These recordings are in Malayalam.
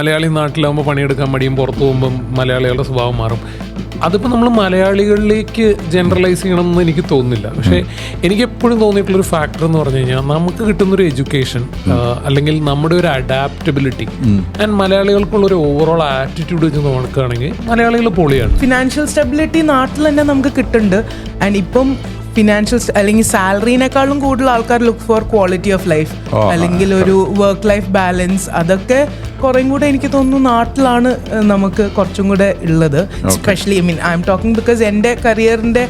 മലയാളി നാട്ടിലാകുമ്പോൾ പണിയെടുക്കാൻ മടിയും പുറത്തു പോകുമ്പം മലയാളികളുടെ സ്വഭാവം മാറും. അതിപ്പോൾ നമ്മൾ മലയാളികളിലേക്ക് ജനറലൈസ് ചെയ്യണമെന്ന് എനിക്ക് തോന്നുന്നില്ല. പക്ഷേ എനിക്ക് എപ്പോഴും തോന്നിയിട്ടുള്ളൊരു ഫാക്ടർ എന്ന് പറഞ്ഞു കഴിഞ്ഞാൽ നമുക്ക് കിട്ടുന്നൊരു എഡ്യൂക്കേഷൻ അല്ലെങ്കിൽ നമ്മുടെ ഒരു അഡാപ്റ്റബിലിറ്റി ആൻഡ് മലയാളികൾക്കുള്ളൊരു ഓവറോൾ ആറ്റിറ്റ്യൂഡ് വെച്ച് നോക്കുകയാണെങ്കിൽ മലയാളികൾ പൊളിയാണ്. ഫിനാൻഷ്യൽ സ്റ്റെബിലിറ്റി നാട്ടിൽ തന്നെ നമുക്ക് കിട്ടുന്നുണ്ട്. ആൻഡ് ഇപ്പം ഫിനാൻഷ്യൽ അല്ലെങ്കിൽ സാലറിനേക്കാളും കൂടുതൽ ആൾക്കാർ look for quality of life അല്ലെങ്കിൽ ഒരു വർക്ക് ലൈഫ് ബാലൻസ്. അതൊക്കെ കുറേം കൂടെ എനിക്ക് തോന്നുന്നു നാട്ടിലാണ് നമുക്ക് കുറച്ചും കൂടെ ഉള്ളത്. Especially I am talking because എൻ്റെ കരിയറിൻ്റെ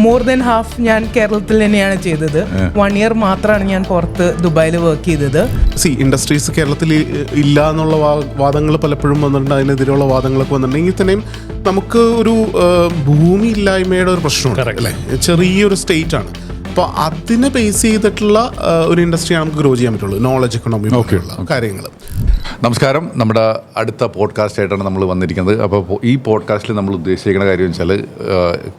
മോർ ദാൻ ഹാഫ് ഞാൻ കേരളത്തിൽ തന്നെയാണ് ചെയ്തത്. 1 year മാത്രമാണ് ഞാൻ പുറത്ത് ദുബായിൽ വർക്ക് ചെയ്തത്. ഇൻഡസ്ട്രീസ് കേരളത്തിൽ ഇല്ല എന്നുള്ള വാദങ്ങൾ പലപ്പോഴും വന്നിട്ടുണ്ട്. അതിനെതിരെയുള്ള വാദങ്ങളൊക്കെ വന്നിട്ടുണ്ടെങ്കിൽ തന്നെയും നമുക്ക് ഒരു ഭൂമി ഇല്ലായ്മയുടെ ഒരു പ്രശ്നമുണ്ട് അല്ലേ. ചെറിയൊരു സ്റ്റേറ്റ് ആണ്. അപ്പോൾ അതിനെ ബേസ് ചെയ്തിട്ടുള്ള ഒരു ഇൻഡസ്ട്രിയാണ് നമുക്ക് ഗ്രോ ചെയ്യാൻ പറ്റുള്ളൂ. നോളജ് എക്കണോമി ഒക്കെയുള്ള കാര്യങ്ങൾ. നമസ്കാരം. നമ്മുടെ അടുത്ത പോഡ്കാസ്റ്റ് ആയിട്ടാണ് നമ്മൾ വന്നിരിക്കുന്നത്. അപ്പോൾ ഈ പോഡ്കാസ്റ്റിൽ നമ്മൾ ഉദ്ദേശിക്കുന്ന കാര്യം വെച്ചാൽ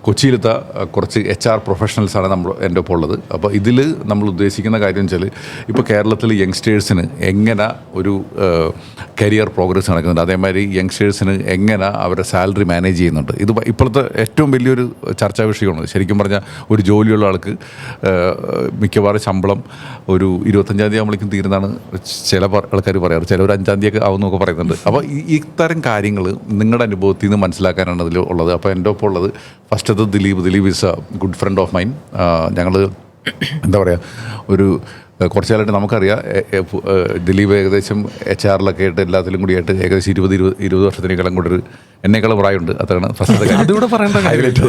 കൊച്ചിയിലത്തെ കുറച്ച് HR പ്രൊഫഷണൽസാണ് എൻ്റെ ഒപ്പം ഉള്ളത്. അപ്പോൾ ഇതിൽ നമ്മൾ ഉദ്ദേശിക്കുന്ന കാര്യം വെച്ചാൽ ഇപ്പോൾ കേരളത്തിൽ യങ്സ്റ്റേഴ്സിന് എങ്ങനെ ഒരു കരിയർ പ്രോഗ്രസ് നടക്കുന്നുണ്ട്, അതേമാതിരി യങ്സ്റ്റേഴ്സിന് എങ്ങനെ അവരുടെ സാലറി മാനേജ് ചെയ്യുന്നുണ്ട്. ഇത് ഇപ്പോഴത്തെ ഏറ്റവും വലിയൊരു ചർച്ചാ വിഷയമാണ്. ശരിക്കും പറഞ്ഞാൽ ഒരു ജോലിയുള്ള ആൾക്ക് മിക്കവാറും ശമ്പളം ഒരു 25ാം തീയതി ആകുമ്പോഴേക്കും തീരുന്നതാണ് ചില ആൾക്കാർ പറയാറ്. ചിലർ 5ാം തീയതി ആവുമെന്നൊക്കെ പറയുന്നുണ്ട്. അപ്പോൾ ഇത്തരം കാര്യങ്ങൾ നിങ്ങളുടെ അനുഭവത്തിൽ നിന്ന് മനസ്സിലാക്കാനാണ് അതിൽ ഉള്ളത്. അപ്പോൾ എൻ്റെ ഒപ്പം ഉള്ളത് ഫസ്റ്റത് Dileep is a good friend of mine. ഞങ്ങൾ എന്താ പറയുക, ഒരു കുറച്ച് കാലമായിട്ട് നമുക്കറിയാം ദിലീപ് ഏകദേശം HR-ലൊക്കെ ആയിട്ട് എല്ലാത്തിലും കൂടിയായിട്ട് ഏകദേശം 20 വർഷത്തിനേക്കാളും കൂടെ ഒരു എന്നേക്കാളും പ്രായമുണ്ട്. അതാണ് ഫസ്റ്റത്തെ ഹൈലൈറ്റ്.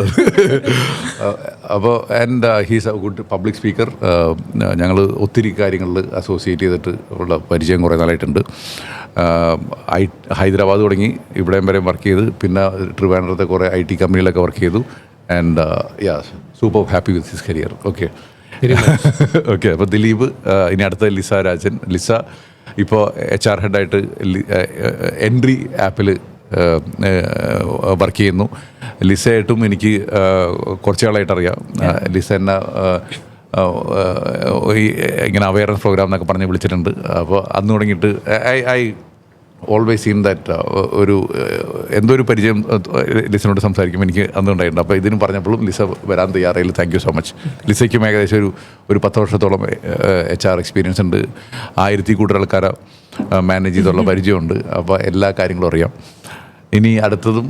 അപ്പോൾ and he's A good public speaker. ഞങ്ങൾ ഒത്തിരി കാര്യങ്ങളിൽ അസോസിയേറ്റ് ചെയ്തിട്ട് ഉള്ള പരിചയം കുറേ നാളായിട്ടുണ്ട്. ഹൈദരാബാദ് തുടങ്ങി ഇവിടെയും വരെ വർക്ക് ചെയ്ത്, പിന്നെ ട്രിവാൻഡ്രത്തെ കുറേ IT കമ്പനികളൊക്കെ വർക്ക് ചെയ്തു. And super happy with his career. Okay. അപ്പോൾ ദിലീപ്. ഇനി അടുത്ത ലിസ രാജൻ. ലിസ ഇപ്പോൾ HR ഹെഡായിട്ട് എൻട്രി ആപ്പിൽ വർക്ക് ചെയ്യുന്നു. ലിസയായിട്ടും എനിക്ക് കുറച്ച് നാളായിട്ട് അറിയാം. ലിസ എന്നെ ഇങ്ങനെ അവയർനെസ് പ്രോഗ്രാം എന്നൊക്കെ പറഞ്ഞ് വിളിച്ചിട്ടുണ്ട്. അപ്പോൾ അന്ന് തുടങ്ങിയിട്ട് ഐ ഓൾവേസ് സീൻ ദാറ്റ് ഒരു എന്തോ ഒരു പരിചയം ലിസനോട് സംസാരിക്കും എനിക്ക് അന്നുണ്ടായിട്ടുണ്ട്. അപ്പോൾ ഇതിന് പറഞ്ഞപ്പോഴും ലിസ വരാൻ തയ്യാറായില്ല. Thank you so much. ലിസയ്ക്കും ഏകദേശം ഒരു 10 വർഷത്തോളം HR എക്സ്പീരിയൻസ് ഉണ്ട്. 1000 കൂടുതൽ ആൾക്കാരെ മാനേജ് ചെയ്തുള്ള പരിചയമുണ്ട്. അപ്പോൾ എല്ലാ കാര്യങ്ങളും അറിയാം. ഇനി അടുത്തതും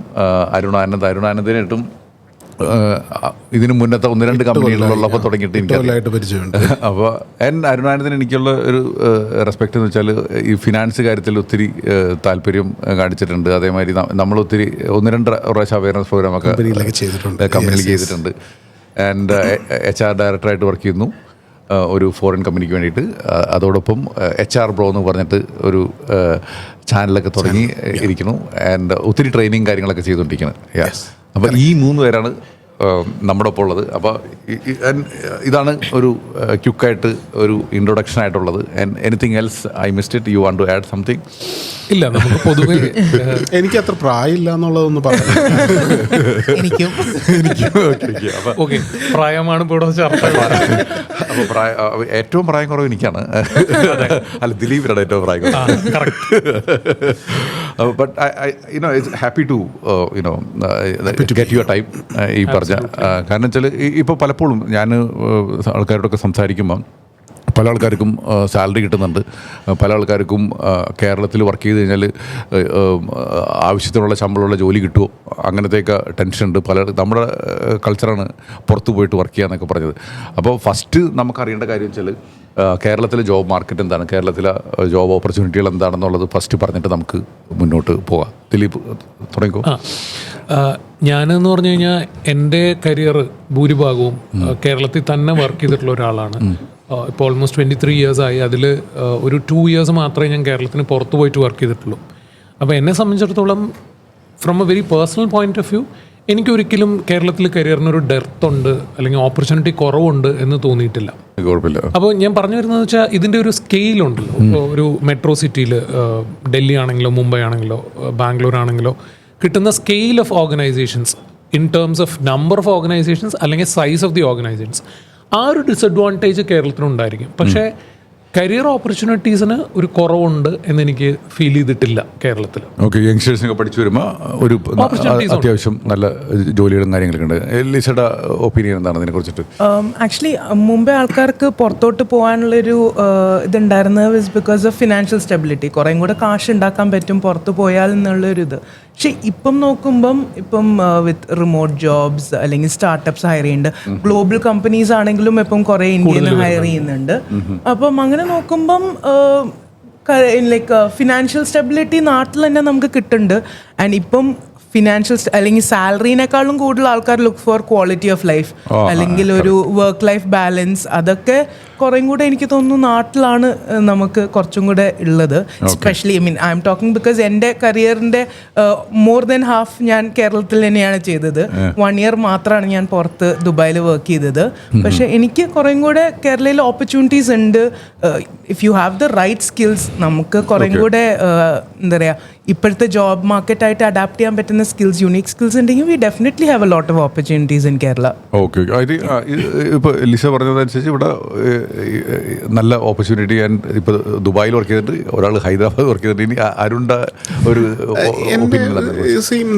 അരുണാനന്ദനായിട്ടും ഇതിന് മുന്നത്തെ 1-2 കമ്പനികളിലുള്ളപ്പോൾ തുടങ്ങിയിട്ട് എനിക്ക് പരിചയമുണ്ട്. അപ്പോൾ അരുണാനന്ദന് എനിക്കുള്ള ഒരു റെസ്പെക്റ്റ് എന്ന് വെച്ചാൽ ഈ ഫിനാൻസ് കാര്യത്തിൽ ഒത്തിരി താല്പര്യം കാണിച്ചിട്ടുണ്ട്. അതേമാതിരി നമ്മളൊത്തിരി 1-2 പ്രാവശ്യം അവയർനെസ് പ്രോഗ്രാമൊക്കെ കമ്പനിയിൽ ചെയ്തിട്ടുണ്ട്. ആൻഡ് HR ഡയറക്ടറായിട്ട് വർക്ക് ചെയ്യുന്നു ഒരു ഫോറിൻ കമ്പനിക്ക് വേണ്ടിയിട്ട്. അതോടൊപ്പം HR ബ്രോ എന്ന് പറഞ്ഞിട്ട് ഒരു ചാനലൊക്കെ തുടങ്ങി ഇരിക്കുന്നു. ആൻഡ് ഒത്തിരി ട്രെയിനിങ് കാര്യങ്ങളൊക്കെ ചെയ്തുകൊണ്ടിരിക്കുന്നത്. അപ്പോൾ ഈ 3 പേരാണ് നമ്മുടെ ഒപ്പം ഉള്ളത്. അപ്പോൾ ഇതാണ് ഒരു ക്യുക്കായിട്ട് ഒരു ഇൻട്രൊഡക്ഷൻ ആയിട്ടുള്ളത്. Anything else I missed it? You want to add something? ഇല്ല, നമുക്ക് പൊതുവെ എനിക്ക് അത്ര പ്രായമില്ല എന്നുള്ളതൊന്ന് പറഞ്ഞു. ഓക്കെ, പ്രായമാണ് ഇപ്പോൾ ചർച്ച. അപ്പോൾ ഏറ്റവും പ്രായം കുറവ് എനിക്കാണ്. അല്ല, ദിലീപിനാണ് ഏറ്റവും പ്രായം കുറവ്. But it's happy to get your time. ഈ പറഞ്ഞ കാരണം വെച്ചാൽ ഇപ്പോൾ പലപ്പോഴും ഞാൻ ആൾക്കാരോടൊക്കെ സംസാരിക്കുമ്പോൾ പല ആൾക്കാർക്കും സാലറി കിട്ടുന്നുണ്ട്. പല ആൾക്കാർക്കും കേരളത്തിൽ വർക്ക് ചെയ്ത് കഴിഞ്ഞാൽ ആവശ്യത്തിനുള്ള ശമ്പളമുള്ള ജോലി കിട്ടുമോ അങ്ങനത്തെയൊക്കെ ടെൻഷനുണ്ട്. നമ്മുടെ കൾച്ചറാണ് പുറത്ത് പോയിട്ട് വർക്ക് ചെയ്യാന്നൊക്കെ പറഞ്ഞത്. അപ്പോൾ ഫസ്റ്റ് നമുക്കറിയേണ്ട കാര്യം വെച്ചാൽ കേരളത്തിലെ ജോബ് മാർക്കറ്റ് എന്താണ്, കേരളത്തിലെ ജോബ് ഓപ്പർച്യൂണിറ്റികൾ എന്താണെന്നുള്ളത് ഫസ്റ്റ് പറഞ്ഞിട്ട് നമുക്ക് മുന്നോട്ട് പോകാം. ദിലീപ് തുടങ്ങിക്കോ. ഞാനെന്ന് പറഞ്ഞു കഴിഞ്ഞാൽ എൻ്റെ കരിയർ ഭൂരിഭാഗവും കേരളത്തിൽ തന്നെ വർക്ക് ചെയ്തിട്ടുള്ള ഒരാളാണ്. ഇപ്പോൾ ഓൾമോസ്റ്റ് 23 years ആയി. അതിൽ ഒരു 2 years മാത്രമേ ഞാൻ കേരളത്തിന് പുറത്ത് പോയിട്ട് വർക്ക് ചെയ്തിട്ടുള്ളൂ. അപ്പോൾ എന്നെ സംബന്ധിച്ചിടത്തോളം from a very personal point of view എനിക്കൊരിക്കലും കേരളത്തിൽ കരിയറിനൊരു ഡെർത്ത് ഉണ്ട് അല്ലെങ്കിൽ ഓപ്പർച്യൂണിറ്റി കുറവുണ്ട് എന്ന് തോന്നിയിട്ടില്ല. അപ്പോൾ ഞാൻ പറഞ്ഞു വരുന്നത് വെച്ചാൽ ഇതിൻ്റെ ഒരു സ്കെയിലുണ്ടല്ലോ. ഇപ്പോൾ ഒരു മെട്രോ സിറ്റിയിൽ ഡൽഹി ആണെങ്കിലോ മുംബൈ ആണെങ്കിലോ ബാംഗ്ലൂർ ആണെങ്കിലോ കിട്ടുന്ന scale of organisations in terms of number of organisations അല്ലെങ്കിൽ സൈസ് ഓഫ് ദി ഓർഗനൈസേഷൻസ്, ആ ഒരു ഡിസഡ്വാൻറ്റേജ് കേരളത്തിനുണ്ടായിരിക്കും. പക്ഷേ കരിയർ ഓപ്പർച്യൂണിറ്റീസിന് ഒരു കുറവുണ്ട് എന്നെനിക്ക് ഫീൽ ചെയ്തിട്ടില്ല കേരളത്തിൽ. ഓക്കെ, യങ്സ്റ്റേഴ്സിനൊക്കെ പഠിച്ചു വരുമ്പോൾ ഒരു അത്യാവശ്യം നല്ല ജോലികളും കാര്യങ്ങളൊക്കെ ഉണ്ട്. ലിസയുടെ ഒപ്പീനിയൻ എന്താണ് ഇതിനെക്കുറിച്ചിട്ട്? ആക്ച്വലി മുമ്പേ ആൾക്കാർക്ക് പുറത്തോട്ട് പോകാനുള്ളൊരു ഇതുണ്ടായിരുന്നത് ബിക്കോസ് ഓഫ് ഫിനാൻഷ്യൽ സ്റ്റെബിലിറ്റി. കുറേയും കൂടെ കാശ് ഉണ്ടാക്കാൻ പറ്റും പുറത്ത് പോയാൽ എന്നുള്ളൊരു ഇത്. പക്ഷെ ഇപ്പം നോക്കുമ്പം ഇപ്പം വിത്ത് റിമോട്ട് ജോബ്സ് അല്ലെങ്കിൽ സ്റ്റാർട്ടപ്സ് ഹയർ ചെയ്യുന്നുണ്ട്. ഗ്ലോബൽ കമ്പനീസ് ആണെങ്കിലും ഇപ്പം കുറേ ഇന്ത്യയിൽ ഹയർ ചെയ്യുന്നുണ്ട്. അപ്പം അങ്ങനെ നോക്കുമ്പം ലൈക്ക് ഫിനാൻഷ്യൽ സ്റ്റെബിലിറ്റി നാട്ടിൽ തന്നെ നമുക്ക് കിട്ടുന്നുണ്ട്. ആൻഡ് ഇപ്പം ഫിനാൻഷ്യൽ അല്ലെങ്കിൽ സാലറിനേക്കാളും കൂടുതൽ ആൾക്കാർ look for quality of life അല്ലെങ്കിൽ ഒരു വർക്ക് ലൈഫ് ബാലൻസ്. അതൊക്കെ കുറേയും കൂടെ എനിക്ക് തോന്നുന്നു നാട്ടിലാണ് നമുക്ക് കുറച്ചും കൂടെ ഉള്ളത്. Especially I am talking because എൻ്റെ കരിയറിൻ്റെ മോർ ദാൻ ഹാഫ് ഞാൻ കേരളത്തിൽ തന്നെയാണ് ചെയ്തത്. 1 year മാത്രമാണ് ഞാൻ പുറത്ത് ദുബായിൽ വർക്ക് ചെയ്തത്. പക്ഷെ എനിക്ക് കുറേയും കൂടെ കേരളയിൽ ഓപ്പർച്യൂണിറ്റീസ് ഉണ്ട്. If you have the right skills നമുക്ക് കുറേയും കൂടെ എന്താ പറയുക ഇപ്പോഴത്തെ ജോബ് മാർക്കറ്റായിട്ട് അഡാപ്റ്റ് ചെയ്യാൻ പറ്റുന്ന സ്കിൽസ്, യുണീക് സ്കിൽസ് ഉണ്ടെങ്കിൽ V definitely have A lot of opportunities in Kerala. Okay, ഇപ്പോൾ ലിസ പറഞ്ഞതനുസരിച്ച് ഇവിടെ നല്ല ഓപ്പർച്യൂണിറ്റി. ആൻഡ് ഇപ്പോൾ ദുബായിൽ വർക്ക് ചെയ്തിട്ട് ഒരാൾ ഹൈദരാബാദ് വർക്ക് ചെയ്തിട്ട് ഇനി അരുണ്ട ഒരു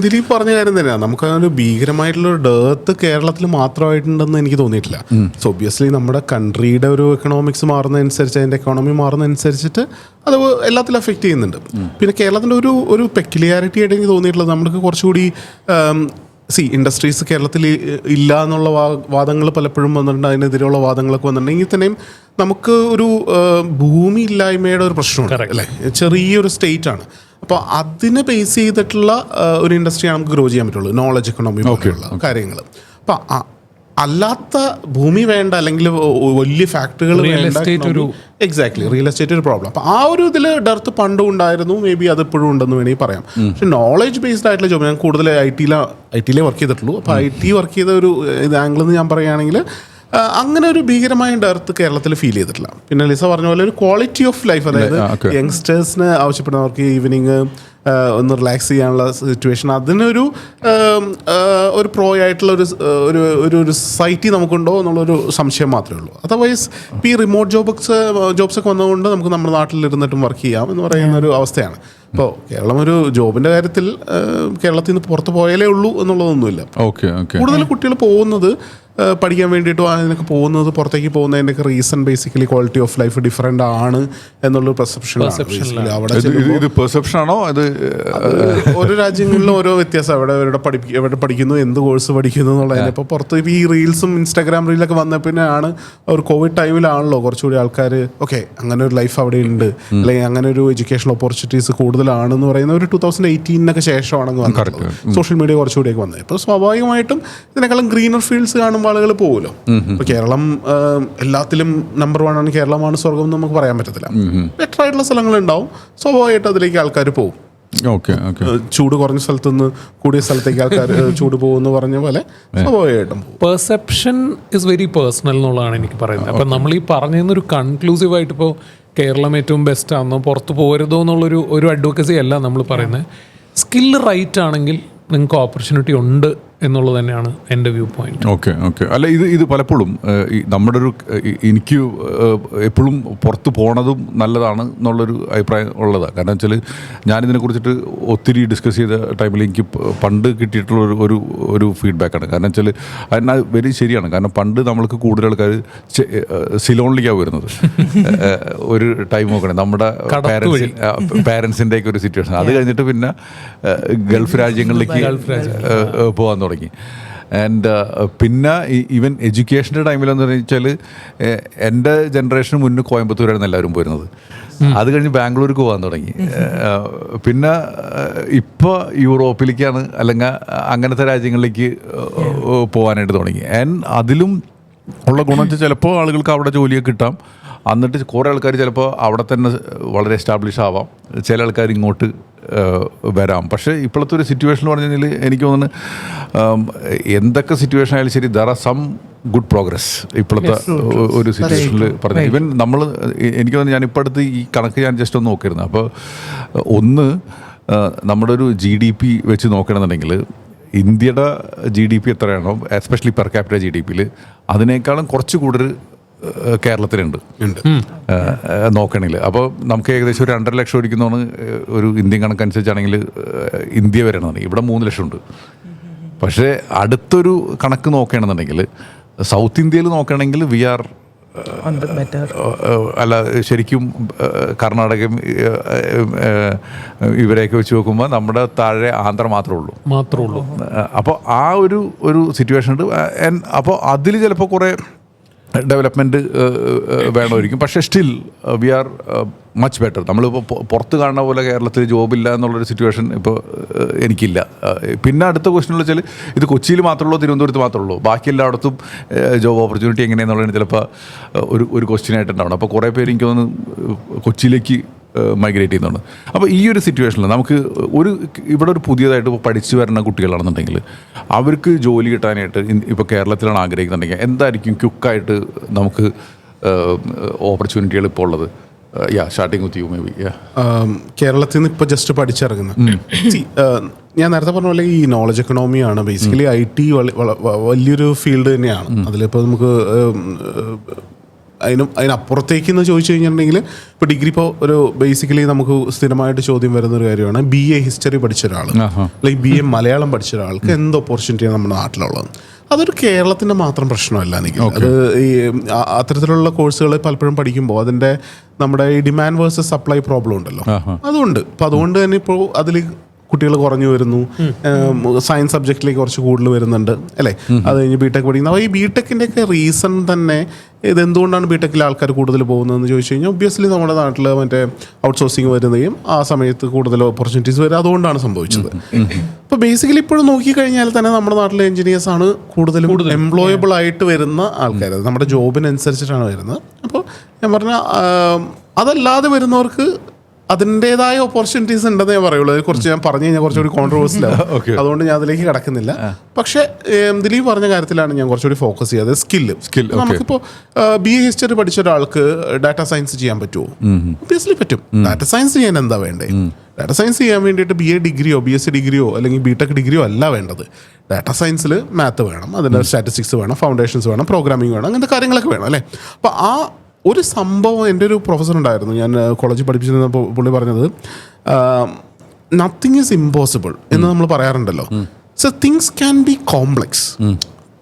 ദിലീപ് പറഞ്ഞ കാര്യം തന്നെയാണ്. നമുക്ക് ഒരു ഭീകരമായിട്ടുള്ള ഡേർത്ത് കേരളത്തിൽ മാത്രമായിട്ടുണ്ടെന്ന് എനിക്ക് തോന്നിയിട്ടില്ല. സോ ഒബ്വിയസ്ലി നമ്മുടെ കൺട്രിയുടെ ഒരു എക്കണോമിക്സ് മാറുന്നതനുസരിച്ച് അതിൻ്റെ എക്കോണമി മാറുന്നതനുസരിച്ചിട്ട് അത് എല്ലാത്തിലും എഫക്റ്റ് ചെയ്യുന്നുണ്ട്. പിന്നെ കേരളത്തിൻ്റെ ഒരു പെക്യുലിയാരിറ്റി ആയിട്ട് എനിക്ക് തോന്നിയിട്ടുള്ളത് നമുക്ക് കുറച്ചുകൂടി ഇൻഡസ്ട്രീസ് കേരളത്തിൽ ഇല്ല എന്നുള്ള വാദങ്ങൾ പലപ്പോഴും വന്നിട്ടുണ്ട്. അതിനെതിരെയുള്ള വാദങ്ങളൊക്കെ വന്നിട്ടുണ്ടെങ്കിൽ തന്നെയും നമുക്ക് ഒരു ഭൂമി ഇല്ലായ്മയുടെ ഒരു പ്രശ്നമുണ്ട് അല്ലേ. ചെറിയൊരു സ്റ്റേറ്റ് ആണ്. അപ്പോൾ അതിനെ ബേസ് ചെയ്തിട്ടുള്ള ഒരു ഇൻഡസ്ട്രിയാണ് നമുക്ക് ഗ്രോ ചെയ്യാൻ പറ്റുള്ളൂ. നോളജ് എക്കണോമി പോലെയുള്ള കാര്യങ്ങൾ. അപ്പം അല്ലാത്ത ഭൂമി വേണ്ട അല്ലെങ്കിൽ വലിയ ഫാക്ടറികൾ വേണ്ട. എക്സാക്ട്ലി, റിയൽ എസ്റ്റേറ്റ് ഒരു പ്രോബ്ലം. അപ്പോൾ ആ ഒരു ഇതിൽ ഡെർത്ത് പണ്ടും ഉണ്ടായിരുന്നു. മേ ബി അതിപ്പോഴും ഉണ്ടെന്ന് വേണമെങ്കിൽ പറയാം. പക്ഷെ നോളജ് ബേസ്ഡ് ആയിട്ടുള്ള ജോബ് ഞാൻ കൂടുതൽ ഐ ടിയിലേ വർക്ക് ചെയ്തിട്ടുള്ളൂ. അപ്പോൾ ഐ ടി വർക്ക് ചെയ്ത ഒരു ആംഗിൾ എന്ന് ഞാൻ പറയുകയാണെങ്കിൽ അങ്ങനെ ഒരു ഭീകരമായ ഡെർത്ത് കേരളത്തിൽ ഫീൽ ചെയ്തിട്ടില്ല. പിന്നെ ലിസ പറഞ്ഞ പോലെ ഒരു ക്വാളിറ്റി ഓഫ് ലൈഫ്, അതായത് യങ്സ്റ്റേഴ്സിന് ആവശ്യപ്പെടുന്നവർക്ക് ഈവനിങ് ഒന്ന് റിലാക്സ് ചെയ്യാനുള്ള സിറ്റുവേഷൻ, അതിനൊരു പ്രോ ആയിട്ടുള്ള ഒരു സൊസൈറ്റി നമുക്കുണ്ടോ എന്നുള്ളൊരു സംശയം മാത്രമേ ഉള്ളൂ. അതർവൈസ് ഇപ്പോൾ ഈ റിമോട്ട് ജോബ്സൊക്കെ വന്നതുകൊണ്ട് നമുക്ക് നമ്മുടെ നാട്ടിലിരുന്നിട്ടും വർക്ക് ചെയ്യാം എന്ന് പറയുന്ന ഒരു അവസ്ഥയാണ്. ഇപ്പോൾ കേരളം ഒരു ജോബിൻ്റെ കാര്യത്തിൽ കേരളത്തിൽ നിന്ന് പുറത്ത് പോയാലേ ഉള്ളൂ എന്നുള്ളതൊന്നുമില്ല. കൂടുതൽ കുട്ടികൾ പോകുന്നത് പഠിക്കാൻ വേണ്ടിയിട്ടോ അതിനൊക്കെ പോകുന്നത്, പുറത്തേക്ക് പോകുന്നതിൻ്റെയൊക്കെ reason basically quality of life different ആണ് എന്നുള്ളൊരു പെർസെപ്ഷൻ. പെർസെപ്ഷനാണോ അത് ഓരോ രാജ്യങ്ങളിലും ഓരോ വ്യത്യാസം. എവിടെ പഠിക്കുന്നു, എന്ത് കോഴ്സ് പഠിക്കുന്നു എന്നുള്ളതിന്. ഇപ്പോൾ പുറത്ത് ഈ റീൽസും ഇൻസ്റ്റാഗ്രാം റീലൊക്കെ വന്ന പിന്നെയാണ് ഒരു കോവിഡ് ടൈമിലാണല്ലോ കുറച്ചുകൂടി ആൾക്കാർ ഓക്കെ അങ്ങനെ ഒരു ലൈഫ് അവിടെ ഉണ്ട് അല്ലെങ്കിൽ അങ്ങനെ ഒരു എഡ്യൂക്കേഷൻ ഓപ്പർച്യൂണിറ്റീസ് കൂടുതലാണെന്ന് പറയുന്ന ഒരു 2018 ശേഷമാണെങ്കിൽ വന്നത് സോഷ്യൽ മീഡിയ കുറച്ചുകൂടിയൊക്കെ വന്നത്. ഇപ്പോൾ സ്വാഭാവികമായിട്ടും ഇതിനേക്കാളും ഗ്രീനർ ഫീൽഡ്സ് കാണുമ്പോൾ ആളുകൾ പോകുമല്ലോ. ഇപ്പോൾ കേരളം എല്ലാത്തിലും നമ്പർ 1 ആണ്, കേരളമാണ് സ്വർഗം എന്ന് നമുക്ക് പറയാൻ പറ്റത്തില്ല. ബെറ്റർ ആയിട്ടുള്ള സ്ഥലങ്ങളുണ്ടാവും, സ്വാഭാവികമായിട്ട് അതിലേക്ക് ആൾക്കാർ പോകും. ചൂട് കുറഞ്ഞ സ്ഥലത്തുനിന്ന് കൂടിയ സ്ഥലത്തേക്ക് ആൾക്കാർ ചൂട് പോകുമെന്ന് പറഞ്ഞ പോലെ സ്വാഭാവികമായിട്ടും പെർസെപ്ഷൻ ഇസ് വെരി പേഴ്സണൽ എന്നുള്ളതാണ് എനിക്ക് പറയുന്നത്. അപ്പം നമ്മൾ ഈ പറഞ്ഞൊരു കൺക്ലൂസീവ് ആയിട്ട് ഇപ്പോൾ കേരളം ഏറ്റവും ബെസ്റ്റ് ആണെന്നോ പുറത്ത് പോരുതോ എന്നുള്ളൊരു അഡ്വക്കസി അല്ല നമ്മൾ പറയുന്നത്. സ്കില്ല് റൈറ്റ് ആണെങ്കിൽ നിങ്ങൾക്ക് ഓപ്പർച്യൂണിറ്റി ഉണ്ട് എന്നുള്ളത് തന്നെയാണ് എൻ്റെ വ്യൂ പോയിന്റ്. ഓക്കെ അല്ല, ഇത് പലപ്പോഴും നമ്മുടെ ഒരു എനിക്ക് എപ്പോഴും പുറത്ത് പോണതും നല്ലതാണ് എന്നുള്ളൊരു അഭിപ്രായം ഉള്ളതാണ്. കാരണം വെച്ചാൽ ഞാനിതിനെക്കുറിച്ചിട്ട് ഒത്തിരി ഡിസ്കസ് ചെയ്ത ടൈമിൽ എനിക്ക് പണ്ട് കിട്ടിയിട്ടുള്ള ഒരു ഫീഡ്ബാക്കാണ്. കാരണം വെച്ചാൽ അത് വെരി ശരിയാണ്. കാരണം പണ്ട് നമ്മൾക്ക് കൂടുതൽ ആൾക്കാർ സിലോണിലേക്കാണ് വരുന്നത്. ഒരു ടൈം നോക്കണേ നമ്മുടെ പാരൻസിൻ്റെയൊക്കെ ഒരു സിറ്റുവേഷൻ. അത് കഴിഞ്ഞിട്ട് പിന്നെ ഗൾഫ് രാജ്യങ്ങളിലേക്ക് പോകാൻ തുടങ്ങി. ആൻഡ് പിന്നെ ഈവൻ എഡ്യൂക്കേഷൻ്റെ ടൈമിലെന്ന് വെച്ചാൽ എൻ്റെ ജനറേഷന് മുന്നേ കോയമ്പത്തൂരായിരുന്നു എല്ലാവരും പോരുന്നത്. അത് കഴിഞ്ഞ് ബാംഗ്ലൂർക്ക് പോകാൻ തുടങ്ങി. പിന്നെ ഇപ്പോൾ യൂറോപ്പിലേക്കാണ് അല്ലെങ്കിൽ അങ്ങനത്തെ രാജ്യങ്ങളിലേക്ക് പോകാനായിട്ട് തുടങ്ങി. ആൻഡ് അതിലും ഉള്ള ഗുണം വെച്ചാൽ ചിലപ്പോൾ ആളുകൾക്ക് അവിടെ ജോലിയൊക്കെ കിട്ടാം. എന്നിട്ട് കുറേ ആൾക്കാർ ചിലപ്പോൾ അവിടെ തന്നെ വളരെ എസ്റ്റാബ്ലിഷ് ആവാം, ചില ആൾക്കാർ ഇങ്ങോട്ട് വരാം. പക്ഷേ ഇപ്പോഴത്തെ ഒരു സിറ്റുവേഷൻ എന്ന് പറഞ്ഞു കഴിഞ്ഞാൽ എനിക്ക് തോന്നുന്നു എന്തൊക്കെ സിറ്റുവേഷൻ ആയാലും ശരി there are some good progress ഇപ്പോഴത്തെ ഒരു സിറ്റുവേഷനിൽ പറഞ്ഞു. ഈവൻ നമ്മൾ എനിക്ക് തോന്നുന്നു ഞാനിപ്പോൾ അടുത്ത് ഈ കണക്ക് ഞാൻ ജസ്റ്റ് ഒന്ന് നോക്കിയിരുന്നു. അപ്പോൾ ഒന്ന് നമ്മുടെ ഒരു GDP വെച്ച് നോക്കണമെന്നുണ്ടെങ്കിൽ ഇന്ത്യയുടെ GDP എത്രയാണോ എസ്പെഷ്യലി പെർ ക്യാപിറ്റ GDPയിൽ അതിനേക്കാളും കുറച്ച് കൂടുതൽ കേരളത്തിലുണ്ട് നോക്കണമെങ്കിൽ. അപ്പോൾ നമുക്ക് ഏകദേശം ഒരു 2.5 ലക്ഷം ഒരിക്കുന്നതാണ് ഒരു ഇന്ത്യൻ കണക്കനുസരിച്ചാണെങ്കിൽ ഇന്ത്യ വരണമെന്നുണ്ടെങ്കിൽ ഇവിടെ 3 ലക്ഷമുണ്ട്. പക്ഷേ അടുത്തൊരു കണക്ക് നോക്കുകയാണെന്നുണ്ടെങ്കിൽ സൗത്ത് ഇന്ത്യയിൽ നോക്കുകയാണെങ്കിൽ വി ആർ അല്ല ശരിക്കും കർണാടകയും ഇവരെയൊക്കെ വെച്ച് നോക്കുമ്പോൾ നമ്മുടെ താഴെ ആന്ധ്ര മാത്രമേ ഉള്ളൂ. അപ്പോൾ ആ ഒരു സിറ്റുവേഷൻ ഉണ്ട്. അപ്പോൾ അതിൽ ചിലപ്പോൾ കുറേ ഡെവലപ്മെൻറ്റ് വേണമായിരിക്കും. പക്ഷേ still we are much better. നമ്മളിപ്പോൾ പുറത്ത് കാണുന്ന പോലെ കേരളത്തിൽ ജോബില്ല എന്നുള്ളൊരു സിറ്റുവേഷൻ ഇപ്പോൾ എനിക്കില്ല. പിന്നെ അടുത്ത ക്വസ്റ്റ്യൻ എന്ന് വെച്ചാൽ ഇത് കൊച്ചിയിൽ മാത്രമുള്ളൂ, തിരുവനന്തപുരത്ത് മാത്രമുള്ളൂ, ബാക്കി എല്ലായിടത്തും ജോബ് ഓപ്പർച്യൂണിറ്റി എങ്ങനെയാണെന്നുള്ളതിന് ചിലപ്പോൾ ഒരു ക്വസ്റ്റ്യൻ ആയിട്ടുണ്ടാവണം. അപ്പോൾ കുറേ പേര് എനിക്ക് തോന്നുന്നു കൊച്ചിയിലേക്ക് മൈഗ്രേറ്റ് ചെയ്യുന്നുണ്ട്. അപ്പോൾ ഈ ഒരു സിറ്റുവേഷനിൽ നമുക്ക് ഇവിടെ ഒരു പുതിയതായിട്ട് പഠിച്ചു വരുന്ന കുട്ടികളാണെന്നുണ്ടെങ്കിൽ അവർക്ക് ജോലി കിട്ടാനായിട്ട് ഇപ്പോൾ കേരളത്തിലാണ് ആഗ്രഹിക്കുന്നുണ്ടെങ്കിൽ എന്തായിരിക്കും ക്വിക്കായിട്ട് നമുക്ക് ഓപ്പർച്യൂണിറ്റികൾ ഇപ്പോൾ ഉള്ളത്? Starting with you may be. കേരളത്തിൽ നിന്ന് ഇപ്പോൾ ജസ്റ്റ് പഠിച്ചിറങ്ങുന്നത് ഞാൻ നേരത്തെ പറഞ്ഞ പോലെ ഈ നോളജ് എക്കണോമിയാണ് ബേസിക്കലി. IT വലിയൊരു ഫീൽഡ് തന്നെയാണ്. അതിലിപ്പോൾ നമുക്ക് അതിനപ്പുറത്തേക്കെന്ന് ചോദിച്ചു കഴിഞ്ഞിട്ടുണ്ടെങ്കിൽ ഇപ്പോൾ ഡിഗ്രി ഇപ്പോൾ ഒരു ബേസിക്കലി നമുക്ക് സ്ഥിരമായിട്ട് ചോദ്യം വരുന്നൊരു കാര്യമാണ് BA ഹിസ്റ്ററി പഠിച്ച ഒരാൾ അല്ലെങ്കിൽ BA മലയാളം പഠിച്ച ഒരാൾക്ക് എന്ത് ഓപ്പർച്യൂണിറ്റിയാണ് നമ്മുടെ നാട്ടിലുള്ളത്. അതൊരു കേരളത്തിൻ്റെ മാത്രം പ്രശ്നമല്ല. എനിക്ക് അത് ഈ അത്തരത്തിലുള്ള കോഴ്സുകൾ പലപ്പോഴും പഠിക്കുമ്പോൾ അതിൻ്റെ നമ്മുടെ ഈ ഡിമാൻഡ് വേഴ്സസ് സപ്ലൈ പ്രോബ്ലം ഉണ്ടല്ലോ, അതുകൊണ്ട്. അപ്പോൾ അതുകൊണ്ട് തന്നെ ഇപ്പോൾ അതിൽ കുട്ടികൾ കുറഞ്ഞു വരുന്നു. സയൻസ് സബ്ജക്റ്റിലേക്ക് കുറച്ച് കൂടുതൽ വരുന്നുണ്ട് അല്ലേ. അത് കഴിഞ്ഞ് BTech പഠിക്കുന്നത്. അപ്പോൾ ഈ BTechൻ്റെയൊക്കെ റീസൺ തന്നെ ഇതെന്തുകൊണ്ടാണ് BTechൽ ആൾക്കാർ കൂടുതൽ പോകുന്നതെന്ന് ചോദിച്ചു കഴിഞ്ഞാൽ ഒബ്വിയസ്ലി നമ്മുടെ നാട്ടിൽ മറ്റേ ഔട്ട്സോഴ്സിങ് വരുന്നതും ആ സമയത്ത് കൂടുതൽ ഓപ്പർച്യൂണിറ്റീസ് വരും, അതുകൊണ്ടാണ് സംഭവിച്ചത്. അപ്പോൾ ബേസിക്കലി ഇപ്പോഴും നോക്കിക്കഴിഞ്ഞാൽ തന്നെ നമ്മുടെ നാട്ടിലെ എഞ്ചിനീയേഴ്സാണ് കൂടുതലും എംപ്ലോയബിൾ ആയിട്ട് വരുന്ന ആൾക്കാർ. നമ്മുടെ ജോബിനനുസരിച്ചിട്ടാണ് വരുന്നത്. അപ്പോൾ ഞാൻ പറഞ്ഞ അതല്ലാതെ വരുന്നവർക്ക് അതിൻ്റെതായ ഓപ്പർച്യൂണിറ്റീസ് ഉണ്ടെന്ന് ഞാൻ പറയുള്ളൂ. കുറച്ച് ഞാൻ പറഞ്ഞു കഴിഞ്ഞാൽ കുറച്ചുകൂടി കോൺട്രവേഴ്സിലാണ്, അതുകൊണ്ട് ഞാൻ അതിലേക്ക് കടക്കുന്നില്ല. പക്ഷേ ദിലീപ് പറഞ്ഞ കാര്യത്തിലാണ് ഞാൻ കുറച്ചുകൂടി ഫോക്കസ് ചെയ്യാതെ സ്കില്ല്. നമുക്കിപ്പോൾ BA ഹിസ്റ്ററി പഠിച്ച ഒരാൾക്ക് ഡാറ്റാ സയൻസ് ചെയ്യാൻ പറ്റുമോ? ഒബ്വിയസ്ലി പറ്റും. ഡാറ്റാ സയൻസ് ചെയ്യാൻ എന്താ വേണ്ടേ? ഡാറ്റാ സയൻസ് ചെയ്യാൻ വേണ്ടിയിട്ട് BA ഡിഗ്രിയോ BSc ഡിഗ്രിയോ അല്ലെങ്കിൽ BTech ഡിഗ്രിയോ അല്ല വേണ്ടത്. ഡാറ്റാ സയൻസിൽ മാത്ത് വേണം, അതിൻ്റെ സ്റ്റാറ്റിസ്റ്റിക്സ് വേണം, ഫൗണ്ടേഷൻസ് വേണം, പ്രോഗ്രാമിംഗ് വേണം, അങ്ങനത്തെ കാര്യങ്ങളൊക്കെ വേണം അല്ലേ. അപ്പോൾ ആ ഒരു സംഭവം എൻ്റെ ഒരു പ്രൊഫസർ ഉണ്ടായിരുന്നു, ഞാൻ കോളേജിൽ പഠിപ്പിച്ചിരുന്നപ്പോൾ പുള്ളി പറഞ്ഞത് നത്തിങ് ഈസ് ഇമ്പോസിബിൾ എന്ന് നമ്മൾ പറയാറുണ്ടല്ലോ. So things can be complex,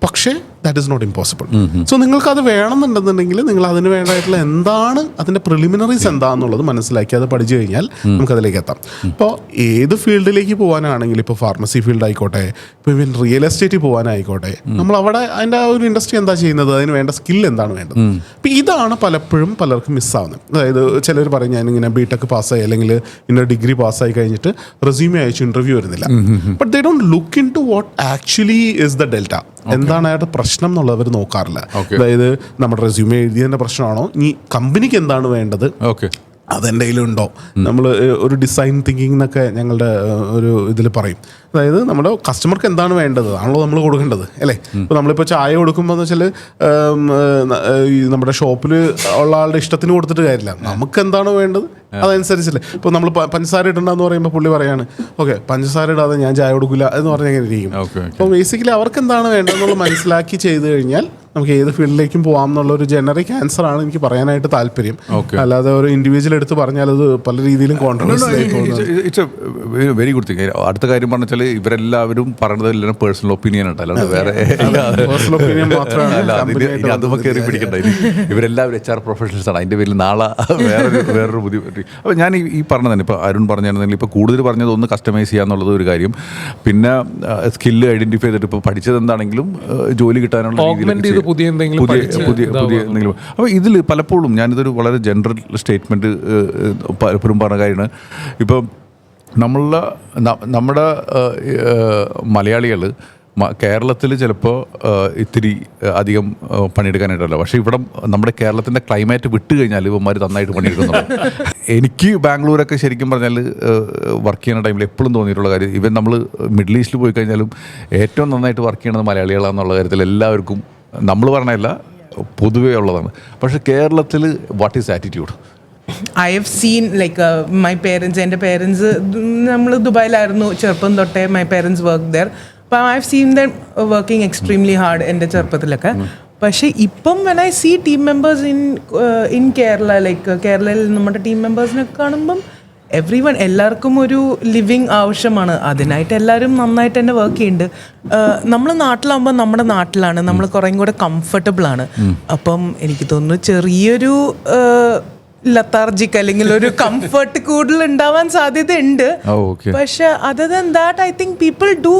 പക്ഷേ that is not impossible. So നിങ്ങൾക്ക് അത് വേണമെന്നുണ്ടെന്നുണ്ടെങ്കിൽ നിങ്ങൾ അതിന് വേണ്ടതായിട്ടുള്ള എന്താണ് അതിൻ്റെ പ്രിലിമിനറീസ് എന്താണെന്നുള്ളത് മനസ്സിലാക്കി അത് പഠിച്ചു കഴിഞ്ഞാൽ നമുക്കതിലേക്ക് എത്താം. ഇപ്പോൾ ഏത് ഫീൽഡിലേക്ക് പോകാനാണെങ്കിലും, ഇപ്പോൾ ഫാർമസി ഫീൽഡ് ആയിക്കോട്ടെ, ഇപ്പോൾ ഇവൻ റിയൽ എസ്റ്റേറ്റിൽ പോകാനായിക്കോട്ടെ, നമ്മൾ അവിടെ അതിൻ്റെ ആ ഒരു ഇൻഡസ്ട്രി എന്താ ചെയ്യുന്നത്, അതിന് വേണ്ട സ്കിൽ എന്താണ് വേണ്ടത്. അപ്പോൾ ഇതാണ് പലപ്പോഴും പലർക്കും മിസ്സാവുന്നത്. അതായത് ചിലർ പറയും ഞാനിങ്ങനെ BTech പാസ്സായി അല്ലെങ്കിൽ ഇന്ന ഡിഗ്രി പാസ്സായി കഴിഞ്ഞിട്ട് റെസ്യൂമെ അയച്ച് ഇൻ്റർവ്യൂ വരുന്നില്ല. But they don't look into what actually is the delta. എന്താണ് അയാളുടെ പ്രശ്നം എന്നുള്ളത് അവർ നോക്കാറില്ല. അതായത് നമ്മുടെ റെസ്യൂമെ എഴുതിയതിൻ്റെ പ്രശ്നമാണോ, ഈ കമ്പനിക്ക് എന്താണ് വേണ്ടത്, അതെൻ്റെ കയ്യിലുണ്ടോ. നമ്മൾ ഒരു ഡിസൈൻ തിങ്കിങ് എന്നൊക്കെ ഞങ്ങളുടെ ഒരു ഇതിൽ പറയും. അതായത് നമ്മുടെ കസ്റ്റമർക്ക് എന്താണ് വേണ്ടത് ആണല്ലോ നമ്മൾ കൊടുക്കേണ്ടത് അല്ലേ. ഇപ്പോൾ നമ്മളിപ്പോൾ ചായ കൊടുക്കുമ്പോൾ എന്ന് വെച്ചാൽ നമ്മുടെ ഷോപ്പിൽ ഉള്ള ആളുടെ ഇഷ്ടത്തിന് കൊടുത്തിട്ട് കാര്യമില്ല, നമുക്ക് എന്താണ് വേണ്ടത് അതനുസരിച്ചല്ലേ. ഇപ്പോൾ നമ്മൾ പഞ്ചസാര ഇടണ്ടെന്ന് പറയുമ്പോൾ പുള്ളി പറയാണ് ഓക്കെ പഞ്ചസാര ഇടാതെ ഞാൻ ചായ കൊടുക്കില്ല എന്ന് പറഞ്ഞാൽ എങ്ങനെ ഇരിക്കും. അപ്പോൾ ബേസിക്കലി അവർക്ക് എന്താണ് വേണ്ടതെന്നുള്ളത് മനസ്സിലാക്കി ചെയ്ത് കഴിഞ്ഞാൽ നമുക്ക് ഏത് ഫീൽഡിലേക്കും പോകാം എന്നുള്ളൊരു ജനറിക് ആൻസറാണ് എനിക്ക് പറയാനായിട്ട് താല്പര്യം. അല്ലാതെ ഒരു ഇൻഡിവിജ്വൽ എടുത്ത് പറഞ്ഞാൽ അത് പല രീതിയിലും it's a very good thing. അടുത്ത കാര്യം പറഞ്ഞാൽ ഇവരെല്ലാവരും പറഞ്ഞതെല്ലാം പേഴ്സണൽ ഒപ്പീനിയൻ ഉണ്ട്, അല്ലാതെ വേറെ അതും കയറി പിടിക്കണ്ട. ഇവരെല്ലാവരും HR പ്രൊഫഷണൽസ് ആണ്. അതിൻ്റെ പേരിൽ നാളെ വേറൊരു ബുദ്ധിമുട്ട്. അപ്പോൾ ഞാൻ ഈ പറഞ്ഞത് തന്നെ ഇപ്പോൾ അരുൺ പറഞ്ഞിരുന്നെങ്കിൽ ഇപ്പോൾ കൂടുതൽ പറഞ്ഞത് ഒന്ന് കസ്റ്റമൈസ് ചെയ്യുക എന്നുള്ളത് ഒരു കാര്യം, പിന്നെ സ്കില്ല് ഐഡന്റിഫൈ ചെയ്തിട്ട് ഇപ്പോൾ പഠിച്ചത് എന്താണെങ്കിലും ജോലി കിട്ടാനുള്ള രീതിയിൽ പുതിയ എന്തെങ്കിലും. അപ്പോൾ ഇതിൽ പലപ്പോഴും ഞാനിതൊരു വളരെ ജനറൽ സ്റ്റേറ്റ്മെൻറ്റ് പലപ്പോഴും പറഞ്ഞ കാര്യമാണ്. ഇപ്പം നമ്മുടെ മലയാളികൾ കേരളത്തിൽ ചിലപ്പോൾ ഇത്തിരി അധികം പണിയെടുക്കാനായിട്ടല്ല, പക്ഷേ ഇവിടെ നമ്മുടെ കേരളത്തിൻ്റെ ക്ലൈമാറ്റ് വിട്ട് കഴിഞ്ഞാൽ ഇവന്മാർ നന്നായിട്ട് പണിയെടുക്കുന്നുണ്ട്. എനിക്ക് ബാംഗ്ലൂരൊക്കെ ശരിക്കും പറഞ്ഞാൽ വർക്ക് ചെയ്യുന്ന ടൈമിൽ എപ്പോഴും തോന്നിയിട്ടുള്ള കാര്യം, ഇവൻ നമ്മൾ മിഡിൽ ഈസ്റ്റിൽ പോയി കഴിഞ്ഞാലും ഏറ്റവും നന്നായിട്ട് വർക്ക് ചെയ്യണത് മലയാളികളാണെന്നുള്ള കാര്യത്തിൽ എല്ലാവർക്കും നമ്മൾ പറഞ്ഞല്ല പൊതുവേ ഉള്ളതാണ്. പക്ഷേ കേരളത്തിൽ what is attitude? I have seen like my parents, എൻ്റെ പേരൻസ് നമ്മൾ ദുബായിലായിരുന്നു ചെറുപ്പം തൊട്ടേ, my parents work there. But I've seen them working extremely hard എൻ്റെ ചെറുപ്പത്തിലൊക്കെ. പക്ഷേ ഇപ്പം when I see team members in Kerala, like കേരളയിൽ നമ്മുടെ ടീം മെമ്പേഴ്സിനൊക്കെ കാണുമ്പം എല്ലാവർക്കും ഒരു ലിവിങ് ആവശ്യമാണ്. അതിനായിട്ട് എല്ലാവരും നന്നായിട്ട് തന്നെ വർക്ക് ചെയ്യുന്നുണ്ട്. നമ്മൾ നാട്ടിലാകുമ്പോൾ നമ്മുടെ നാട്ടിലാണ്, നമ്മൾ കുറേ കൂടെ കംഫർട്ടബിൾ ആണ്. അപ്പം എനിക്ക് തോന്നുന്നു ചെറിയൊരു ലത്താർജിക് അല്ലെങ്കിൽ ഒരു കംഫർട്ട് കൂടുതൽ ഉണ്ടാവാൻ സാധ്യതയുണ്ട്. പക്ഷെ other than that I think people do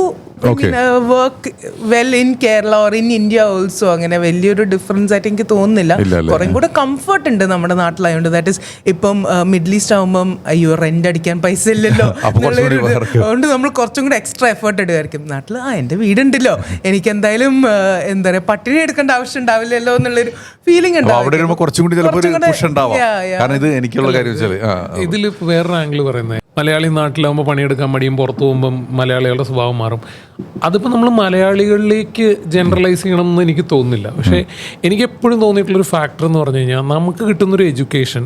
work well in Kerala or in India also. അങ്ങനെ വലിയൊരു ഡിഫറൻസ് ആയിട്ട് എനിക്ക് തോന്നുന്നില്ല. കുറേ കൂടെ കംഫർട്ട് ഉണ്ട് നമ്മുടെ നാട്ടിലായതുകൊണ്ട്. ദാറ്റ് ഇസ് ഇപ്പം മിഡിൽ ഈസ്റ്റ് ആകുമ്പം അയ്യോ റെന്റ് അടിക്കാൻ പൈസ ഇല്ലല്ലോ എന്നുള്ളൊരു, അതുകൊണ്ട് നമ്മൾ കുറച്ചും കൂടെ എക്സ്ട്രാ എഫേർട്ട് എടുക്കുമായിരിക്കും. നാട്ടിൽ എൻ്റെ വീടുണ്ടല്ലോ, എനിക്ക് എന്തായാലും എന്താ പറയുക പട്ടിണി എടുക്കേണ്ട ആവശ്യം ഉണ്ടാവില്ലല്ലോ എന്നുള്ളൊരു ഫീലിംഗ് ഉണ്ടാവും. ഇതിൽ വേറൊരു ആംഗിൾ പറയുന്നത്, മലയാളി നാട്ടിലാകുമ്പോൾ പണിയെടുക്കാൻ മടിയും പുറത്തു പോകുമ്പം മലയാളികളുടെ സ്വഭാവം മാറും. അതിപ്പോൾ നമ്മൾ മലയാളികളിലേക്ക് ജനറലൈസ് ചെയ്യണം എന്ന് എനിക്ക് തോന്നുന്നില്ല. പക്ഷേ എനിക്ക് എപ്പോഴും തോന്നിയിട്ടുള്ളൊരു ഫാക്ടർ എന്ന് പറഞ്ഞു കഴിഞ്ഞാൽ നമുക്ക് കിട്ടുന്നൊരു എഡ്യൂക്കേഷൻ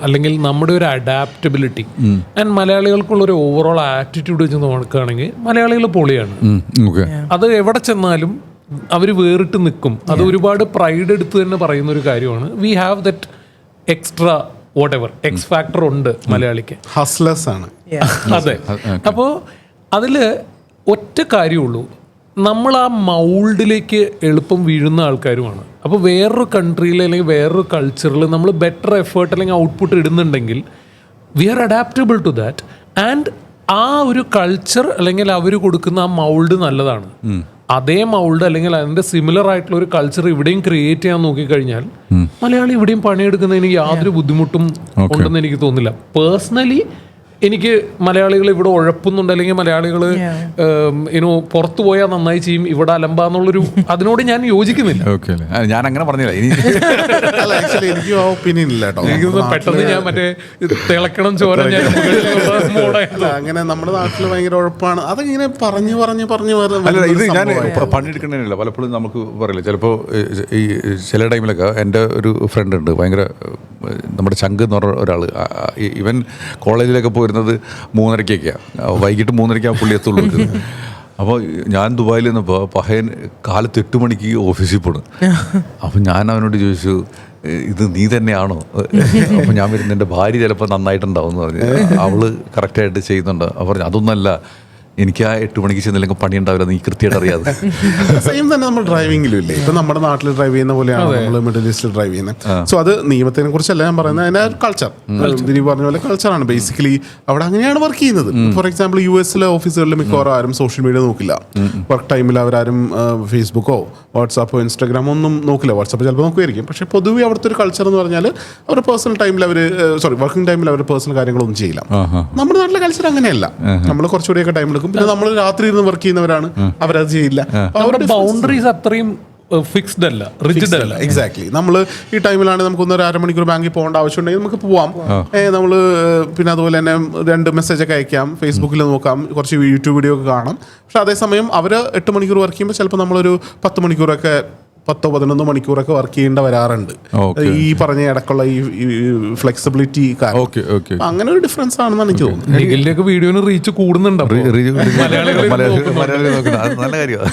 അല്ലെങ്കിൽ നമ്മുടെ ഒരു അഡാപ്റ്റബിലിറ്റി ആൻഡ് മലയാളികൾക്കുള്ളൊരു ഓവറോൾ ആറ്റിറ്റ്യൂഡ് വെച്ച് നോക്കുകയാണെങ്കിൽ മലയാളികൾ പൊളിയാണ്. അത് എവിടെ ചെന്നാലും അവർ വേറിട്ട് നിൽക്കും. അത് ഒരുപാട് പ്രൈഡ് എടുത്ത് തന്നെ പറയുന്ന ഒരു കാര്യമാണ്. We have that extra whatever X factor ഉണ്ട് മലയാളിക്ക്. ഹസ്ലേഴ്സ് ആണ്. അതെ. അപ്പോൾ അതിൽ ഒറ്റ കാര്യമുള്ളൂ, നമ്മൾ ആ മൗൾഡിലേക്ക് എളുപ്പം വീഴുന്ന ആൾക്കാരുമാണ്. അപ്പോൾ വേറൊരു കൺട്രിയിൽ അല്ലെങ്കിൽ വേറൊരു കൾച്ചറിൽ നമ്മൾ ബെറ്റർ എഫേർട്ട് അല്ലെങ്കിൽ ഔട്ട്പുട്ട് ഇടുന്നുണ്ടെങ്കിൽ we are adaptable to that. And ആ ഒരു കൾച്ചർ അല്ലെങ്കിൽ അവർ കൊടുക്കുന്ന ആ മൗൾഡ് നല്ലതാണ്. അതേ മൗൾഡ് അല്ലെങ്കിൽ അതിന്റെ സിമിലർ ആയിട്ടുള്ള ഒരു കൾച്ചർ ഇവിടെയും ക്രിയേറ്റ് ചെയ്യാൻ നോക്കിക്കഴിഞ്ഞാൽ മലയാളി ഇവിടെയും പണിയെടുക്കുന്നതിന് യാതൊരു ബുദ്ധിമുട്ടും ഉണ്ടെന്ന് എനിക്ക് തോന്നുന്നില്ല. പേഴ്സണലി എനിക്ക് മലയാളികൾ ഇവിടെ ഉഴപ്പുന്നുണ്ട് അല്ലെങ്കിൽ മലയാളികൾ പുറത്തു പോയാൽ നന്നായി ചെയ്യും, ഇവിടെ അലമ്പാന്നുള്ളൊരു അതിനോട് ഞാൻ യോജിക്കുന്നില്ല. ഞാൻ അങ്ങനെ പറഞ്ഞില്ല. എനിക്ക് ആ ഒപ്പീനിയൻ ഇല്ല കേട്ടോ. എനിക്ക് പെട്ടെന്ന് ഞാൻ മറ്റേ തിളക്കണം ചോര അങ്ങനെ നമ്മുടെ നാട്ടിൽ ഭയങ്കര ഉഴപ്പാണ്. അതിങ്ങനെ പറഞ്ഞു പറഞ്ഞു പറഞ്ഞു അല്ല, ഇത് ഞാൻ പണിയെടുക്കണമെന്നില്ല. പലപ്പോഴും നമുക്ക് പറയില്ല, ചിലപ്പോൾ ഈ ചില ടൈമിലൊക്കെ എൻ്റെ ഒരു ഫ്രണ്ട് ഉണ്ട്, ഭയങ്കര നമ്മുടെ ചങ്ക് എന്ന് പറഞ്ഞ ഒരാൾ. ഇവൻ കോളേജിലൊക്കെ പോയിരുന്നത് 3:30 വൈകിട്ട് 3:30 പുള്ളി എത്തുള്ളൂ. അപ്പോൾ ഞാൻ ദുബായിൽ നിന്നപ്പോൾ പഹയൻ കാലത്ത് 8 മണിക്ക് ഓഫീസിൽ പോണു. അപ്പം ഞാൻ അവനോട് ചോദിച്ചു, ഇത് നീ തന്നെയാണോ? അപ്പം ഞാൻ വരുന്ന എൻ്റെ ഭാര്യ ചിലപ്പോൾ നന്നായിട്ടുണ്ടാവും എന്ന് പറഞ്ഞു. അവള് കറക്റ്റായിട്ട് ചെയ്യുന്നുണ്ട്. അപ്പോൾ പറഞ്ഞു അതൊന്നല്ല, എനിക്ക് ആ 8 മണിക്ക് ചെന്നില്ലെങ്കിൽ പണി ഉണ്ടാവില്ല, നീ കൃത്യമായിട്ട് അറിയാതെ. സെയിം തന്നെ നമ്മൾ ഡ്രൈവിംഗിലും ഇല്ലേ, ഇപ്പൊ നമ്മുടെ നാട്ടിൽ ഡ്രൈവ് ചെയ്യുന്ന പോലെയാണ് നമ്മൾ മിഡിൽ ഈസ്റ്റിൽ ഡ്രൈവ് ചെയ്യുന്നത്. സോ അത് നിയമത്തിനെ കുറിച്ചല്ല ഞാൻ പറയുന്നത്, അതിന്റെ കൾച്ചർ ദിലീപ് പറഞ്ഞ പോലെ കൾച്ചറാണ്. ബേസിക്കലി അവിടെ അങ്ങനെയാണ് വർക്ക് ചെയ്യുന്നത്. ഫോർ എക്സാമ്പിൾ US ഓഫീസുകളിൽ മിക്കവാറും ആരും സോഷ്യൽ മീഡിയ നോക്കില്ല. വർക്ക് ടൈമിൽ അവരാരും ഫേസ്ബുക്കോ വാട്സാപ്പോ ഇൻസ്റ്റാഗ്രാമോ ഒന്നും നോക്കില്ല. വാട്സാപ്പ് ചിലപ്പോൾ നോക്കുമായിരിക്കും. പക്ഷേ പൊതുവെ അവിടുത്തെ ഒരു കൾച്ചർ എന്ന് പറഞ്ഞാൽ അവരുടെ പേഴ്സണൽ ടൈമിൽ വർക്കിംഗ് ടൈമിൽ അവരുടെ പേഴ്സണൽ കാര്യങ്ങളൊന്നും ചെയ്യില്ല. നമ്മുടെ നാട്ടിലെ കൾച്ചർ അങ്ങനെയല്ല. നമ്മൾ കുറച്ചുകൂടിയൊക്കെ ടൈം എടുക്കും. പിന്നെ നമ്മൾ രാത്രി ഇരുന്ന് വർക്ക് ചെയ്യുന്നവരാണ്, അവരത് ചെയ്യില്ല. അവരുടെ ബൗണ്ടറീസ് അത്രയും ഫിക്സ്ഡ് അല്ല, റിജിഡ് അല്ല. എക്സാക്ട്ലി. നമ്മൾ ഈ ടൈമിലാണ് നമുക്കൊന്ന് 1/2 മണിക്കൂർ ബാങ്കിൽ പോകേണ്ട ആവശ്യമുണ്ടെങ്കിൽ നമുക്ക് പോവാം. നമ്മൾ പിന്നെ അതുപോലെ തന്നെ 2 മെസ്സേജൊക്കെ അയക്കാം, ഫേസ്ബുക്കിൽ നോക്കാം, കുറച്ച് യൂട്യൂബ് വീഡിയോ ഒക്കെ കാണാം. പക്ഷെ അതേസമയം അവർ 8 മണിക്കൂർ വർക്ക് ചെയ്യുമ്പോൾ ചിലപ്പോൾ നമ്മളൊരു 10 മണിക്കൂറൊക്കെ 10-11 മണിക്കൂറൊക്കെ വർക്ക് ചെയ്യേണ്ട വരാറുണ്ട്. ഈ പറഞ്ഞ ഇടക്കുള്ള ഈ ഫ്ലെക്സിബിലിറ്റി അങ്ങനെ ഒരു ഡിഫറൻസ് ആണെന്നാണ് എനിക്ക് തോന്നുന്നത്. വീഡിയോന് റീച്ച് കൂടുന്നുണ്ട്, നല്ല കാര്യമാണ്.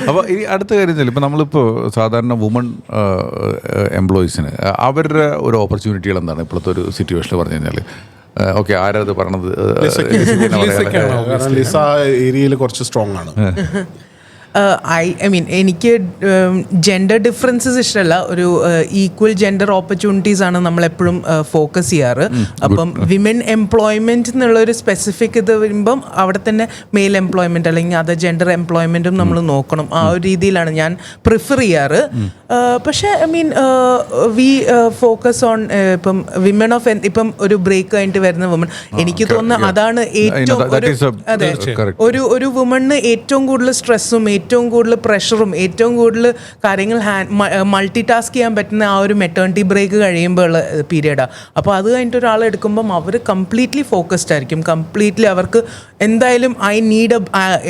അപ്പോൾ ഈ അടുത്ത കാര്യം, ഇപ്പം നമ്മളിപ്പോൾ സാധാരണ വുമൺ എംപ്ലോയീസിന് അവരുടെ ഒരു ഓപ്പർച്യൂണിറ്റികൾ എന്താണ് ഇപ്പോഴത്തെ ഒരു സിറ്റുവേഷനിൽ പറഞ്ഞു കഴിഞ്ഞാൽ? ഓക്കെ, ആരത് പറഞ്ഞത്? ലിസ ഏരിയയിൽ കുറച്ച് സ്ട്രോങ് ആണ്. ഐ മീൻ എനിക്ക് ജെൻഡർ ഡിഫറൻസസ് ഇഷ്ടമല്ല. ഒരു ഈക്വൽ ജെൻഡർ ഓപ്പർച്യൂണിറ്റീസ് ആണ് നമ്മളെപ്പോഴും ഫോക്കസ് ചെയ്യാറ്. അപ്പം വിമൻ എംപ്ലോയ്മെൻറ്റ് എന്നുള്ളൊരു സ്പെസിഫിക് ഇത് വരുമ്പം അവിടെ തന്നെ മെയിൽ എംപ്ലോയ്മെൻറ്റ് അല്ലെങ്കിൽ അതർ ജെൻഡർ എംപ്ലോയ്മെൻറ്റും നമ്മൾ നോക്കണം. ആ ഒരു രീതിയിലാണ് ഞാൻ പ്രിഫർ ചെയ്യാറ്. പക്ഷേ I mean we focus on ഇപ്പം വിമൻ ഓഫ് ഇപ്പം ഒരു ബ്രേക്ക് കഴിഞ്ഞിട്ട് വരുന്ന വുമൺ, എനിക്ക് തോന്നുന്നു അതാണ് ഏറ്റവും അതെ ഒരു വുമണിന് ഏറ്റവും കൂടുതൽ സ്ട്രെസ്സും ഏറ്റവും കൂടുതൽ പ്രഷറും ഏറ്റവും കൂടുതൽ കാര്യങ്ങൾ മൾട്ടി ടാസ്ക് ചെയ്യാൻ പറ്റുന്ന ആ ഒരു മെറ്റേണിറ്റി ബ്രേക്ക് കഴിയുമ്പോൾ ഉള്ള പീരീഡാണ്. അപ്പോൾ അത് കഴിഞ്ഞിട്ട് ഒരാൾ എടുക്കുമ്പം അവർ കംപ്ലീറ്റ്ലി ഫോക്കസ്ഡ് ആയിരിക്കും. കംപ്ലീറ്റ്ലി അവർക്ക് എന്തായാലും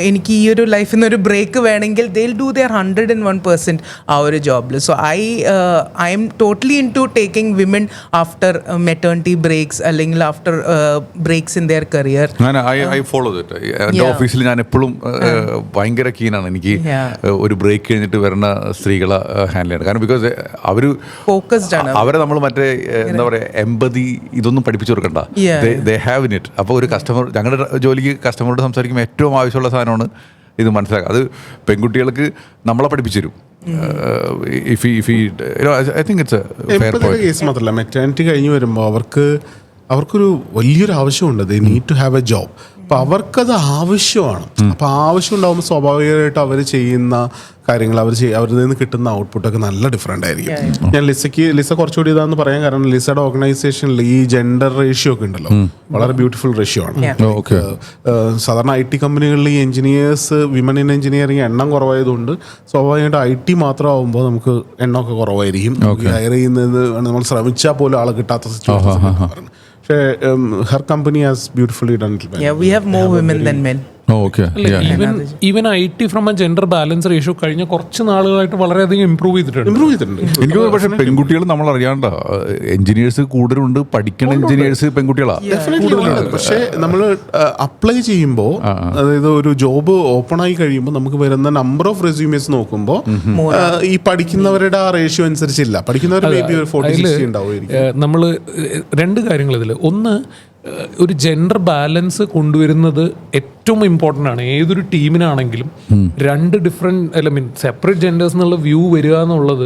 എനിക്ക് ഈ ഒരു ലൈഫിൽ നിന്ന് ഒരു ബ്രേക്ക് വേണമെങ്കിൽ ദേ വിൽ ഡു ദെയർ 101% ആ ഒരു ജോബിൽ. So I am totally into taking women after maternity breaks അല്ലെങ്കിൽ after breaks in their career. I follow that. എൻ്റെ ഓഫീസിൽ ഞാൻ എപ്പോഴും ഭയങ്കര കീനാണ്. എനിക്ക് എനിക്ക് ഒരു ബ്രേക്ക് കഴിഞ്ഞിട്ട് വരുന്ന സ്ത്രീകളെ ഹാൻഡിൽ ചെയ്യണം. കാരണം ബിക്കോസ് അവർ ഫോക്കസ്ഡ് ആണ്. അവരെ നമ്മൾ മറ്റേ എന്താ പറയുക എമ്പതി ഇതൊന്നും പഠിപ്പിച്ചു കൊടുക്കണ്ട, ദേ ഹാവ് ഇൻ ഇറ്റ്. അപ്പോൾ ഒരു കസ്റ്റമർ, ഞങ്ങളുടെ ജോലിക്ക് കസ്റ്റമറോട് സംസാരിക്കുമ്പോൾ ഏറ്റവും ആവശ്യമുള്ള സാധനമാണ് ഇത് മനസ്സിലാക്കുക. അത് പെൺകുട്ടികൾക്ക് നമ്മളെ പഠിപ്പിച്ചു തരും. I think it's a fair point. Case മാത്രമല്ല, മെറ്റേണിറ്റി കഴിഞ്ഞ് വരുമ്പോൾ അവർക്കൊരു വലിയൊരു ആവശ്യമുണ്ട്. They need to have a job. അപ്പോൾ അവർക്കത് ആവശ്യമാണ്. അപ്പോൾ ആവശ്യം ഉണ്ടാകുമ്പോൾ സ്വാഭാവികമായിട്ട് അവർ ചെയ്യുന്ന കാര്യങ്ങൾ അവരിൽ നിന്ന് കിട്ടുന്ന ഔട്ട്പുട്ടൊക്കെ നല്ല ഡിഫറെൻ്റ് ആയിരിക്കും. ഞാൻ ലിസ കുറച്ചുകൂടി ഇതാന്ന് പറയാൻ കാരണം ലിസയുടെ ഓർഗനൈസേഷനിൽ ഈ ജെൻഡർ റേഷ്യോ ഒക്കെ ഉണ്ടല്ലോ, വളരെ ബ്യൂട്ടിഫുൾ റേഷ്യോ ആണ്. സാധാരണ IT കമ്പനികളിൽ ഈ എഞ്ചിനീയേഴ്സ്, വിമൻ ഇൻ എഞ്ചിനീയറിംഗ് എണ്ണം കുറവായതുകൊണ്ട് സ്വാഭാവികമായിട്ട് IT മാത്രമാകുമ്പോൾ നമുക്ക് എണ്ണമൊക്കെ കുറവായിരിക്കും. ഹയർ ചെയ്യുന്നത് നമ്മൾ ശ്രമിച്ചാൽ പോലും ആളെ കിട്ടാത്ത സിറ്റുവേഷൻ. പക്ഷേ her company has beautifully done it. Yeah, we have more women than men. Even IT from A gender balance ratio കഴിഞ്ഞ കുറച്ച് നാളുകളായിട്ട് വളരെയധികം ഇമ്പ്രൂവ് ചെയ്തിട്ടുണ്ട്. എനിക്ക് പക്ഷേ പെൺകുട്ടികൾ നമ്മൾ അറിയാണ്ട എഞ്ചിനീയേഴ്സ് കൂടുതലുണ്ട്. പഠിക്കുന്ന എഞ്ചിനീയേഴ്സ് പെൺകുട്ടികളാണ്. പക്ഷേ നമ്മൾ അപ്ലൈ ചെയ്യുമ്പോൾ, അതായത് ഒരു ജോബ് ഓപ്പൺ ആയി കഴിയുമ്പോൾ നമുക്ക് വരുന്ന നമ്പർ ഓഫ് റെസ്യൂമേഴ്സ് നോക്കുമ്പോൾ ഈ പഠിക്കുന്നവരുടെ ആ റേഷ്യോ അനുസരിച്ചില്ല. പഠിക്കുന്നവർ മേ ബി 40-60 ഉണ്ടാവുമായിരിക്കും. നമ്മൾ രണ്ട് കാര്യങ്ങൾ ഇതിൽ. ഒന്ന്, ഒരു ജെൻഡർ ബാലൻസ് കൊണ്ടുവരുന്നത് ഏറ്റവും ഇമ്പോർട്ടൻ്റ് ആണ്. ഏതൊരു ടീമിനാണെങ്കിലും രണ്ട് ഡിഫറെൻറ്റ് സെപ്പറേറ്റ് ജെൻഡേഴ്സ് എന്നുള്ള വ്യൂ വരിക എന്നുള്ളത്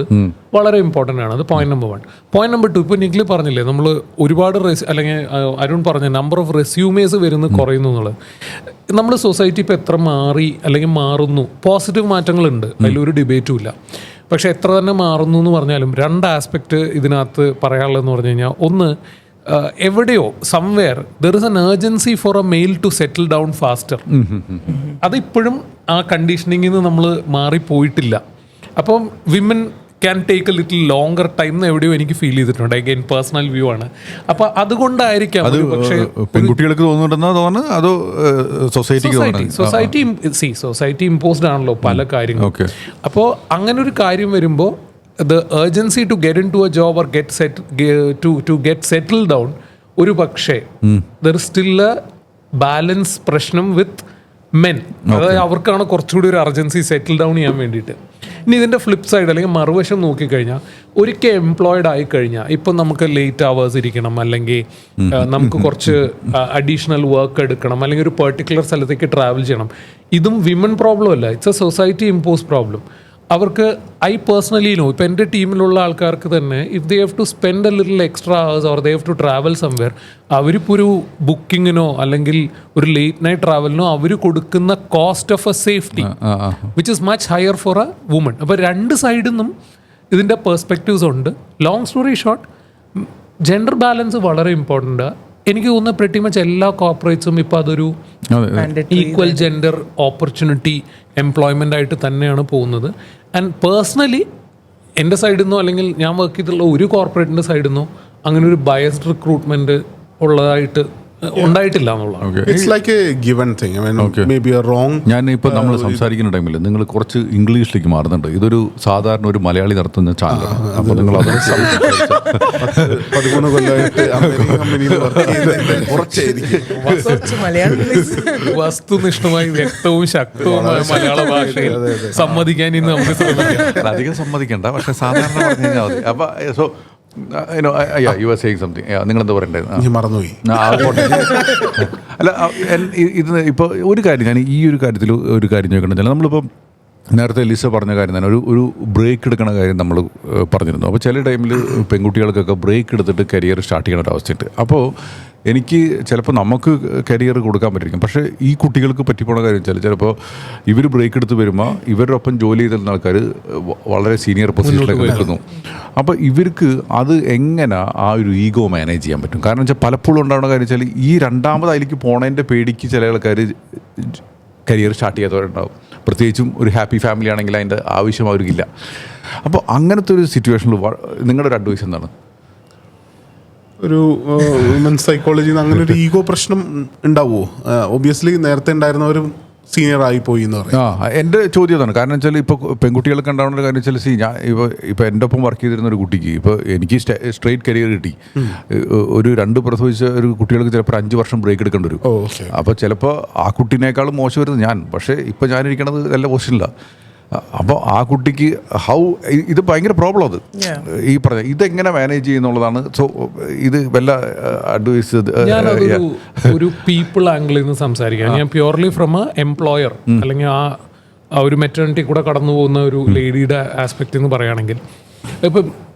വളരെ ഇമ്പോർട്ടൻ്റ് ആണ്. അത് പോയിന്റ് നമ്പർ 1. പോയിന്റ് നമ്പർ 2, ഇപ്പോൾ നിഖിൽ പറഞ്ഞില്ലേ, നമ്മൾ ഒരുപാട് അല്ലെങ്കിൽ അരുൺ പറഞ്ഞ നമ്പർ ഓഫ് റെസ്യൂമേഴ്സ് വരുന്നത് കുറയുന്നു എന്നുള്ളത്. നമ്മൾ സൊസൈറ്റി ഇപ്പോൾ എത്ര മാറി അല്ലെങ്കിൽ മാറുന്നു, പോസിറ്റീവ് മാറ്റങ്ങളുണ്ട്, അതിലൊരു ഡിബേറ്റും ഇല്ല. പക്ഷെ എത്ര തന്നെ മാറുന്നു എന്ന് പറഞ്ഞാലും രണ്ട് ആസ്പെക്റ്റ് ഇതിനകത്ത് പറയാനുള്ളതെന്ന് പറഞ്ഞു കഴിഞ്ഞാൽ, ഒന്ന്, എവിടെയോ somewhere there is an urgency for a male to settle down faster. അതിപ്പോഴും ആ കണ്ടീഷനിങ്ങിൽ നിന്ന് നമ്മൾ മാറിപ്പോയിട്ടില്ല. അപ്പം women can take a little longer time എന്ന് എവിടെയോ എനിക്ക് ഫീൽ ചെയ്തിട്ടുണ്ട്. അഗൈൻ പേഴ്സണൽ വ്യൂ ആണ്. അപ്പൊ അതുകൊണ്ടായിരിക്കാം പക്ഷേ പെൺകുട്ടികൾക്ക് തോന്നുന്നുണ്ടെന്നോ അതോ സൊസൈറ്റി ഇമ്പോസ്ഡ് ആണല്ലോ പല കാര്യങ്ങളും. അപ്പോൾ അങ്ങനെ ഒരു കാര്യം വരുമ്പോൾ the urgency to get into a job or to get settled down, ഒരു പക്ഷേ there is still a balance പ്രശ്നം വിത്ത് മെൻ. അതായത് അവർക്കാണ് കുറച്ചുകൂടി ഒരു അർജൻസി സെറ്റിൽ ഡൗൺ ചെയ്യാൻ വേണ്ടിയിട്ട്. ഇനി ഇതിൻ്റെ ഫ്ലിപ്പ് സൈഡ് അല്ലെങ്കിൽ മറുവശം നോക്കിക്കഴിഞ്ഞാൽ, ഒരിക്കൽ എംപ്ലോയിഡ് ആയി കഴിഞ്ഞാൽ ഇപ്പം നമുക്ക് ലേറ്റ് അവേഴ്സ് ഇരിക്കണം, അല്ലെങ്കിൽ നമുക്ക് കുറച്ച് അഡീഷണൽ വർക്ക് എടുക്കണം, അല്ലെങ്കിൽ ഒരു പെർട്ടിക്കുലർ സ്ഥലത്തേക്ക് ട്രാവൽ ചെയ്യണം. ഇതും വിമൻ പ്രോബ്ലം അല്ല, it's a society impose problem. അവർക്ക് ഐ പേഴ്സണലി നോ, ഇപ്പം എൻ്റെ ടീമിലുള്ള ആൾക്കാർക്ക് തന്നെ if they have to spend a little extra hours or they have to travel somewhere, അവരിപ്പോൾ ഒരു ബുക്കിങ്ങിനോ അല്ലെങ്കിൽ ഒരു ലേറ്റ് നൈറ്റ് ട്രാവലിനോ അവർ കൊടുക്കുന്ന cost of a safety which is much higher for a woman. അപ്പോൾ രണ്ട് സൈഡിൽ നിന്നും ഇതിൻ്റെ പെർസ്പെക്റ്റീവ്സ് ഉണ്ട്. Long story short, gender balance വളരെ ഇമ്പോർട്ടൻ്റ്. എനിക്ക് തോന്നുന്ന പ്രിറ്റി മച്ച് എല്ലാ കോർപ്പറേറ്റ്സും ഇപ്പോൾ അതൊരു ഈക്വൽ ജെൻഡർ ഓപ്പർച്യൂണിറ്റി എംപ്ലോയ്മെൻ്റ് ആയിട്ട് തന്നെയാണ് പോകുന്നത്. ആൻഡ് പേഴ്സണലി എൻ്റെ സൈഡിൽ നിന്നോ അല്ലെങ്കിൽ ഞാൻ വർക്ക് ചെയ്തിട്ടുള്ള ഒരു കോർപ്പറേറ്റിൻ്റെ സൈഡിൽ നിന്നോ അങ്ങനെ ഒരു ബയസ്ഡ് റിക്രൂട്ട്മെൻറ്റ് ഉള്ളതായിട്ട് ഉണ്ടായിട്ടില്ല എന്നുള്ളതാണ്. It's like A given thing. I mean may be A wrong. ഞാൻ ഇപ്പോൾ നമ്മൾ സംസാരിക്കുന്ന ടൈമിൽ നിങ്ങൾ കുറച്ച് ഇംഗ്ലീഷിലേക്ക് മാറുന്നുണ്ട്. ഇതൊരു സാധാരണ ഒരു മലയാളി നടത്തുന്ന ചാനലാണ്. അപ്പോൾ നിങ്ങൾ അത് 13 കൊല്ലമായിട്ട് അമേരിക്കൻ കമ്പനിയിൽ വസ്തുനിഷ്ഠമായി വ്യക്തവും ശക്തവുമായ മലയാള ഭാഷയിൽ സമ്മതിക്കാൻ ഇന്ന് നമുക്ക് ശ്രമിക്കാം. അധികം സമ്മതിക്കണ്ട, പക്ഷെ സാധാരണ പറഞ്ഞു കഴിഞ്ഞാൽ മതി. അപ്പോൾ so you are saying something. നിങ്ങളെന്താ പറയണ്ടായിരുന്നു? മറന്നുപോയി. അല്ല, ഇത് ഇപ്പോൾ ഒരു കാര്യം ഞാൻ ഈ ഒരു കാര്യത്തിൽ ഒരു കാര്യം ചോദിക്കണമെന്ന്, നമ്മളിപ്പോൾ നേരത്തെ ലിസ പറഞ്ഞ കാര്യം തന്നെ ഒരു ബ്രേക്ക് എടുക്കണ കാര്യം നമ്മൾ പറഞ്ഞിരുന്നു. അപ്പോൾ ചില ടൈമിൽ പെൺകുട്ടികൾക്കൊക്കെ ബ്രേക്ക് എടുത്തിട്ട് കരിയർ സ്റ്റാർട്ട് ചെയ്യണ ഒരു അവസ്ഥയുണ്ട്. അപ്പോൾ എനിക്ക് ചിലപ്പോൾ നമുക്ക് കരിയർ കൊടുക്കാൻ പറ്റിയിരിക്കും, പക്ഷേ ഈ കുട്ടികൾക്ക് പറ്റിപ്പോണ കാര്യം വെച്ചാൽ ചിലപ്പോൾ ഇവർ ബ്രേക്ക് എടുത്ത് വരുമ്പോൾ ഇവരുടെ ഒപ്പം ജോലി ചെയ്തിരുന്ന ആൾക്കാർ വളരെ സീനിയർ പൊസിഷനിലേക്ക് നിൽക്കുന്നു. അപ്പോൾ ഇവർക്ക് അത് എങ്ങനെ ആ ഒരു ഈഗോ മാനേജ് ചെയ്യാൻ പറ്റും? കാരണം വെച്ചാൽ പലപ്പോഴും ഉണ്ടാവുന്ന കാര്യം വെച്ചാൽ ഈ രണ്ടാമത് അതിലേക്ക് പോണതിൻ്റെ പേടിക്ക് ചില ആൾക്കാർ കരിയർ സ്റ്റാർട്ട് ചെയ്യാത്തവരുണ്ടാവും. പ്രത്യേകിച്ചും ഒരു ഹാപ്പി ഫാമിലി ആണെങ്കിൽ അതിൻ്റെ ആവശ്യം അവർക്കില്ല. അപ്പോൾ അങ്ങനത്തെ ഒരു സിറ്റുവേഷനിൽ നിങ്ങളുടെ ഒരു അഡ്വൈസ് എന്താണ്? ഒരു വുമൻ സൈക്കോളജിയിൽ നിന്ന് അങ്ങനെ ഒരു ഈഗോ പ്രശ്നം ഉണ്ടാവുമോ? ഒബ്വിയസ്ലി നേരത്തെ ഉണ്ടായിരുന്നവരും സീനിയർ ആയി പോയി എന്ന് പറയും. എൻ്റെ ചോദ്യം അതാണ്. കാരണം വെച്ചാൽ ഇപ്പോൾ പെൺകുട്ടികൾക്ക് ഉണ്ടാവുന്ന ഒരു കാര്യം വെച്ചാൽ ഞാൻ ഇപ്പോൾ എൻ്റെ ഒപ്പം വർക്ക് ചെയ്തിരുന്ന ഒരു കുട്ടിക്ക് ഇപ്പോൾ എനിക്ക് സ്ട്രെയിറ്റ് കരിയർ കിട്ടി. ഒരു 2 പ്രസവിച്ച ഒരു കുട്ടികൾക്ക് ചിലപ്പോൾ 5 വർഷം ബ്രേക്ക് എടുക്കേണ്ടി വരും. അപ്പോൾ ചിലപ്പോൾ ആ കുട്ടീനേക്കാളും മോശം വരുന്നത് ഞാൻ. പക്ഷേ ഇപ്പോൾ ഞാനിരിക്കണത് നല്ല പൊസിഷനില്ല. അപ്പോൾ ആ കുട്ടിക്ക് ഇത് ഭയങ്കര പ്രോബ്ലം. അത് ഈ പറഞ്ഞ ഇതെങ്ങനെ മാനേജ് ചെയ്യുന്നുള്ളതാണ്. സോ ഇത് വല്ല അഡ്വൈസ് ഒരു പീപ്പിൾ ആംഗിളിൽ നിന്ന് സംസാരിക്കാം. ഞാൻ പ്യൂർലി ഫ്രം എ എംപ്ലോയർ അല്ലെങ്കിൽ ആ ഒരു മെറ്റേണിറ്റി കൂടെ കടന്നു പോകുന്ന ഒരു ലേഡിയുടെ ആസ്പെക്റ്റ് എന്ന് പറയുകയാണെങ്കിൽ, ഇപ്പം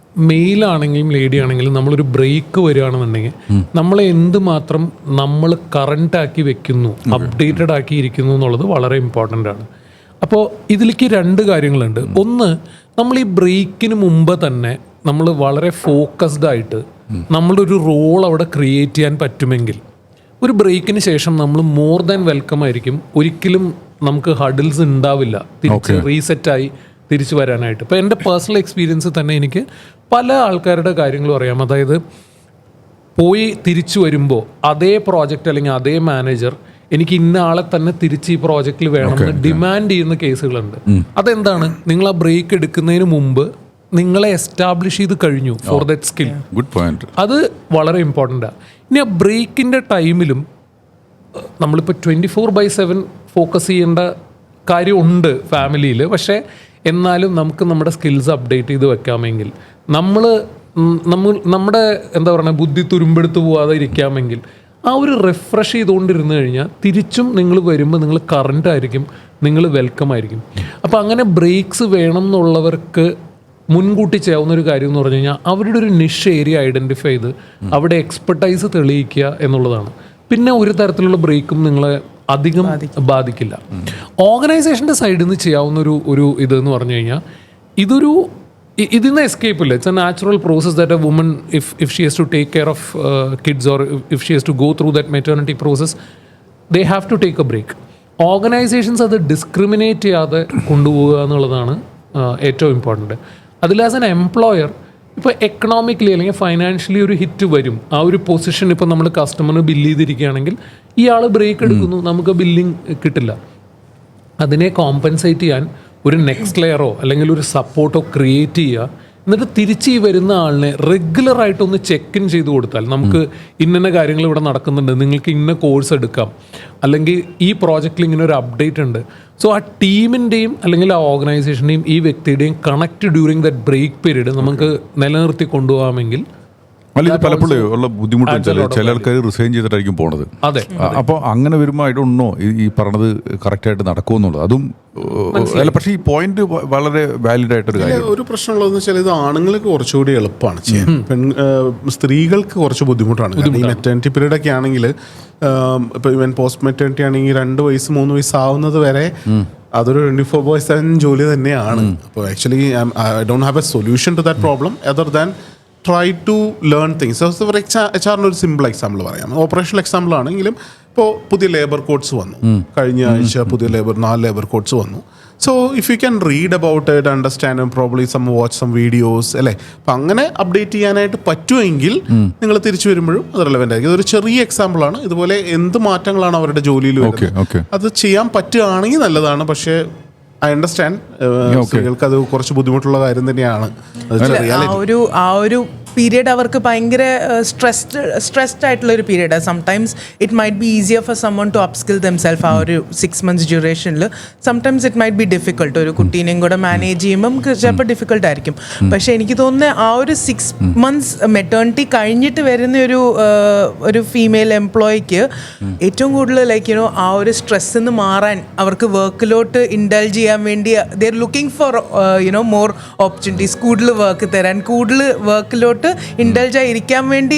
മെയിലാണെങ്കിലും ലേഡി ആണെങ്കിലും നമ്മളൊരു ബ്രേക്ക് വരികയാണെന്നുണ്ടെങ്കിൽ നമ്മളെ എന്തുമാത്രം നമ്മൾ കറണ്ട് ആക്കി വെക്കുന്നു, അപ്ഡേറ്റഡ് ആക്കി ഇരിക്കുന്നു എന്നുള്ളത് വളരെ ഇമ്പോർട്ടൻ്റ് ആണ്. അപ്പോൾ ഇതിലേക്ക് 2 കാര്യങ്ങളുണ്ട്. ഒന്ന്, നമ്മൾ ഈ ബ്രേക്കിന് മുമ്പ് തന്നെ നമ്മൾ വളരെ ഫോക്കസ്ഡ് ആയിട്ട് നമ്മളുടെ ഒരു റോൾ അവിടെ ക്രിയേറ്റ് ചെയ്യാൻ പറ്റുമെങ്കിൽ ഒരു ബ്രേക്കിന് ശേഷം നമ്മൾ മോർ ദാൻ വെൽക്കം ആയിരിക്കും. ഒരിക്കലും നമുക്ക് ഹഡിൽസ് ഉണ്ടാവില്ല തിരിച്ച് റീസെറ്റായി തിരിച്ചു വരാനായിട്ട്. ഇപ്പോൾ എൻ്റെ പേഴ്സണൽ എക്സ്പീരിയൻസ് തന്നെ എനിക്ക് പല ആൾക്കാരുടെ കാര്യങ്ങളും അറിയാം. അതായത് പോയി തിരിച്ചു വരുമ്പോൾ അതേ പ്രോജക്റ്റ് അല്ലെങ്കിൽ അതേ മാനേജർ എനിക്ക് ഇന്ന ആളെ തന്നെ തിരിച്ച് ഈ പ്രോജക്റ്റിൽ വേണമെന്ന് ഡിമാൻഡ് ചെയ്യുന്ന കേസുകളുണ്ട്. അതെന്താണ്? നിങ്ങൾ ആ ബ്രേക്ക് എടുക്കുന്നതിന് മുമ്പ് നിങ്ങളെ എസ്റ്റാബ്ലിഷ് ചെയ്ത് കഴിഞ്ഞു for that skill. Good point. അത് വളരെ ഇമ്പോർട്ടൻ്റാണ്. ഇനി ആ ബ്രേക്കിൻ്റെ ടൈമിലും നമ്മളിപ്പോൾ 24/7 ഫോക്കസ് ചെയ്യേണ്ട കാര്യമുണ്ട് ഫാമിലിയിൽ. പക്ഷേ എന്നാലും നമുക്ക് നമ്മുടെ സ്കിൽസ് അപ്ഡേറ്റ് ചെയ്ത് വെക്കാമെങ്കിൽ, നമ്മുടെ എന്താ പറയുക ബുദ്ധി തുരുമ്പെടുത്ത് പോവാതെ ഇരിക്കാമെങ്കിൽ, ആ ഒരു റിഫ്രഷ് ചെയ്തുകൊണ്ടിരുന്നു കഴിഞ്ഞാൽ തിരിച്ചും നിങ്ങൾ വരുമ്പോൾ നിങ്ങൾ കറണ്ട് ആയിരിക്കും, നിങ്ങൾ വെൽക്കം ആയിരിക്കും. അപ്പോൾ അങ്ങനെ ബ്രേക്സ് വേണം എന്നുള്ളവർക്ക് മുൻകൂട്ടി ചെയ്യാവുന്ന ഒരു കാര്യം എന്ന് പറഞ്ഞു കഴിഞ്ഞാൽ അവരുടെ ഒരു നിഷ് ഏരിയ ഐഡൻറ്റിഫൈ ചെയ്ത് അവിടെ എക്സ്പെർട്ടൈസ് തെളിയിക്കുക എന്നുള്ളതാണ്. പിന്നെ ഒരു തരത്തിലുള്ള ബ്രേക്കും നിങ്ങളെ അധികം ബാധിക്കില്ല. ഓർഗനൈസേഷൻ്റെ സൈഡിൽ നിന്ന് ചെയ്യാവുന്ന ഒരു ഇതെന്ന് പറഞ്ഞു കഴിഞ്ഞാൽ ഇതിന്ന് എസ്കേപ്പ് ഇല്ല. It's a natural process that a woman if she has to take care of kids or if she has to go through that maternity process, they have to take a break. Organisations അത് ഡിസ്ക്രിമിനേറ്റ് ചെയ്യാതെ കൊണ്ടുപോകുക എന്നുള്ളതാണ് ഏറ്റവും ഇമ്പോർട്ടൻറ്റ്. അതിൽ ആസ് എൻ എംപ്ലോയർ ഇപ്പോൾ എക്കണോമിക്കലി അല്ലെങ്കിൽ ഫൈനാൻഷ്യലി ഒരു ഹിറ്റ് വരും. ആ ഒരു പൊസിഷൻ ഇപ്പോൾ നമ്മൾ കസ്റ്റമറിന് ബില്ല് ചെയ്തിരിക്കുകയാണെങ്കിൽ ഇയാൾ ബ്രേക്ക് എടുക്കുന്നു, നമുക്ക് ബില്ലിങ് കിട്ടില്ല. അതിനെ കോമ്പൻസേറ്റ് ചെയ്യാൻ ഒരു നെക്സ്റ്റ് ലെയറോ അല്ലെങ്കിൽ ഒരു സപ്പോർട്ടോ ക്രിയേറ്റ് ചെയ്യുക. എന്നിട്ട് തിരിച്ച് ഈ വരുന്ന ആളിനെ റെഗുലറായിട്ടൊന്ന് ചെക്ക് ഇൻ ചെയ്ത് കൊടുത്താൽ, നമുക്ക് ഇന്ന കാര്യങ്ങൾ ഇവിടെ നടക്കുന്നുണ്ട്, നിങ്ങൾക്ക് ഇന്ന കോഴ്സ് എടുക്കാം, അല്ലെങ്കിൽ ഈ പ്രോജക്റ്റിൽ ഇങ്ങനെ ഒരു അപ്ഡേറ്റ് ഉണ്ട്. സോ ആ ടീമിൻ്റെയും അല്ലെങ്കിൽ ആ ഓർഗനൈസേഷൻ്റെയും ഈ വ്യക്തിയുടെയും connect during that break period നമുക്ക് നിലനിർത്തി കൊണ്ടുപോകാമെങ്കിൽ അല്ല, ഇത് പലപ്പോഴും ഉള്ള ബുദ്ധിമുട്ട് വെച്ചാൽ ചില ആൾക്കാർ റിസൈൻ ചെയ്തിട്ടായിരിക്കും പോണത്. അതെ. അപ്പോൾ അങ്ങനെ വരുമ്പോൾ ഐ ഡോണ്ട് നോ ഈ പറഞ്ഞത് കറക്റ്റായിട്ട് നടക്കുമെന്നുള്ളത്. അതും അല്ല, പക്ഷേ ഈ പോയിന്റ് വളരെ വാലിഡ് ആയിട്ടൊരു കാര്യം. ഒരു പ്രശ്നമുള്ളതെന്ന് വെച്ചാൽ ഇത് ആണുങ്ങൾക്ക് കുറച്ചുകൂടി എളുപ്പമാണ് ചെയ്യാൻ, സ്ത്രീകൾക്ക് കുറച്ച് ബുദ്ധിമുട്ടാണ്. ഈ മെറ്റേണിറ്റി പീരീഡ് ഒക്കെ ആണെങ്കിൽ, ഇപ്പോൾ ഇവൻ പോസ്റ്റ് മെറ്റേണിറ്റി ആണെങ്കിൽ 2 വയസ്സ് 3 വയസ്സ് ആവുന്നത് വരെ അതൊരു 24/7 ജോലി തന്നെയാണ്. അപ്പോൾ actually I don't have a solution to that problem other than try to learn things. For HR ഒരു സിമ്പിൾ എക്സാമ്പിൾ പറയാം. ഓപ്പറേഷണൽ എക്സാമ്പിൾ ആണെങ്കിലും ഇപ്പോൾ പുതിയ ലേബർ കോഡ്സ് വന്നു, കഴിഞ്ഞ ആഴ്ച പുതിയ 4 ലേബർ കോഡ്സ് വന്നു. So if you can read about it, understand, probably watch some videos അല്ലേ, അപ്പം അങ്ങനെ അപ്ഡേറ്റ് ചെയ്യാനായിട്ട് പറ്റുമെങ്കിൽ നിങ്ങൾ തിരിച്ചു വരുമ്പോഴും അത് റെലവെൻ്റ് ആയിരിക്കും. ഇതൊരു ചെറിയ എക്സാമ്പിളാണ്. ഇതുപോലെ എന്ത് മാറ്റങ്ങളാണ് അവരുടെ ജോലിയിൽ വരുന്നത് അത് ചെയ്യാൻ പറ്റുകയാണെങ്കിൽ നല്ലതാണ്. പക്ഷേ ഐ അണ്ടർസ്റ്റാൻഡ് സ്ത്രീകൾക്ക് അത് കുറച്ച് ബുദ്ധിമുട്ടുള്ള കാര്യം തന്നെയാണ്. ആ ഒരു പീരിയഡ് അവർക്ക് ഭയങ്കര സ്ട്രെസ്ഡ് ആയിട്ടുള്ള ഒരു പീരിയഡാണ്. Sometimes it might be easier for someone to upskill themselves. ആ ഒരു 6 months ഡ്യൂറേഷനിൽ sometimes it might be difficult. ഒരു കുട്ടീനെയും കൂടെ മാനേജ് ചെയ്യുമ്പം ചിലപ്പോൾ ഡിഫിക്കൾട്ട് ആയിരിക്കും. പക്ഷേ എനിക്ക് തോന്നുന്നത് ആ ഒരു 6 months മെറ്റേണിറ്റി കഴിഞ്ഞിട്ട് വരുന്ന ഒരു ഫീമെയിൽ എംപ്ലോയിക്ക് ഏറ്റവും കൂടുതൽ ലൈക്ക് ആ ഒരു സ്ട്രെസ്സിൽ നിന്ന് മാറാൻ അവർക്ക് വർക്കിലോട്ട് ഇൻഡൽജ് ചെയ്യാൻ വേണ്ടി they are looking for more opportunities, കൂടുതൽ വർക്ക് തരാൻ, കൂടുതൽ വർക്കിലോട്ട് ഇൻഡൽജ് ആയിരിക്കാൻ വേണ്ടി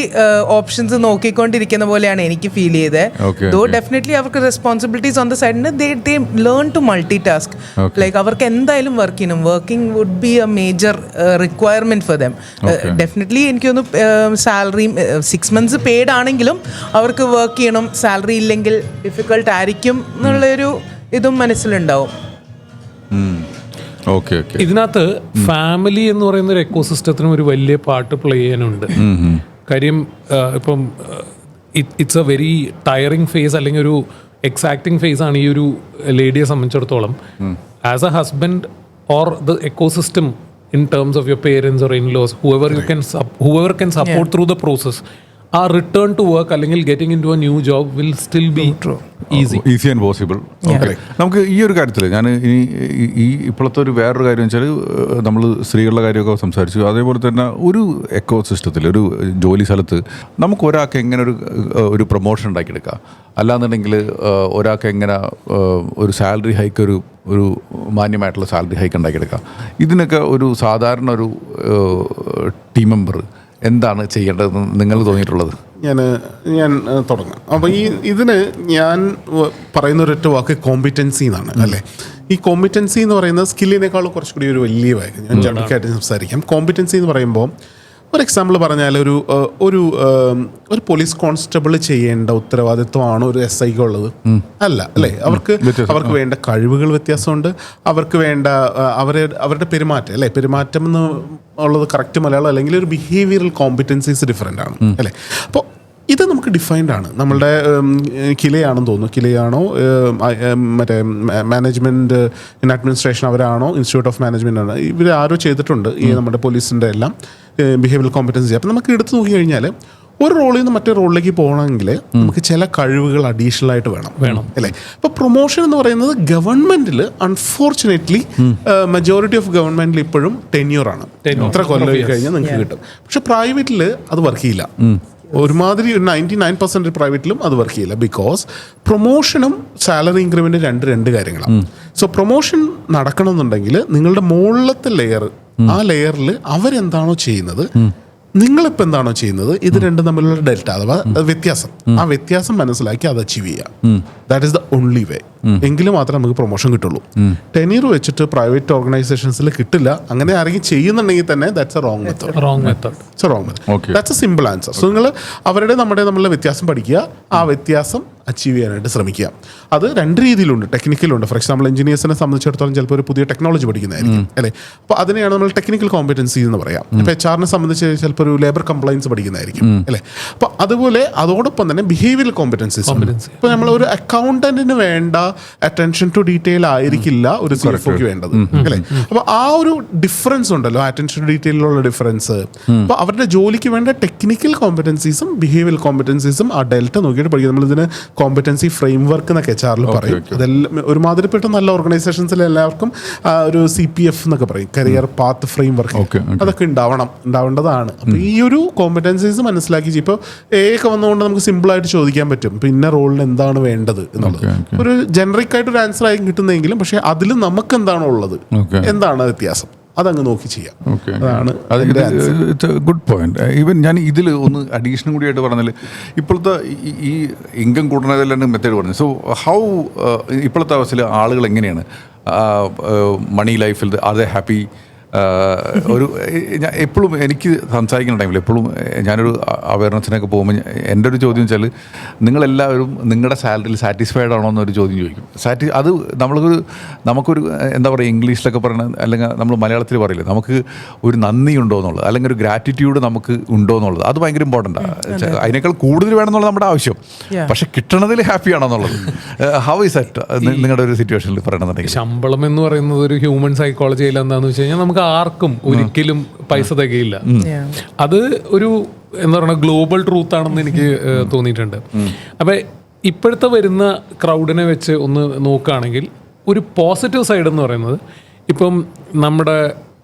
ഓപ്ഷൻസ് നോക്കിക്കൊണ്ടിരിക്കുന്ന പോലെയാണ് എനിക്ക് ഫീൽ ചെയ്തത്. ദോ ഡെഫിനറ്റ്ലി അവർക്ക് റെസ്പോൺസിബിലിറ്റീസ് ഓൺ ദ സൈഡിന് they learn to multitask. Like അവർക്ക് എന്തായാലും വർക്ക് ചെയ്യണം. Working would be a major requirement for them. Definitely എനിക്കൊന്ന് സാലറി 6 months പെയ്ഡ് ആണെങ്കിലും അവർക്ക് വർക്ക് ചെയ്യണം. സാലറി ഇല്ലെങ്കിൽ ഡിഫിക്കൾട്ട് ആയിരിക്കും എന്നുള്ളൊരു ഇതും മനസ്സിലുണ്ടാവും. ഇതിനകത്ത് ഫാമിലി എന്ന് പറയുന്ന ഒരു എക്കോസിസ്റ്റത്തിനും ഒരു വലിയ പാർട്ട് പ്ലേ ചെയ്യാനുണ്ട്. കാര്യം ഇപ്പം it's a very tiring phase അല്ലെങ്കിൽ ഒരു എക്സാക്ടിങ് ഫേസ് ആണ് ഈ ഒരു ലേഡിയെ സംബന്ധിച്ചിടത്തോളം. As a husband or the ecosystem in terms of your parents or in-laws, whoever can support through the process, our return to work അല്ലെങ്കിൽ getting into a new job will still be easy and possible. നമുക്ക് ഈ ഒരു കാര്യത്തിൽ ഞാൻ ഈ ഇപ്പോഴത്തെ ഒരു വേറൊരു കാര്യം വെച്ചാൽ നമ്മൾ സ്ത്രീകളുടെ കാര്യമൊക്കെ സംസാരിച്ചു. അതേപോലെ തന്നെ ഒരു എക്കോ സിസ്റ്റത്തിൽ ഒരു ജോലി സ്ഥലത്ത് നമുക്ക് ഒരാൾക്ക് എങ്ങനെ ഒരു പ്രൊമോഷൻ ഉണ്ടാക്കിയെടുക്കാം, അല്ലാന്നുണ്ടെങ്കിൽ ഒരാൾക്ക് എങ്ങനെ ഒരു സാലറി ഹൈക്ക് ഒരു മാന്യമായിട്ടുള്ള സാലറി ഹൈക്ക് ഉണ്ടാക്കിയെടുക്കാം. ഇതിനൊക്കെ ഒരു സാധാരണ ഒരു ടീം മെമ്പർ എന്താണ് ചെയ്യേണ്ടതെന്ന് നിങ്ങൾക്ക് തോന്നിയിട്ടുള്ളത്? ഞാൻ തുടങ്ങാം. അപ്പോൾ ഇതിന് ഞാൻ പറയുന്ന ഒരൊറ്റ വാക്ക് കോമ്പിറ്റൻസി എന്നാണ്, അല്ലേ? ഈ കോമ്പിറ്റൻസി എന്ന് പറയുന്നത് സ്കില്ലിനേക്കാളും കുറച്ചുകൂടി ഒരു വലിയ വാക്ക്. ഞാൻ ജനറലായിട്ട് സംസാരിക്കാം. കോമ്പിറ്റൻസി എന്ന് പറയുമ്പോൾ ഒരു എക്സാമ്പിൾ പറഞ്ഞാൽ ഒരു പോലീസ് കോൺസ്റ്റബിൾ ചെയ്യേണ്ട ഉത്തരവാദിത്വമാണ് ഒരു SI ഉള്ളത് അല്ല, അല്ലേ? അവർക്ക് വേണ്ട കഴിവുകൾ വ്യത്യാസമുണ്ട്, അവർക്ക് വേണ്ട അവരുടെ പെരുമാറ്റം, അല്ലേ? പെരുമാറ്റം എന്ന് ഉള്ളത് കറക്റ്റ് മലയാളം അല്ലെങ്കിൽ ഒരു ബിഹേവിയറൽ കോമ്പിറ്റൻസീസ് ഡിഫറെൻ്റ് ആണ്, അല്ലേ? അപ്പോൾ ഇത് നമുക്ക് ഡിഫൈൻഡ് ആണ്. നമ്മളുടെ കിലയാണെന്ന് തോന്നുന്നു, കിലയാണോ മറ്റേ മാനേജ്മെൻറ്റ് ഇൻ അഡ്മിനിസ്ട്രേഷൻ അവരാണോ ഇൻസ്റ്റിറ്റ്യൂട്ട് ഓഫ് മാനേജ്മെൻ്റ് ആണ്, ഇവർ ആരോ ചെയ്തിട്ടുണ്ട് ഈ നമ്മുടെ പോലീസിൻ്റെ എല്ലാം ബിഹേവിയറൽ കോമ്പറ്റൻസി. അപ്പം നമുക്ക് എടുത്തു നോക്കി കഴിഞ്ഞാൽ ഒരു റോളിൽ നിന്ന് മറ്റേ റോളിലേക്ക് പോകണമെങ്കിൽ നമുക്ക് ചില കഴിവുകൾ അഡീഷണൽ ആയിട്ട് വേണം, അല്ലേ? അപ്പോൾ പ്രൊമോഷൻ എന്ന് പറയുന്നത് ഗവൺമെന്റിൽ അൺഫോർച്ചുനേറ്റ്ലി മെജോറിറ്റി ഓഫ് ഗവൺമെന്റിൽ ഇപ്പോഴും ടെന്യൂറാണ്. എത്ര കൊല്ലം കഴിഞ്ഞാൽ നിങ്ങൾക്ക് കിട്ടും. പക്ഷെ പ്രൈവറ്റിൽ അത് വർക്ക് ചെയ്യില്ല. ഒരുമാതിരി 99% പ്രൈവറ്റിലും അത് വർക്ക് ചെയ്യില്ല. ബിക്കോസ് പ്രൊമോഷനും സാലറി ഇൻക്രിമെന്റ് രണ്ട് കാര്യങ്ങളാണ്. സോ പ്രൊമോഷൻ നടക്കണമെന്നുണ്ടെങ്കിൽ നിങ്ങളുടെ മുകളിലത്തെ ലെയർ, ആ ലെയറിൽ അവരെന്താണോ ചെയ്യുന്നത്, നിങ്ങളിപ്പോൾ എന്താണോ ചെയ്യുന്നത്, ഇത് രണ്ടും തമ്മിലുള്ള ഡെൽറ്റ അഥവാ വ്യത്യാസം, ആ വ്യത്യാസം മനസ്സിലാക്കി അത് അച്ചീവ് ചെയ്യാം. That is the only way. എങ്കിലും മാത്രമേ നമുക്ക് പ്രൊമോഷൻ കിട്ടുള്ളൂ. ടെന്യൂർ വെച്ചിട്ട് പ്രൈവറ്റ് ഓർഗനൈസേഷൻസിൽ കിട്ടില്ല. അങ്ങനെ ആരെങ്കിലും ചെയ്യുന്നുണ്ടെങ്കിൽ തന്നെ that's A wrong method. That's A simple answer. So നിങ്ങൾ നമ്മളുടെ വ്യത്യാസം പഠിക്കുക, ആ വ്യത്യാസം അച്ചീവ് ചെയ്യാനായിട്ട് ശ്രമിക്കുക. അത് രണ്ട് രീതിയിലുണ്ട്, ടെക്നിക്കലുണ്ട്. ഫോർ എക്സാമ്പിൾ എഞ്ചിനീയേഴ്സിനെ സംബന്ധിച്ചിടത്തോളം ചിലപ്പോൾ ഒരു പുതിയ ടെക്നോളജി പഠിക്കുന്നതായിരിക്കും, അല്ലേ? അപ്പോൾ അതിനെയാണ് നമ്മൾ ടെക്നിക്കൽ കോമ്പറ്റൻസി എന്ന് പറയാം. ഇപ്പോൾ HR സംബന്ധിച്ച് ചിലപ്പോൾ ഒരു ലേബർ കംപ്ലയൻസ് പഠിക്കുന്നതായിരിക്കും, അല്ലേ? അപ്പോൾ അതുപോലെ അതോടൊപ്പം തന്നെ ബിഹേവിയറൽ കോമ്പറ്റൻസീസ്. ഇപ്പോൾ നമ്മൾ ഒരു അക്കൗണ്ടന്റിന് വേണ്ട അറ്റൻഷൻ ടു ഡീറ്റെയിൽ ആയിരിക്കില്ല ഒരു CFOക്ക് വേണ്ടത്, അല്ലേ? അപ്പോൾ ആ ഒരു ഡിഫറൻസ് ഉണ്ടല്ലോ, അറ്റൻഷൻ ടു ഡീറ്റെയിലുള്ള ഡിഫറൻസ്. അപ്പോൾ അവരുടെ ജോലിക്ക് വേണ്ട ടെക്നിക്കൽ കോമ്പറ്റൻസീസും ബിഹേവിയറൽ കോമ്പറ്റൻസീസും ആ ഡെൽറ്റ നോക്കിയിട്ട് പഠിക്കുക. നമ്മളിതിന് കോമ്പറ്റൻസി ഫ്രെയിംവർക്ക് എന്നൊക്കെ HRൽ പറയും. അതെല്ലാം ഒരുമാതിരിപ്പെട്ട നല്ല ഓർഗനൈസേഷൻസിൽ എല്ലാവർക്കും ഒരു CPF എന്നൊക്കെ പറയും, കരിയർ പാത്ത് ഫ്രെയിംവർക്ക്. അതൊക്കെ ഉണ്ടാവേണ്ടതാണ്. അപ്പോൾ ഈ ഒരു കോമ്പറ്റൻസീസ് മനസ്സിലാക്കി ഇപ്പോൾ ഒക്കെ വന്നുകൊണ്ട് നമുക്ക് സിമ്പിളായിട്ട് ചോദിക്കാൻ പറ്റും പിന്നെ റോളിന് എന്താണ് വേണ്ടത് എന്നുള്ളത്. ഒരു ജനറിക് ആയിട്ട് ഒരു ആൻസർ ആയി കിട്ടുന്നെങ്കിലും പക്ഷേ അതിൽ നമുക്ക് എന്താണോ ഉള്ളത്, എന്താണ് വ്യത്യാസം, അതങ്ങ് നോക്കി ചെയ്യാം. അതാണ് ഗുഡ് പോയിന്റ്. ഈവൻ ഞാൻ ഇതിൽ ഒന്ന് അഡീഷണൽ കൂടിയായിട്ട് പറഞ്ഞാൽ ഇപ്പോഴത്തെ ഈ ഇൻകം കൂട്ടുന്നതിലാണ് മെത്തേഡ് പറഞ്ഞത്. സോ ഹൗ ഇപ്പോഴത്തെ അവസ്ഥയിൽ ആളുകൾ എങ്ങനെയാണ് മണി ലൈഫിൽ ആർ ദേ ഹാപ്പി? ഒരു ഞാൻ എപ്പോഴും എനിക്ക് സംസാരിക്കുന്ന ടൈമിൽ എപ്പോഴും ഞാനൊരു അവയർനെസ്സിനൊക്കെ പോകുമ്പോൾ എൻ്റെ ഒരു ചോദ്യം വെച്ചാൽ നിങ്ങളെല്ലാവരും നിങ്ങളുടെ സാലറിയിൽ സാറ്റിസ്ഫൈഡ് ആണോ എന്നൊരു ചോദ്യം ചോദിക്കും. അത് നമുക്കൊരു എന്താ പറയുക, ഇംഗ്ലീഷിലൊക്കെ പറയണ അല്ലെങ്കിൽ നമ്മൾ മലയാളത്തിൽ പറയില്ലേ, നമുക്ക് ഒരു നന്ദി ഉണ്ടോ എന്നുള്ളത്, അല്ലെങ്കിൽ ഒരു ഗ്രാറ്റിറ്റ്യൂഡ് നമുക്ക് ഉണ്ടോ എന്നുള്ളത്, അത് ഭയങ്കര ഇമ്പോർട്ടൻ്റ് ആണ്. അതിനേക്കാൾ കൂടുതൽ വേണമെന്നുള്ള നമ്മുടെ ആവശ്യം, പക്ഷെ കിട്ടണതിൽ ഹാപ്പി ആണോ എന്നുള്ളത്. ഹൗ ഇസ് ദാറ്റ് നിങ്ങളുടെ ഒരു സിറ്റുവേഷനിൽ പറയണമെന്നുണ്ടെങ്കിൽ? ശമ്പളം എന്ന് പറയുന്നത് ഒരു ഹ്യൂമൻ സൈക്കോളജിയിൽ എന്താണെന്ന് വെച്ച് കഴിഞ്ഞാൽ നമുക്ക് ആർക്കും ഒരിക്കലും പൈസ തികയില്ല. അത് ഒരു എന്താ പറയുക ഗ്ലോബൽ ട്രൂത്ത് ആണെന്ന് എനിക്ക് തോന്നിയിട്ടുണ്ട്. അപ്പം ഇപ്പോഴത്തെ വരുന്ന ക്രൗഡിനെ വെച്ച് ഒന്ന് നോക്കുകയാണെങ്കിൽ ഒരു പോസിറ്റീവ് സൈഡ് എന്ന് പറയുന്നത് ഇപ്പം നമ്മുടെ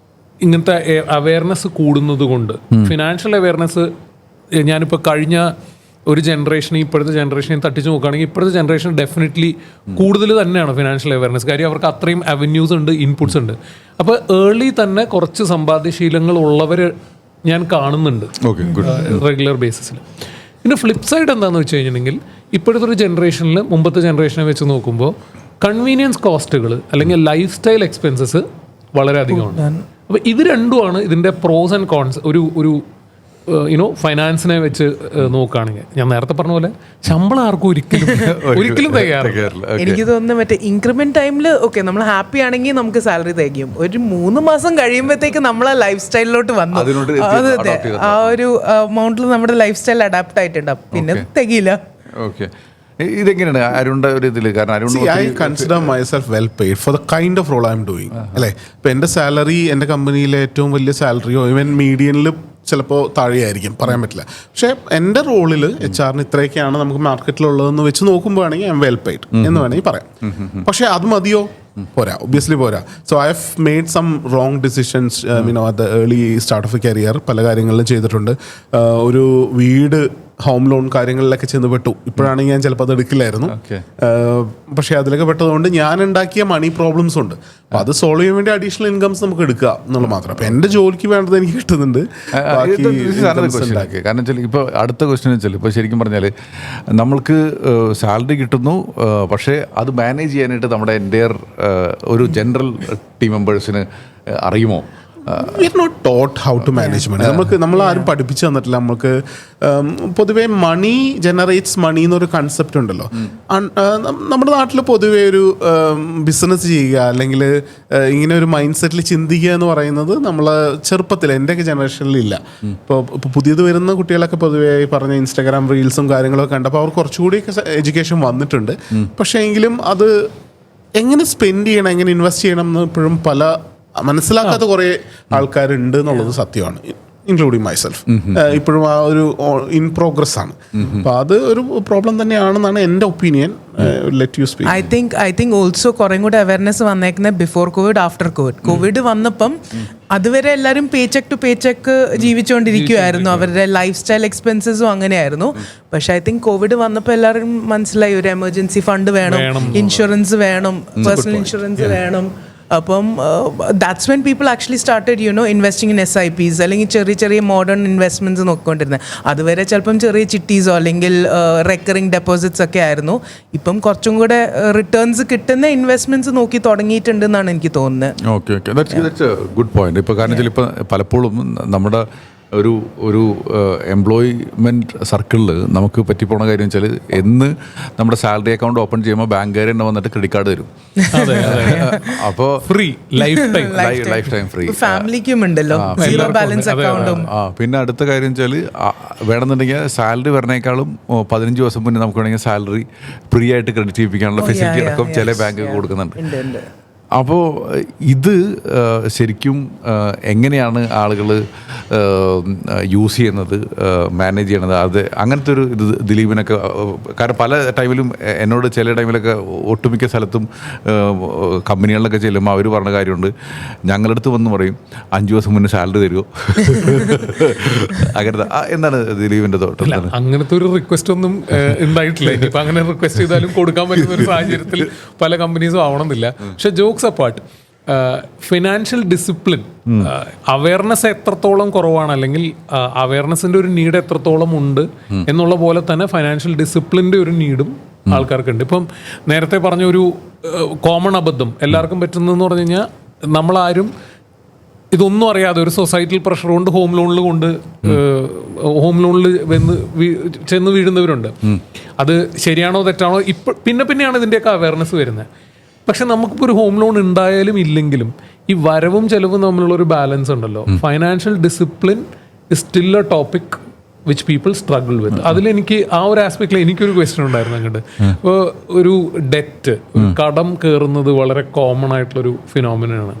ഇങ്ങനത്തെ അവയർനെസ് കൂടുന്നത് കൊണ്ട് ഫിനാൻഷ്യൽ അവയർനെസ്, ഞാനിപ്പോൾ കഴിഞ്ഞ ഒരു ജനറേഷനെ ഇപ്പോഴത്തെ ജനറേഷനെ തട്ടിച്ച് നോക്കുകയാണെങ്കിൽ ഇപ്പോഴത്തെ ജനറേഷൻ ഡെഫിനറ്റ്ലി കൂടുതൽ തന്നെയാണ് ഫിനാൻഷ്യൽ അവയർനെസ്. കാര്യം അവർക്ക് അത്രയും അവന്യൂസ് ഉണ്ട്, ഇൻപുട്സ് ഉണ്ട്. അപ്പോൾ ഏർലി തന്നെ കുറച്ച് സമ്പാദ്യശീലങ്ങൾ ഉള്ളവർ ഞാൻ കാണുന്നുണ്ട് റെഗുലർ ബേസിസിൽ. പിന്നെ ഫ്ലിപ്പ് സൈഡ് എന്താണെന്ന് വെച്ച് കഴിഞ്ഞിട്ടുണ്ടെങ്കിൽ ഇപ്പോഴത്തെ ഒരു ജനറേഷനിൽ മുമ്പത്തെ ജനറേഷനെ വെച്ച് നോക്കുമ്പോൾ കൺവീനിയൻസ് കോസ്റ്റുകൾ അല്ലെങ്കിൽ ലൈഫ് സ്റ്റൈൽ എക്സ്പെൻസസ് വളരെ അധികമാണ്. അപ്പോൾ ഇത് രണ്ടുമാണ് ഇതിൻ്റെ പ്രോസ് ആൻഡ് കോൺസ്. ഒരു ഫൈനാൻസിനെ വെച്ച് നോക്കുകയാണെങ്കിൽ ഞാൻ നേരത്തെ പറഞ്ഞ പോലെ ശമ്പളം ആർക്കും ഒരിക്കലും തികയാറില്ല. എനിക്ക് തോന്നുന്നു മറ്റേ ഇൻക്രിമെന്റ് ടൈമിൽ ഓക്കെ നമ്മൾ ഹാപ്പി ആണെങ്കിൽ നമുക്ക് സാലറി തികയും. ഒരു 3 മാസം കഴിയുമ്പോഴത്തേക്ക് നമ്മളെ ലൈഫ് സ്റ്റൈലിലോട്ട് വന്നു, അതെ ആ ഒരു എമൗണ്ടിൽ നമ്മുടെ ലൈഫ് സ്റ്റൈൽ അഡാപ്റ്റ് ആയിട്ടുണ്ട്, പിന്നെ തികയില്ല. ഓക്കെ. ഇതെങ്ങനെയാണ് അരുണിന്റെ ഒരു ഇതിൽ? കാരണം Arun I consider myself well paid for the kind of role I'm doing. അല്ലേ, ഇപ്പം എൻ്റെ സാലറി എൻ്റെ കമ്പനിയിലെ ഏറ്റവും വലിയ സാലറിയോ ഇവൻ മീഡിയനിൽ ചിലപ്പോൾ താഴെയായിരിക്കും, പറയാൻ പറ്റില്ല. പക്ഷേ എൻ്റെ റോളിൽ HR-ന് ഇത്രയൊക്കെയാണ് നമുക്ക് മാർക്കറ്റിലുള്ളതെന്ന് വെച്ച് നോക്കുമ്പോഴാണെങ്കിൽ ഐ എം വെൽ പെയ്ഡ് എന്ന് വേണമെങ്കിൽ പറയാം. പക്ഷേ അത് മതിയോ? പോരാ, ഒബ്വിയസ്ലി പോരാ. So I have made some wrong decisions at the early start of a career. പല കാര്യങ്ങളിലും ചെയ്തിട്ടുണ്ട്. ഒരു വീട് ഹോം ലോൺ കാര്യങ്ങളിലൊക്കെ ചെന്ന് പെട്ടു. ഇപ്പോഴാണെങ്കിൽ ഞാൻ ചിലപ്പോൾ അത് എടുക്കില്ലായിരുന്നു. പക്ഷേ അതിലൊക്കെ പെട്ടതുകൊണ്ട് ഞാൻ ഉണ്ടാക്കിയ മണി പ്രോബ്ലംസ് ഉണ്ട്. അപ്പം അത് സോൾവ് ചെയ്യാൻ വേണ്ടി അഡീഷണൽ ഇൻകംസ് നമുക്ക് എടുക്കുക എന്നുള്ളത് മാത്രം. അപ്പം എൻ്റെ ജോലിക്ക് വേണ്ടത് എനിക്ക് കിട്ടുന്നുണ്ട്. കാരണം വെച്ചാൽ ഇപ്പോൾ അടുത്ത ക്വസ്റ്റ്യൻ വെച്ചാൽ ഇപ്പോൾ ശരിക്കും പറഞ്ഞാൽ നമ്മൾക്ക് സാലറി കിട്ടുന്നു, പക്ഷേ അത് മാനേജ് ചെയ്യാനായിട്ട് നമ്മുടെ എൻ്റെയർ ഒരു ജനറൽ ടീം മെമ്പേഴ്സിന് അറിയുമോ? We are not taught how to manage money. നമ്മൾ ആരും പഠിപ്പിച്ചു തന്നിട്ടില്ല. നമുക്ക് പൊതുവേ മണി ജനറേറ്റ്സ് മണി എന്നൊരു കൺസെപ്റ്റ് ഉണ്ടല്ലോ. നമ്മുടെ നാട്ടിൽ പൊതുവേ ഒരു ബിസിനസ് ചെയ്യുക അല്ലെങ്കിൽ ഇങ്ങനെ ഒരു മൈൻഡ് സെറ്റിൽ ചിന്തിക്കുക എന്ന് പറയുന്നത് നമ്മൾ ചെറുപ്പത്തിൽ എൻ്റെയൊക്കെ ജനറേഷനിലില്ല. ഇപ്പോൾ പുതിയത് വരുന്ന കുട്ടികളൊക്കെ പൊതുവേ പറഞ്ഞ ഇൻസ്റ്റാഗ്രാം റീൽസും കാര്യങ്ങളൊക്കെ കണ്ടപ്പോൾ അവർ കുറച്ചുകൂടിയൊക്കെ എഡ്യൂക്കേഷൻ വന്നിട്ടുണ്ട്. പക്ഷേ എങ്കിലും അത് എങ്ങനെ സ്പെൻഡ് ചെയ്യണം, എങ്ങനെ ഇൻവെസ്റ്റ് ചെയ്യണം എന്ന് ഇപ്പോഴും മനസ്സിലാക്കാത്ത കുറേ ആൾക്കാരുണ്ട് എന്നുള്ളത് സത്യമാണ്, ഇൻക്ലൂഡിങ് മൈസെൽഫ്. ഇപ്പോഴും ആ ഒരു ഇൻ പ്രോഗ്രസ് ആണ്. അപ്പോൾ അത് ഒരു പ്രോബ്ലം തന്നെയാണെന്നാണ് എൻ്റെ opinion. Let you speak. I think also കുറേ കൂടെ അവയർനെസ് വന്നേക്കുന്നത് before Covid, after Covid. Covid വന്നപ്പം അതുവരെ എല്ലാവരും പേ ചെക്ക് ടു പേ ചെക്ക് ജീവിച്ചുകൊണ്ടിരിക്കുമായിരുന്നു. അവരുടെ ലൈഫ് സ്റ്റൈൽ എക്സ്പെൻസസും അങ്ങനെയായിരുന്നു. പക്ഷേ ഐ തിങ്ക് കോവിഡ് വന്നപ്പോൾ എല്ലാവരും മനസ്സിലായി ഒരു എമർജൻസി ഫണ്ട് വേണം, ഇൻഷുറൻസ് വേണം, പേഴ്സണൽ ഇൻഷുറൻസ് വേണം. അപ്പം that's when people actually started investing in SIPs അല്ലെങ്കിൽ ചെറിയ ചെറിയ മോഡേൺ ഇൻവെസ്റ്റ്മെൻറ്റ്സ് നോക്കിക്കൊണ്ടിരുന്നത്. അതുവരെ ചിലപ്പം ചെറിയ ചിട്ടീസോ അല്ലെങ്കിൽ റെക്കറിങ് ഡെപ്പോസിറ്റ്സ് ഒക്കെ ആയിരുന്നു. ഇപ്പം കുറച്ചും കൂടെ റിട്ടേൺസ് കിട്ടുന്ന ഇൻവെസ്റ്റ്മെൻറ്റ്സ് നോക്കി തുടങ്ങിയിട്ടുണ്ട് എന്നാണ് എനിക്ക് തോന്നുന്നത്. Okay okay, that's A good point. ഇപ്പോൾ കാരണം വെച്ചാൽ ഇപ്പോൾ പലപ്പോഴും നമ്മുടെ ഒരു എംപ്ലോയ്മെൻറ്റ് സർക്കിളിൽ നമുക്ക് പറ്റിപ്പോണ കാര്യം വെച്ചാൽ എന്ന് നമ്മുടെ സാലറി അക്കൗണ്ട് ഓപ്പൺ ചെയ്യുമ്പോൾ ബാങ്കുകാർ തന്നെ വന്നിട്ട് ക്രെഡിറ്റ് കാർഡ് തരും. അപ്പോൾ ഫ്രീ ലൈഫ് ടൈം ഫ്രീ. ഫാമിലിക്കും ഉണ്ടല്ലോ സീറോ ബാലൻസ് അക്കൗണ്ടും. പിന്നെ അടുത്ത കാര്യം വെച്ചാൽ വേണമെന്നുണ്ടെങ്കിൽ സാലറി വരണേക്കാളും 15 ദിവസം മുന്നേ നമുക്ക് വേണമെങ്കിൽ സാലറി ഫ്രീ ആയിട്ട് ക്രെഡിറ്റ് ചെയ്യിപ്പിക്കാനുള്ള ഫെസിലിറ്റി അടക്കം ചില ബാങ്കുകൾ കൊടുക്കുന്നുണ്ട്. അപ്പോൾ ഇത് ശരിക്കും എങ്ങനെയാണ് ആളുകൾ യൂസ് ചെയ്യുന്നത്, മാനേജ് ചെയ്യണത്? അത് അങ്ങനത്തെ ഒരു ഇത് ദിലീപിനൊക്കെ, കാരണം പല ടൈമിലും എന്നോട് ചില ടൈമിലൊക്കെ ഒട്ടുമിക്ക സ്ഥലത്തും കമ്പനികളിലൊക്കെ ചെല്ലുമ്പോൾ അവർ പറഞ്ഞ കാര്യമുണ്ട്, ഞങ്ങളുടെ അടുത്ത് വന്ന് പറയും 5 ദിവസം മുന്നേ സാലറി തരുമോ അങ്ങനത്തെ. എന്താണ് ദിലീപിൻ്റെ തോട്ടം? അങ്ങനത്തെ ഒരു റിക്വസ്റ്റ് ഒന്നും ഉണ്ടായിട്ടില്ല. ഇനിയിപ്പോൾ അങ്ങനെ റിക്വസ്റ്റ് ചെയ്താലും കൊടുക്കാൻ പറ്റുന്ന ഒരു സാഹചര്യത്തിൽ പല കമ്പനീസും ആവണമെന്നില്ല. പക്ഷെ jokes apart, financial discipline awareness എത്രത്തോളം കുറവാണ് അല്ലെങ്കിൽ അവയർനെസ്സിന്റെ ഒരു നീഡ് എത്രത്തോളം ഉണ്ട് എന്നുള്ള പോലെ തന്നെ ഫൈനാൻഷ്യൽ ഡിസിപ്ലിൻ്റെ ഒരു നീഡും ആൾക്കാർക്കുണ്ട്. ഇപ്പം നേരത്തെ പറഞ്ഞ ഒരു കോമൺ അബദ്ധം എല്ലാവർക്കും പറ്റുന്നതെന്ന് പറഞ്ഞു കഴിഞ്ഞാൽ, നമ്മളാരും ഇതൊന്നും അറിയാതെ ഒരു സൊസൈറ്റിയിൽ പ്രഷർ കൊണ്ട് ഹോം ലോണിൽ ചെന്ന് വീഴുന്നവരുണ്ട്. അത് ശരിയാണോ തെറ്റാണോ പിന്നെയാണ് ഇതിൻ്റെയൊക്കെ അവയർനെസ് വരുന്നത്. പക്ഷെ നമുക്കിപ്പോൾ ഒരു ഹോം ലോൺ ഉണ്ടായാലും ഇല്ലെങ്കിലും ഈ വരവും ചെലവും തമ്മിലുള്ളൊരു ബാലൻസ് ഉണ്ടല്ലോ. Financial discipline is still A topic which people struggle with. അതിലെനിക്ക് ആ ഒരു ആസ്പെക്റ്റിൽ എനിക്കൊരു ക്വസ്റ്റ്യൻ ഉണ്ടായിരുന്നു അങ്ങോട്ട്. ഇപ്പോൾ ഒരു ഡെറ്റ്, കടം കയറുന്നത് വളരെ കോമൺ ആയിട്ടുള്ളൊരു ഫിനോമിനാണ്.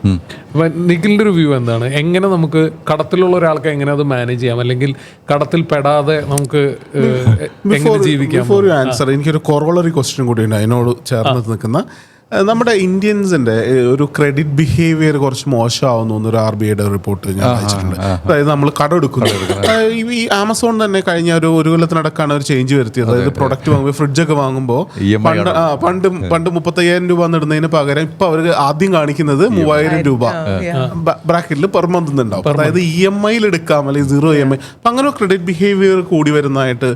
അപ്പം നിഖിലിൻ്റെ ഒരു വ്യൂ എന്താണ്? എങ്ങനെ നമുക്ക് കടത്തിലുള്ള ഒരാൾക്ക് എങ്ങനെ അത് മാനേജ് ചെയ്യാം, അല്ലെങ്കിൽ കടത്തിൽ പെടാതെ നമുക്ക് എങ്ങനെ ജീവിക്കാം? ബിഫോർ യു ആൻസർ, എനിക്കൊരു കൊറോളറി ക്വസ്റ്റ്യൻ കൂടിയുണ്ട് അതിനോട് ചേർന്ന് നിൽക്കുന്ന. നമ്മുടെ ഇന്ത്യൻസിന്റെ ഒരു ക്രെഡിറ്റ് ബിഹേവിയർ കുറച്ച് മോശമാവുന്നു എന്നൊരു RBIയുടെ റിപ്പോർട്ട് ഞാൻ വായിച്ചിട്ടുണ്ട്. അതായത് നമ്മൾ കടമെടുക്കുന്നു. ഈ ആമസോൺ തന്നെ കഴിഞ്ഞ ഒരു കൊല്ലത്തിനടക്കാണ് ഒരു ചേഞ്ച് വരുത്തിയത്. അതായത് പ്രൊഡക്റ്റ് വാങ്ങുമ്പോൾ ഫ്രിഡ്ജൊക്കെ വാങ്ങുമ്പോൾ പണ്ട് 35,000 രൂപ എന്നിടുന്നതിന് പകരം ഇപ്പൊ അവർ ആദ്യം കാണിക്കുന്നത് 3,000 രൂപ ബ്രാക്കറ്റിൽ പെർ മന്ത് ഉണ്ടാവും. അതായത് EMI എടുക്കാം അല്ലെങ്കിൽ 0 EMI. അപ്പൊ അങ്ങനെ ഒരു ക്രെഡിറ്റ് ബിഹേവിയർ കൂടി വരുന്നതായിട്ട്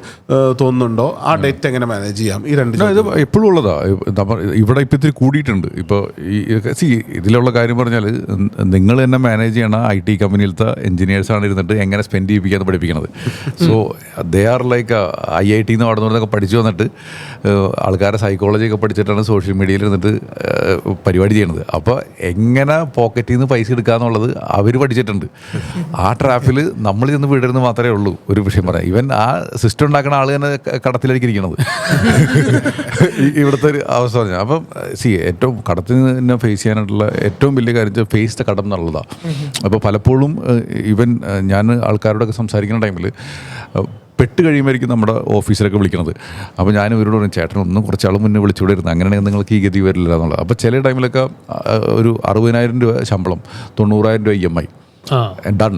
തോന്നുന്നുണ്ടോ? ആ ഡെറ്റ് എങ്ങനെ മാനേജ് ചെയ്യാം? ഈ രണ്ട് എപ്പോഴും ഉള്ളതാ. ഇവിടെ ഇപ്പൊ ഇത്തിരി കൂടിയിട്ടുണ്ട്. ഇപ്പോൾ ഇതിലുള്ള കാര്യം പറഞ്ഞാൽ നിങ്ങൾ തന്നെ മാനേജ് ചെയ്യണ IT കമ്പനിയിലത്തെ എഞ്ചിനീയേഴ്സാണ് ഇരുന്നിട്ട് എങ്ങനെ സ്പെൻഡ് ചെയ്യിപ്പിക്കാന്ന് പഠിപ്പിക്കുന്നത്. So they are like IIT എന്ന് പാടുന്നതൊക്കെ പഠിച്ചു വന്നിട്ട് ആൾക്കാരെ സൈക്കോളജി ഒക്കെ പഠിച്ചിട്ടാണ് സോഷ്യൽ മീഡിയയിൽ ഇരുന്നിട്ട് പരിപാടി ചെയ്യണത്. അപ്പോൾ എങ്ങനെ പോക്കറ്റിൽ നിന്ന് പൈസ എടുക്കുക എന്നുള്ളത് അവർ പഠിച്ചിട്ടുണ്ട്. ആ ട്രാപ്പിൽ നമ്മൾ ചെന്ന് വീടരുന്ന് മാത്രമേ ഉള്ളൂ. ഒരു വിഷയം പറയാം, ഇവൻ ആ സിസ്റ്റം ഉണ്ടാക്കുന്ന ആൾ തന്നെ കടത്തിലേക്ക് ഇരിക്കണത് ഇവിടുത്തെ ഒരു അവസ്ഥ പറഞ്ഞാൽ. അപ്പം ഏറ്റവും കടത്തിൽ നിന്ന് ഫേസ് ചെയ്യാനായിട്ടുള്ള ഏറ്റവും വലിയ കാര്യം ഫേസ് ദ കടം എന്നുള്ളതാണ്. അപ്പോൾ പലപ്പോഴും ഇവൻ ഞാൻ ആൾക്കാരോടൊക്കെ സംസാരിക്കുന്ന ടൈമിൽ പെട്ട് കഴിയുമായിരിക്കും നമ്മുടെ ഓഫീസിലൊക്കെ വിളിക്കുന്നത്. അപ്പോൾ ഞാൻ ഇവരോട് പറഞ്ഞു, ചേട്ടൻ ഒന്നും കുറച്ചാൾ മുന്നേ വിളിച്ചുകൊണ്ടിരുന്നത്, അങ്ങനെയാണെങ്കിൽ നിങ്ങൾക്ക് ഈ ഗതി വരില്ല എന്നുള്ളത്. അപ്പോൾ ചില ടൈമിലൊക്കെ ഒരു 60,000 രൂപ ശമ്പളം, 90,000 രൂപ EMI ഡൺ.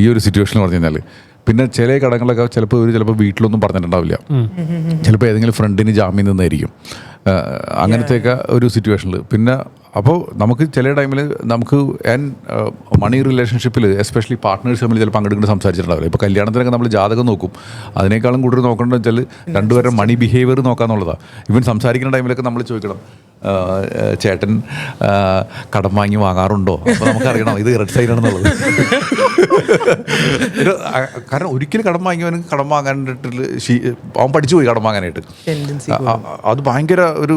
ഈ ഒരു സിറ്റുവേഷനിൽ പറഞ്ഞു കഴിഞ്ഞാൽ പിന്നെ ചില കടങ്ങളൊക്കെ ചിലപ്പോൾ വീട്ടിലൊന്നും പറഞ്ഞിട്ടുണ്ടാവില്ല, ചിലപ്പോൾ ഏതെങ്കിലും ഫ്രണ്ടിന് ജാമ്യം നിന്നായിരിക്കും, അങ്ങനത്തെയൊക്കെ ഒരു സിറ്റുവേഷനിൽ. പിന്നെ അപ്പോൾ നമുക്ക് ചില ടൈമിൽ നമുക്ക് മണി റിലേഷൻഷിപ്പിൽ എസ്പെഷ്യലി പാർട്ട്നേഴ്സ് തമ്മിൽ ചിലപ്പോൾ അങ്ങോട്ട് സംസാരിച്ചിട്ടുണ്ടാവില്ല. ഇപ്പോൾ കല്യാണത്തിനൊക്കെ നമ്മൾ ജാതകം നോക്കും, അതിനേക്കാളും കൂടുതൽ നോക്കേണ്ടത് വെച്ചാൽ രണ്ടുപേരുടെ മണി ബിഹേവിയർ നോക്കാന്നുള്ളതാണ്. ഇവൻ സംസാരിക്കുന്ന ടൈമിലൊക്കെ നമ്മൾ ചോദിക്കണം, ചേട്ടൻ കടം വാങ്ങാറുണ്ടോ? അപ്പോൾ നമുക്കറിയണം ഇത് റെഡ് സൈഡ് ആണെന്നുള്ളത്. കാരണം ഒരിക്കലും കടം വാങ്ങിയവന് കടം വാങ്ങാനായിട്ട് അവൻ പഠിച്ചു പോയി കടം വാങ്ങാനായിട്ട്. അത് ഭയങ്കര ഒരു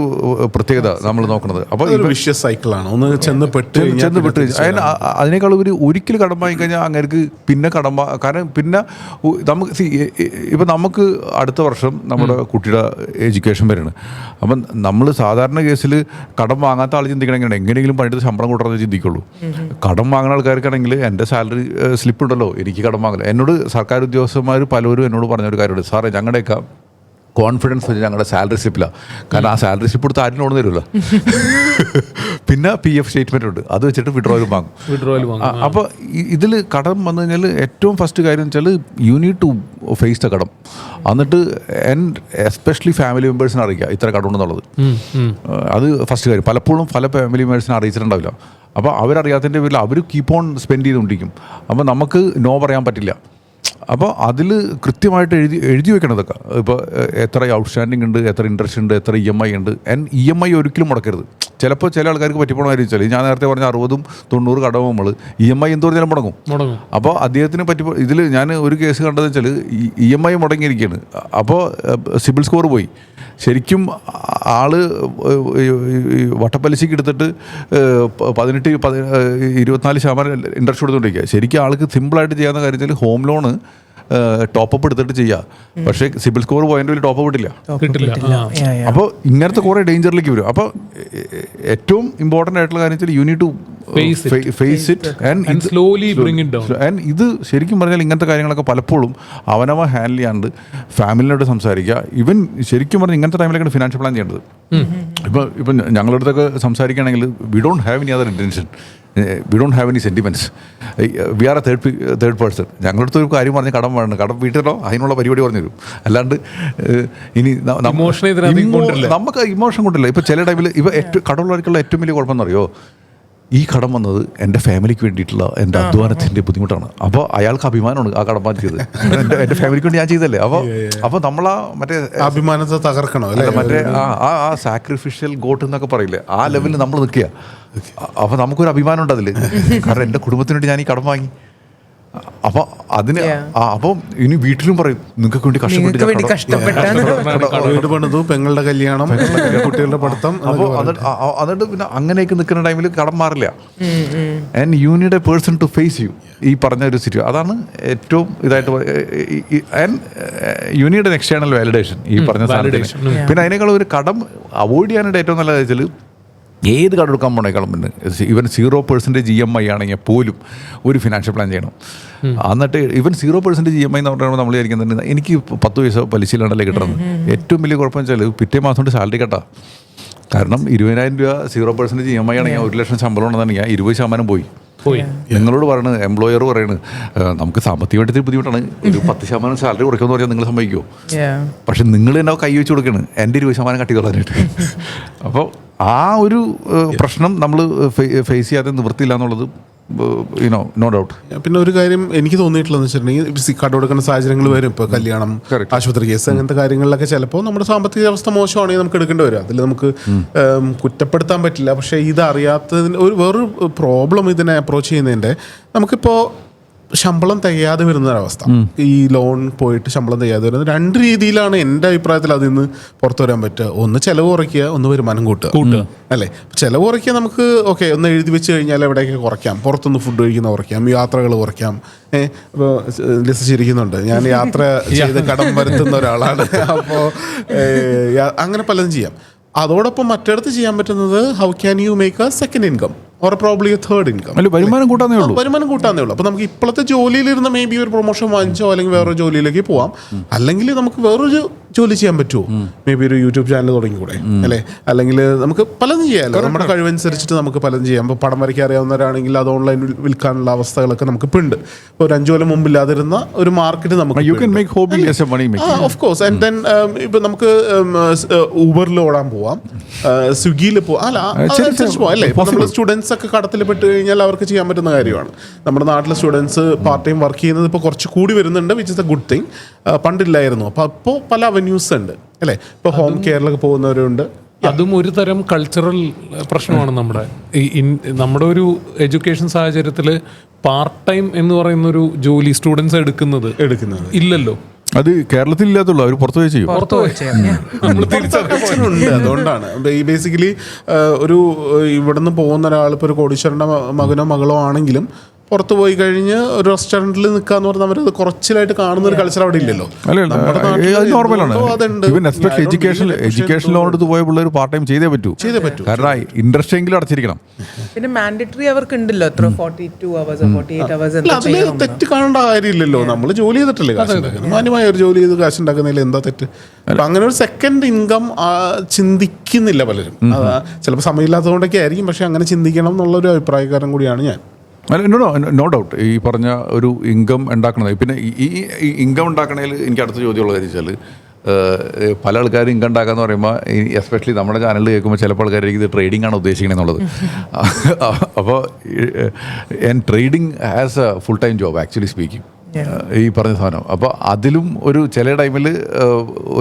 പ്രത്യേകത നമ്മൾ നോക്കുന്നത്. അപ്പോൾ വിഷ്യസ് സൈക്കിളാണ്. ഒന്ന് ചെന്ന് പെട്ട് അതിനേക്കാൾ ഒരിക്കലും കടം വാങ്ങിക്കഴിഞ്ഞാൽ അങ്ങേർക്ക് പിന്നെ കാരണം പിന്നെ ഇപ്പം നമുക്ക് അടുത്ത വർഷം നമ്മുടെ കുട്ടിയുടെ എഡ്യൂക്കേഷൻ വരെയാണ്. അപ്പം നമ്മൾ സാധാരണ കേസിൽ കടം വാങ്ങാത്ത ആൾ ചിന്തിക്കണമെങ്കിൽ എങ്ങനെയെങ്കിലും പണിയെടുത്ത് ശമ്പളം കൂട്ടാന്ന് ചിന്തിക്കുള്ളൂ. കടം വാങ്ങുന്ന ആൾക്കാർക്കാണെങ്കിൽ എൻ്റെ സാലറി സ്ലിപ്പ് ഉണ്ടല്ലോ, എനിക്ക് കടം വാങ്ങില്ല. എന്നോട് സർക്കാർ ഉദ്യോഗസ്ഥന്മാർ പലരും എന്നോട് പറഞ്ഞൊരു കാര്യമുണ്ട്, സാറേ ഞങ്ങളുടെയൊക്കെ കോൺഫിഡൻസ് വെച്ച് ഞങ്ങളുടെ സാലറി സ്ലിപ്പിലാണ്. കാരണം ആ സാലറി സ്ലിപ്പ് എടുത്ത് ആരും ലോൺ തരില്ല. പിന്നെ PF സ്റ്റേറ്റ്മെൻ്റ് ഉണ്ട്, അത് വെച്ചിട്ട് വിഡ്രോവൽ വാങ്ങും. അപ്പോൾ ഇതിൽ കടം വന്നു കഴിഞ്ഞാൽ ഏറ്റവും ഫസ്റ്റ് കാര്യം വെച്ചാൽ you need to face the കടം. എന്നിട്ട് എസ്പെഷ്യലി ഫാമിലി മെമ്പേഴ്സിനെ അറിയിക്കുക ഇത്ര കടമുണ്ടെന്നുള്ളത്. അത് ഫസ്റ്റ് കാര്യം. പലപ്പോഴും പല ഫാമിലി മെമ്പേഴ്സിനെ അറിയിച്ചിട്ടുണ്ടാവില്ല. അപ്പോൾ അവരറിയാത്തതിൻ്റെ പേരിൽ അവർ കീപ്പ് ഓൺ സ്പെൻഡ് ചെയ്തുകൊണ്ടിരിക്കും. അപ്പോൾ നമുക്ക് നോ പറയാൻ പറ്റില്ല. അപ്പോൾ അതിൽ കൃത്യമായിട്ട് എഴുതി വെക്കണതൊക്കെ, ഇപ്പോൾ എത്ര ഔട്ട്സ്റ്റാൻഡിങ് ഉണ്ട്, എത്ര ഇൻട്രസ്റ്റ് ഉണ്ട്, എത്ര EMI ഉണ്ട്. EMI ഒരിക്കലും മുടക്കരുത്. ചിലപ്പോൾ ചില ആൾക്കാർക്ക് പറ്റിപ്പോണെന്ന് വെച്ചാൽ ഞാൻ നേരത്തെ പറഞ്ഞ 60-90 കടവും നമ്മൾ EMI എന്ത് പറഞ്ഞാലും മുടങ്ങും. അപ്പോൾ അദ്ദേഹത്തിന് ഇതിൽ ഞാൻ ഒരു കേസ് കണ്ടതെന്ന് വെച്ചാൽ EMI മുടങ്ങിയിരിക്കുകയാണ്. അപ്പോൾ സിബിൽ സ്കോർ പോയി. ശരിക്കും ആള് വട്ടപ്പലിശയ്ക്ക് എടുത്തിട്ട് 18-24% ഇൻട്രസ്റ്റ് കൊടുത്തുകൊണ്ടിരിക്കുക. ശരിക്കും ആൾക്ക് സിമ്പിളായിട്ട് ചെയ്യാവുന്ന കാര്യത്തിൽ ഹോം ലോണ് ടോപ്പപ്പ് എടുത്തിട്ട് ചെയ്യാം. പക്ഷേ സിബിൽ സ്കോർ പോയതിൻ്റെ വലിയ ടോപ്പപ്പ് കിട്ടില്ല. അപ്പോൾ ഇങ്ങനത്തെ കുറേ ഡേഞ്ചറിലേക്ക് വരും. അപ്പോൾ ഏറ്റവും ഇമ്പോർട്ടൻ്റ് ആയിട്ടുള്ള കാര്യം വെച്ചാൽ you need to face it and slowly bring it down. And ഇത് ശരിക്കും പറഞ്ഞാൽ ഇങ്ങനത്തെ കാര്യങ്ങളൊക്കെ പലപ്പോഴും അവനവ ഹാൻഡിൽ ചെയ്യാണ്ട് ഫാമിലിനോട് സംസാരിക്കുക. ഇവൻ ശരിക്കും പറഞ്ഞാൽ ഇങ്ങനത്തെ ടൈമിലേക്കാണ് ഫിനാൻഷ്യൽ പ്ലാൻ ചെയ്യേണ്ടത്. ഇപ്പം ഞങ്ങളുടെ അടുത്തൊക്കെ സംസാരിക്കുകയാണെങ്കിൽ we don't have any other intention, we don't have any sentiments, we are a third person. ഞങ്ങളുടെ അടുത്ത് ഒരു കാര്യം പറഞ്ഞ് കടം വേണം, കടം വീട്ടിലോ അതിനുള്ള പരിപാടി പറഞ്ഞു തരും. അല്ലാണ്ട് ഇനി നമുക്ക് ഇമോഷൻ കൊണ്ടില്ല. ഇപ്പോൾ ചില ടൈമിൽ കടമുള്ളവർക്കുള്ള ഏറ്റവും വലിയ കുഴപ്പം എന്നറിയോ, ഈ കടം വന്നത് എൻ്റെ ഫാമിലിക്ക് വേണ്ടിയിട്ടുള്ള എൻ്റെ അധ്വാനത്തിൻ്റെ ബുദ്ധിമുട്ടാണ്. അപ്പോൾ അയാൾക്ക് അഭിമാനമാണ് ആ കടം ചെയ്തത്, എൻ്റെ ഫാമിലിക്ക് വേണ്ടി ഞാൻ ചെയ്തല്ലേ. അപ്പോൾ നമ്മളാ മറ്റേ അഭിമാനത്തെ തകർക്കണോ മറ്റേ ആ സാക്രിഫിഷ്യൽ ഗോട്ട് എന്നൊക്കെ പറയില്ലേ, ആ ലെവലിൽ നമ്മൾ നിൽക്കുക. അപ്പോൾ നമുക്കൊരു അഭിമാനം ഉണ്ട് അതിൽ. കാരണം എൻ്റെ കുടുംബത്തിന് വേണ്ടി ഞാൻ ഈ കടം വാങ്ങി. അപ്പോൾ അതിന് അപ്പം ഇനി വീട്ടിലും പറയും നിങ്ങൾക്ക് വേണ്ടി വീട് പണിതു, പെങ്ങളുടെ കല്യാണം, കുട്ടികളുടെ പഠിത്തം. അപ്പോൾ എന്നിട്ട് പിന്നെ അങ്ങനെയൊക്കെ നിൽക്കുന്ന ടൈമിൽ കടം മാറില്ല. And you need a person to face you. ഈ പറഞ്ഞ ഒരു സിറ്റുവേഷൻ അതാണ് ഏറ്റവും ഇതായിട്ട്. And you need an external validation ഈ പറഞ്ഞ സാധനത്തിന്. പിന്നെ അതിനേക്കാൾ ഒരു കടം അവോയ്ഡ് ചെയ്യാനായിട്ട് ഏറ്റവും നല്ലത് വെച്ചാൽ ഏത് കടം എടുക്കാൻ പോണേക്കാളും പിന്നെ ഇവൻ 0% EMI ആണെങ്കിൽ പോലും ഒരു ഫിനാൻഷ്യൽ പ്ലാൻ ചെയ്യണം. എന്നിട്ട് ഇവൻ 0% EMI എന്ന് പറഞ്ഞാൽ നമ്മൾ വിചാരിക്കുന്നത് എനിക്ക് 10 പൈസ പലിശയിലാണല്ലേ കിട്ടുന്നത്. ഏറ്റവും വലിയ കുഴപ്പം വെച്ചാൽ പിറ്റേ മാസം കൊണ്ട് സാലറി കട്ടാ. കാരണം 20,000 രൂപ 0% EMI ആണെങ്കിൽ 1 ലക്ഷം ശമ്പളം ഉണ്ടെന്നുണ്ടെങ്കിൽ 20% പോയി. നിങ്ങളോട് പറയണത് എംപ്ലോയർ പറയണത് നമുക്ക് സാമ്പത്തികമായിട്ട് ബുദ്ധിമുട്ടാണ്, ഒരു 10% സാലറി കുറയ്ക്കുമെന്ന് പറഞ്ഞാൽ നിങ്ങൾ സമ്മതിക്കുമോ? പക്ഷെ നിങ്ങൾ തന്നെ കൈ വെച്ച് കൊടുക്കണം എൻ്റെ 20% കട്ടി കളയാനായിട്ട്. അപ്പോൾ ആ ഒരു പ്രശ്നം നമ്മൾ ഫേസ് ചെയ്യാതെ നിവൃത്തിയില്ല എന്നുള്ളത് നോ ഡൗട്ട്. പിന്നെ ഒരു കാര്യം എനിക്ക് തോന്നിയിട്ടുള്ളതെന്ന് വെച്ചിട്ടുണ്ടെങ്കിൽ കട കൊടുക്കുന്ന സാഹചര്യങ്ങൾ വരും. ഇപ്പോൾ കല്യാണം, ആശുപത്രി കേസ്, അങ്ങനത്തെ കാര്യങ്ങളിലൊക്കെ ചിലപ്പോൾ നമ്മുടെ സാമ്പത്തിക അവസ്ഥ മോശമാണെങ്കിൽ നമുക്ക് എടുക്കേണ്ടി വരും. അതിൽ നമുക്ക് കുറ്റപ്പെടുത്താൻ പറ്റില്ല. പക്ഷേ ഇത് അറിയാത്തതിന് വേറൊരു പ്രോബ്ലം ഇതിനെ അപ്രോച്ച് ചെയ്യുന്നതിൻ്റെ, നമുക്കിപ്പോൾ ശമ്പളം തികയാതെ വരുന്നൊരവസ്ഥ, ഈ ലോൺ പോയിട്ട് ശമ്പളം തികയാതെ വരുന്നത് 2 രീതിയിലാണ് എൻ്റെ അഭിപ്രായത്തിൽ അതിൽ നിന്ന് പുറത്തു വരാൻ പറ്റുക. ഒന്ന് ചിലവ് കുറയ്ക്കുക, ഒന്ന് വരുമാനം കൂട്ടുക അല്ലേ. ചിലവ് കുറയ്ക്കുക നമുക്ക് ഓക്കെ, ഒന്ന് എഴുതി വെച്ച് കഴിഞ്ഞാൽ എവിടെയൊക്കെ കുറയ്ക്കാം. പുറത്തുനിന്ന് ഫുഡ് കഴിക്കുന്ന കുറയ്ക്കാം, യാത്രകൾ കുറയ്ക്കാം. ഇപ്പോൾ ലിസ്റ്റ് ചിരിക്കുന്നുണ്ട്, ഞാൻ യാത്ര ചെയ്ത് കടം വരുത്തുന്ന ഒരാളാണ്. അപ്പോൾ അങ്ങനെ പലതും ചെയ്യാം. അതോടൊപ്പം മറ്റിടത്ത് ചെയ്യാൻ പറ്റുന്നത് how can you make A second income or probably A third income. വരുമാനം കൂട്ടാന്നേ ഉള്ളൂ. അപ്പോൾ നമുക്ക് ഇപ്പോഴത്തെ ജോലിയിലിരുന്ന മേ ബി ഒരു പ്രൊമോഷൻ വാങ്ങിച്ചോ അല്ലെങ്കിൽ വേറൊരു ജോലിയിലേക്ക് പോവാം. അല്ലെങ്കിൽ നമുക്ക് വേറൊരു ജോലി ചെയ്യാൻ പറ്റുമോ? മേ ബി ഒരു യൂട്യൂബ് ചാനൽ തുടങ്ങിക്കൂടെ അല്ലേ? അല്ലെങ്കിൽ നമുക്ക് പലതും ചെയ്യാമല്ലോ. നമ്മുടെ കഴിവനുസരിച്ചിട്ട് നമുക്ക് പലതും ചെയ്യാം. ഇപ്പോൾ പടം വരയ്ക്കാൻ അറിയാവുന്നവരാണെങ്കിൽ അത് ഓൺലൈനിൽ വിൽക്കാനുള്ള അവസ്ഥകളൊക്കെ നമുക്ക് ഇപ്പോൾ ഉണ്ട്. ഇപ്പോൾ ഒരു 5 കൊല്ലം മുമ്പില്ലാതിരുന്ന ഒരു മാർക്കറ്റ് നമുക്ക് ഓഫ് കോഴ്സ്. ആൻഡ് ദെൻ ഇപ്പം നമുക്ക് ഊബറിൽ ഓടാൻ പോവാം, സ്വിഗ്ഗിയിൽ പോവാം. അല്ല അതനുസരിച്ച് പോവാം അല്ലേ. ഇപ്പോൾ നമ്മൾ സ്റ്റുഡൻസ് ഒക്കെ കടത്തിൽ പെട്ട് കഴിഞ്ഞാൽ അവർക്ക് ചെയ്യാൻ പറ്റുന്ന കാര്യമാണ്. നമ്മുടെ നാട്ടിലെ സ്റ്റുഡൻസ് പാർട്ട് ടൈം വർക്ക് ചെയ്യുന്നത് ഇപ്പോൾ കുറച്ച് കൂടി വരുന്നുണ്ട്, which is a good thing. പണ്ടില്ലായിരുന്നു. അപ്പോൾ പല അവന്യൂസ് ഉണ്ട് അല്ലേ. ഇപ്പോൾ ഹോം കെയറിലൊക്കെ പോകുന്നവരുണ്ട്. അതും ഒരു തരം കൾച്ചറൽ പ്രശ്നമാണ്. നമ്മുടെ ഒരു എഡ്യൂക്കേഷൻ സാഹചര്യത്തിൽ പാർട്ട് ടൈം എന്ന് പറയുന്നൊരു ജോലി സ്റ്റുഡൻസ് എടുക്കുന്നത് ഇല്ലല്ലോ. അത് കേരളത്തിൽ ഇല്ലാത്തുള്ളൂ, അവർ പുറത്തു പോയി ചെയ്യും. അതുകൊണ്ടാണ് ബേസിക്കലി ഒരു ഇവിടുന്ന് പോകുന്ന ഒരാൾ, ഇപ്പോൾ ഒരു കോടീശ്വരൻ്റെ മകനോ മകളോ ആണെങ്കിലും പുറത്ത് പോയി കഴിഞ്ഞ് ഒരു റെസ്റ്റോറൻറ്റിൽ നിൽക്കാന്ന് പറഞ്ഞാൽ അവരത് കുറച്ചിലായിട്ട് കാണുന്ന ഒരു കൾച്ചർ അവിടെ ഇല്ലല്ലോ. എഡ്യൂക്കേഷൻ ലോൺ എടുത്ത് പോയ പിള്ളേർ പാർട്ട് ടൈം ചെയ്തേ പറ്റൂ. കാരണം ഇൻട്രസ്റ്റ് എങ്കിലും അടച്ചിരിക്കണം. പിന്നെ മാൻഡേറ്ററി അവർക്ക് ഉണ്ടല്ലോ, എത്ര 42 hours 48 hours. അതിൽ തെറ്റ് കാണേണ്ട കാര്യമില്ലല്ലോ. നമ്മൾ ജോലി ചെയ്തിട്ടല്ലേ കാശ് ഉണ്ടാക്കുന്നത്. മാന്യമായ ഒരു ജോലി ചെയ്ത് കാശ് ഉണ്ടാക്കുന്നതിൽ എന്താ തെറ്റ്? അപ്പം അങ്ങനെ ഒരു സെക്കൻഡ് ഇൻകം ചിന്തിക്കുന്നില്ല പലരും. ചിലപ്പോൾ സമയമില്ലാത്തതുകൊണ്ടൊക്കെ ആയിരിക്കും, പക്ഷെ അങ്ങനെ ചിന്തിക്കണം എന്നുള്ളൊരു അഭിപ്രായക്കാരൻ കൂടിയാണ് ഞാൻ. No doubt. ഈ പറഞ്ഞ ഒരു ഇൻകം ഉണ്ടാക്കണത്, പിന്നെ ഈ ഇൻകം ഉണ്ടാക്കണതിൽ എനിക്ക് അടുത്ത ചോദ്യമുള്ള കാര്യം വെച്ചാൽ, പല ആൾക്കാരും ഇൻകം ഉണ്ടാക്കാന്ന് പറയുമ്പോൾ, എസ്പെഷ്യലി നമ്മുടെ ചാനലിൽ കേൾക്കുമ്പോൾ ചിലപ്പോൾ ആൾക്കാർക്ക് ഇത് ട്രേഡിംഗ് ആണ് ഉദ്ദേശിക്കുന്നത് എന്നുള്ളത്. അപ്പോൾ trading as A full time job actually speaking, ഈ പറഞ്ഞ സാധനം. അപ്പോൾ അതിലും ഒരു ചില ടൈമിൽ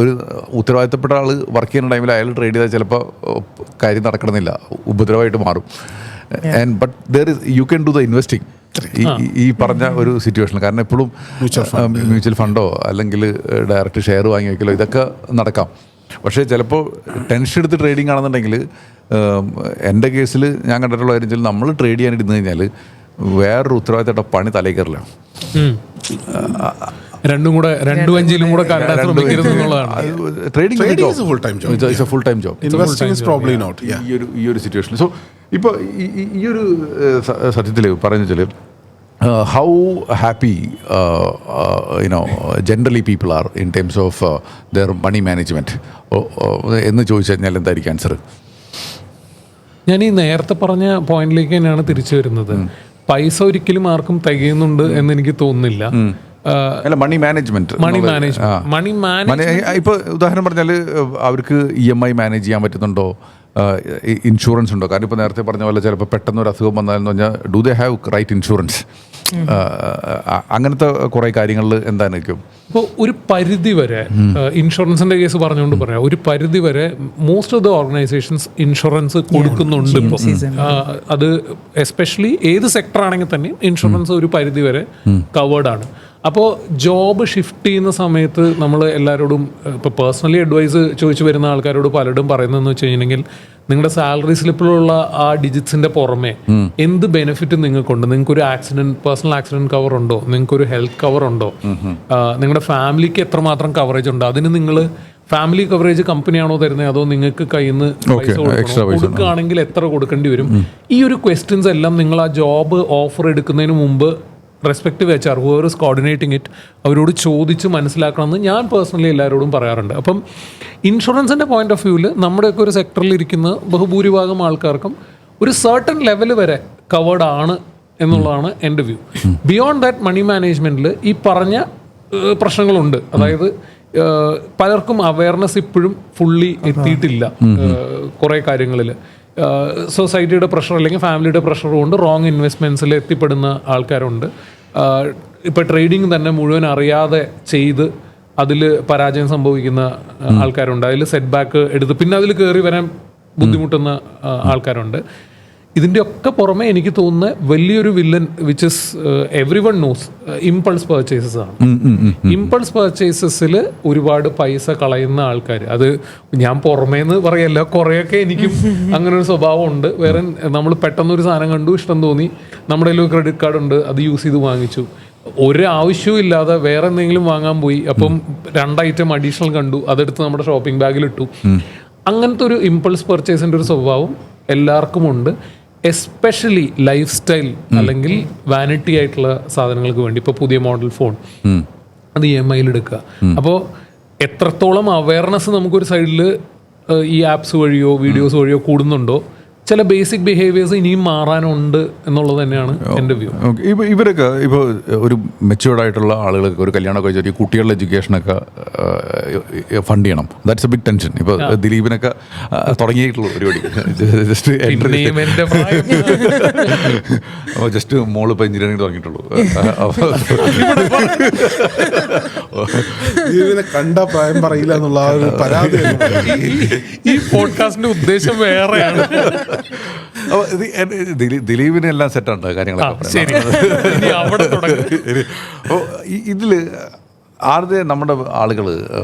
ഒരു ഉത്തരവാദിത്തപ്പെട്ട ആൾ വർക്ക് ചെയ്യുന്ന ടൈമിൽ അയാൾ ട്രേഡ് ചെയ്താൽ ചിലപ്പോൾ കാര്യം നടക്കണമെന്നില്ല, ഉപദ്രവമായിട്ട് മാറും. But there is you can do the investing ഈ പറഞ്ഞ ഒരു സിറ്റുവേഷനിൽ. കാരണം എപ്പോഴും മ്യൂച്വൽ ഫണ്ടോ അല്ലെങ്കിൽ ഡയറക്റ്റ് ഷെയർ വാങ്ങി വയ്ക്കലോ ഇതൊക്കെ നടക്കാം. പക്ഷേ ചിലപ്പോൾ ടെൻഷൻ എടുത്ത് ട്രേഡിംഗ് ആണെന്നുണ്ടെങ്കിൽ, എൻ്റെ കേസിൽ ഞാൻ കണ്ടിട്ടുള്ള കാര്യം വെച്ചാൽ, നമ്മൾ ട്രേഡ് ചെയ്യാൻ ഇരുന്ന് കഴിഞ്ഞാൽ വേറൊരു ഉത്തരവാദിത്തപ്പെട്ട പണി തലയിൽ കയറില്ല. രണ്ടും കൂടെ 2-5 കൂടെ ഫുൾ ടൈം ജോബ് ഈ ഒരു സിറ്റുവേഷനിൽ. സോ ഇപ്പോൾ ഈ ഒരു സത്യത്തിൽ പറഞ്ഞു വെച്ചാൽ, how happy generally people are in terms of their money management എന്ന് ചോദിച്ചു കഴിഞ്ഞാൽ എന്തായിരിക്കും ആൻസർ? ഞാൻ ഈ നേരത്തെ പറഞ്ഞ പോയിന്റിലേക്ക് തന്നെയാണ് തിരിച്ചു വരുന്നത്. പൈസ ഒരിക്കലും ആർക്കും തികയുന്നുണ്ട് എന്ന് എനിക്ക് തോന്നുന്നില്ല. മണി മാനേജ്മെന്റ് ഇപ്പോൾ ഉദാഹരണം പറഞ്ഞാൽ, അവർക്ക് EMI മാനേജ് ചെയ്യാൻ പറ്റുന്നുണ്ടോ, ഇൻഷുറൻസ് ഉണ്ടോ? കാരണം ഇപ്പോൾ നേരത്തെ പറഞ്ഞ പോലെ ചിലപ്പോൾ പെട്ടെന്ന് ഒരു അസുഖം വന്നാലെന്ന് പറഞ്ഞാൽ, do they have right insurance? അങ്ങനത്തെ കുറേ കാര്യങ്ങളിൽ എന്തായിരിക്കും? ഇപ്പോൾ ഒരു പരിധി വരെ ഇൻഷുറൻസിന്റെ കേസ് പറഞ്ഞുകൊണ്ട് പറയാം, ഒരു പരിധി വരെ most of the organisations insurance കൊടുക്കുന്നുണ്ട് ഇപ്പോൾ. അത് എസ്പെഷ്യലി ഏത് സെക്ടർ ആണെങ്കിൽ തന്നെയും ഇൻഷുറൻസ് ഒരു പരിധി വരെ കവേർഡ് ആണ്. അപ്പോൾ ജോബ് ഷിഫ്റ്റ് ചെയ്യുന്ന സമയത്ത് നമ്മൾ എല്ലാവരോടും, ഇപ്പോൾ പേഴ്സണലി അഡ്വൈസ് ചോദിച്ചു വരുന്ന ആൾക്കാരോട് പലരും പറയുന്നതെന്ന് വെച്ച് കഴിഞ്ഞിട്ടുണ്ടെങ്കിൽ, നിങ്ങളുടെ സാലറി സ്ലിപ്പിലുള്ള ആ ഡിജിറ്റ്സിന്റെ പുറമെ എന്ത് ബെനിഫിറ്റ് നിങ്ങൾക്കുണ്ട്? നിങ്ങൾക്കൊരു പേഴ്സണൽ ആക്സിഡന്റ് കവർ ഉണ്ടോ? നിങ്ങൾക്കൊരു ഹെൽത്ത് കവർ ഉണ്ടോ? നിങ്ങളുടെ ഫാമിലിക്ക് എത്രമാത്രം കവറേജ് ഉണ്ട്? അതിന് നിങ്ങൾ ഫാമിലി കവറേജ് കമ്പനിയാണോ തരുന്നത്, അതോ നിങ്ങൾക്ക് കയ്യിൽ നിന്ന് പൈസ കൊടുക്കുകയാണെങ്കിൽ എത്ര കൊടുക്കേണ്ടി വരും? ഈ ഒരു ക്വസ്റ്റ്യൻസ് എല്ലാം നിങ്ങൾ ആ ജോബ് ഓഫർ എടുക്കുന്നതിന് മുമ്പ് respective HR Hoover is coordinating it അവരോട് ചോദിച്ച് മനസ്സിലാക്കണമെന്ന് ഞാൻ പേഴ്സണലി എല്ലാവരോടും പറയാറുണ്ട്. അപ്പം ഇൻഷുറൻസിൻ്റെ പോയിന്റ് ഓഫ് വ്യൂവിൽ നമ്മുടെയൊക്കെ ഒരു സെക്ടറിൽ ഇരിക്കുന്ന ബഹുഭൂരിഭാഗം ആൾക്കാർക്കും ഒരു സർട്ടൺ ലെവൽ വരെ കവേർഡ് ആണ് എന്നുള്ളതാണ് എൻ്റെ വ്യൂ. ബിയോണ്ട് ദാറ്റ് മണി മാനേജ്മെൻറ്റിൽ ഈ പറഞ്ഞ പ്രശ്നങ്ങളുണ്ട്. അതായത് പലർക്കും അവയർനെസ് ഇപ്പോഴും ഫുള്ളി എത്തിയിട്ടില്ല കുറേ കാര്യങ്ങളിൽ. സൊസൈറ്റിയുടെ പ്രഷർ അല്ലെങ്കിൽ ഫാമിലിയുടെ പ്രഷർ കൊണ്ട് റോങ് ഇൻവെസ്റ്റ്മെൻറ്റ്സിൽ എത്തിപ്പെടുന്ന ആൾക്കാരുണ്ട്. ഇപ്പോൾ ട്രേഡിങ് തന്നെ മുഴുവൻ അറിയാതെ ചെയ്ത് അതിൽ പരാജയം സംഭവിക്കുന്ന ആൾക്കാരുണ്ട്. അതിൽ സെറ്റ് ബാക്ക് എടുത്ത് പിന്നെ അതിൽ കയറി വരാൻ ബുദ്ധിമുട്ടുന്ന ആൾക്കാരുണ്ട്. ഇതിൻ്റെ ഒക്കെ പുറമെ എനിക്ക് തോന്നുന്ന വലിയൊരു villain which is every one nose impulse purchases ആണ്. ഇമ്പൾസ് പർച്ചേസസിൽ ഒരുപാട് പൈസ കളയുന്ന ആൾക്കാർ, അത് ഞാൻ പുറമേന്ന് പറയല്ല, കുറേയൊക്കെ എനിക്കും അങ്ങനെ ഒരു സ്വഭാവം ഉണ്ട്. വേറെ നമ്മൾ പെട്ടെന്നൊരു സാധനം കണ്ടു, ഇഷ്ടം തോന്നി, നമ്മുടെ കയ്യിൽ ക്രെഡിറ്റ് കാർഡ് ഉണ്ട്, അത് യൂസ് ചെയ്ത് വാങ്ങിച്ചു. ഒരു ആവശ്യവും ഇല്ലാതെ വേറെ എന്തെങ്കിലും വാങ്ങാൻ പോയി, അപ്പം 2 ഐറ്റം അഡീഷണൽ കണ്ടു, അതെടുത്ത് നമ്മുടെ ഷോപ്പിംഗ് ബാഗിലിട്ടു. അങ്ങനത്തെ ഒരു ഇമ്പൾസ് പർച്ചേസിൻ്റെ ഒരു സ്വഭാവം എല്ലാവർക്കും ഉണ്ട്. എസ്പെഷ്യലി ലൈഫ് സ്റ്റൈൽ അല്ലെങ്കിൽ വാനിറ്റി ആയിട്ടുള്ള സാധനങ്ങൾക്ക് വേണ്ടി. ഇപ്പോൾ പുതിയ മോഡൽ ഫോൺ അത് EMI എടുക്കുക. അപ്പോൾ എത്രത്തോളം അവയർനെസ് നമുക്കൊരു സൈഡിൽ ഈ ആപ്സ് വഴിയോ വീഡിയോസ് വഴിയോ കൂടുന്നുണ്ടോ, ചില ബേസിക് ബിഹേവിയേഴ്സ് ഇനിയും മാറാനുണ്ട് എന്നുള്ളത് തന്നെയാണ് എൻ്റെ വ്യൂ. ഇവരൊക്കെ ഇപ്പോൾ ഒരു മെച്യൂർഡ് ആയിട്ടുള്ള ആളുകൾക്ക് ഒരു കല്യാണം കഴിച്ചാൽ ഈ കുട്ടികളുടെ എഡ്യൂക്കേഷനൊക്കെ ഫണ്ട് ചെയ്യണം. That's a big tension. ഇപ്പോൾ ദിലീപിനൊക്കെ തുടങ്ങിയിട്ടുള്ള പരിപാടി ജസ്റ്റ് മോള് ഇപ്പോൾ എഞ്ചിനീയറിംഗ് തുടങ്ങിയിട്ടുള്ളൂ. കണ്ട പ്രായം പറയില്ല എന്നുള്ള ആ ഒരു പരാതി ഈ പോഡ്കാസ്റ്റിന്റെ ഉദ്ദേശം വേറെയാണ്. ദിലീപിന് എല്ലാം സെറ്റുണ്ട് കാര്യങ്ങളൊക്കെ. അപ്പോൾ ഇതിൽ നമ്മുടെ ആളുകൾ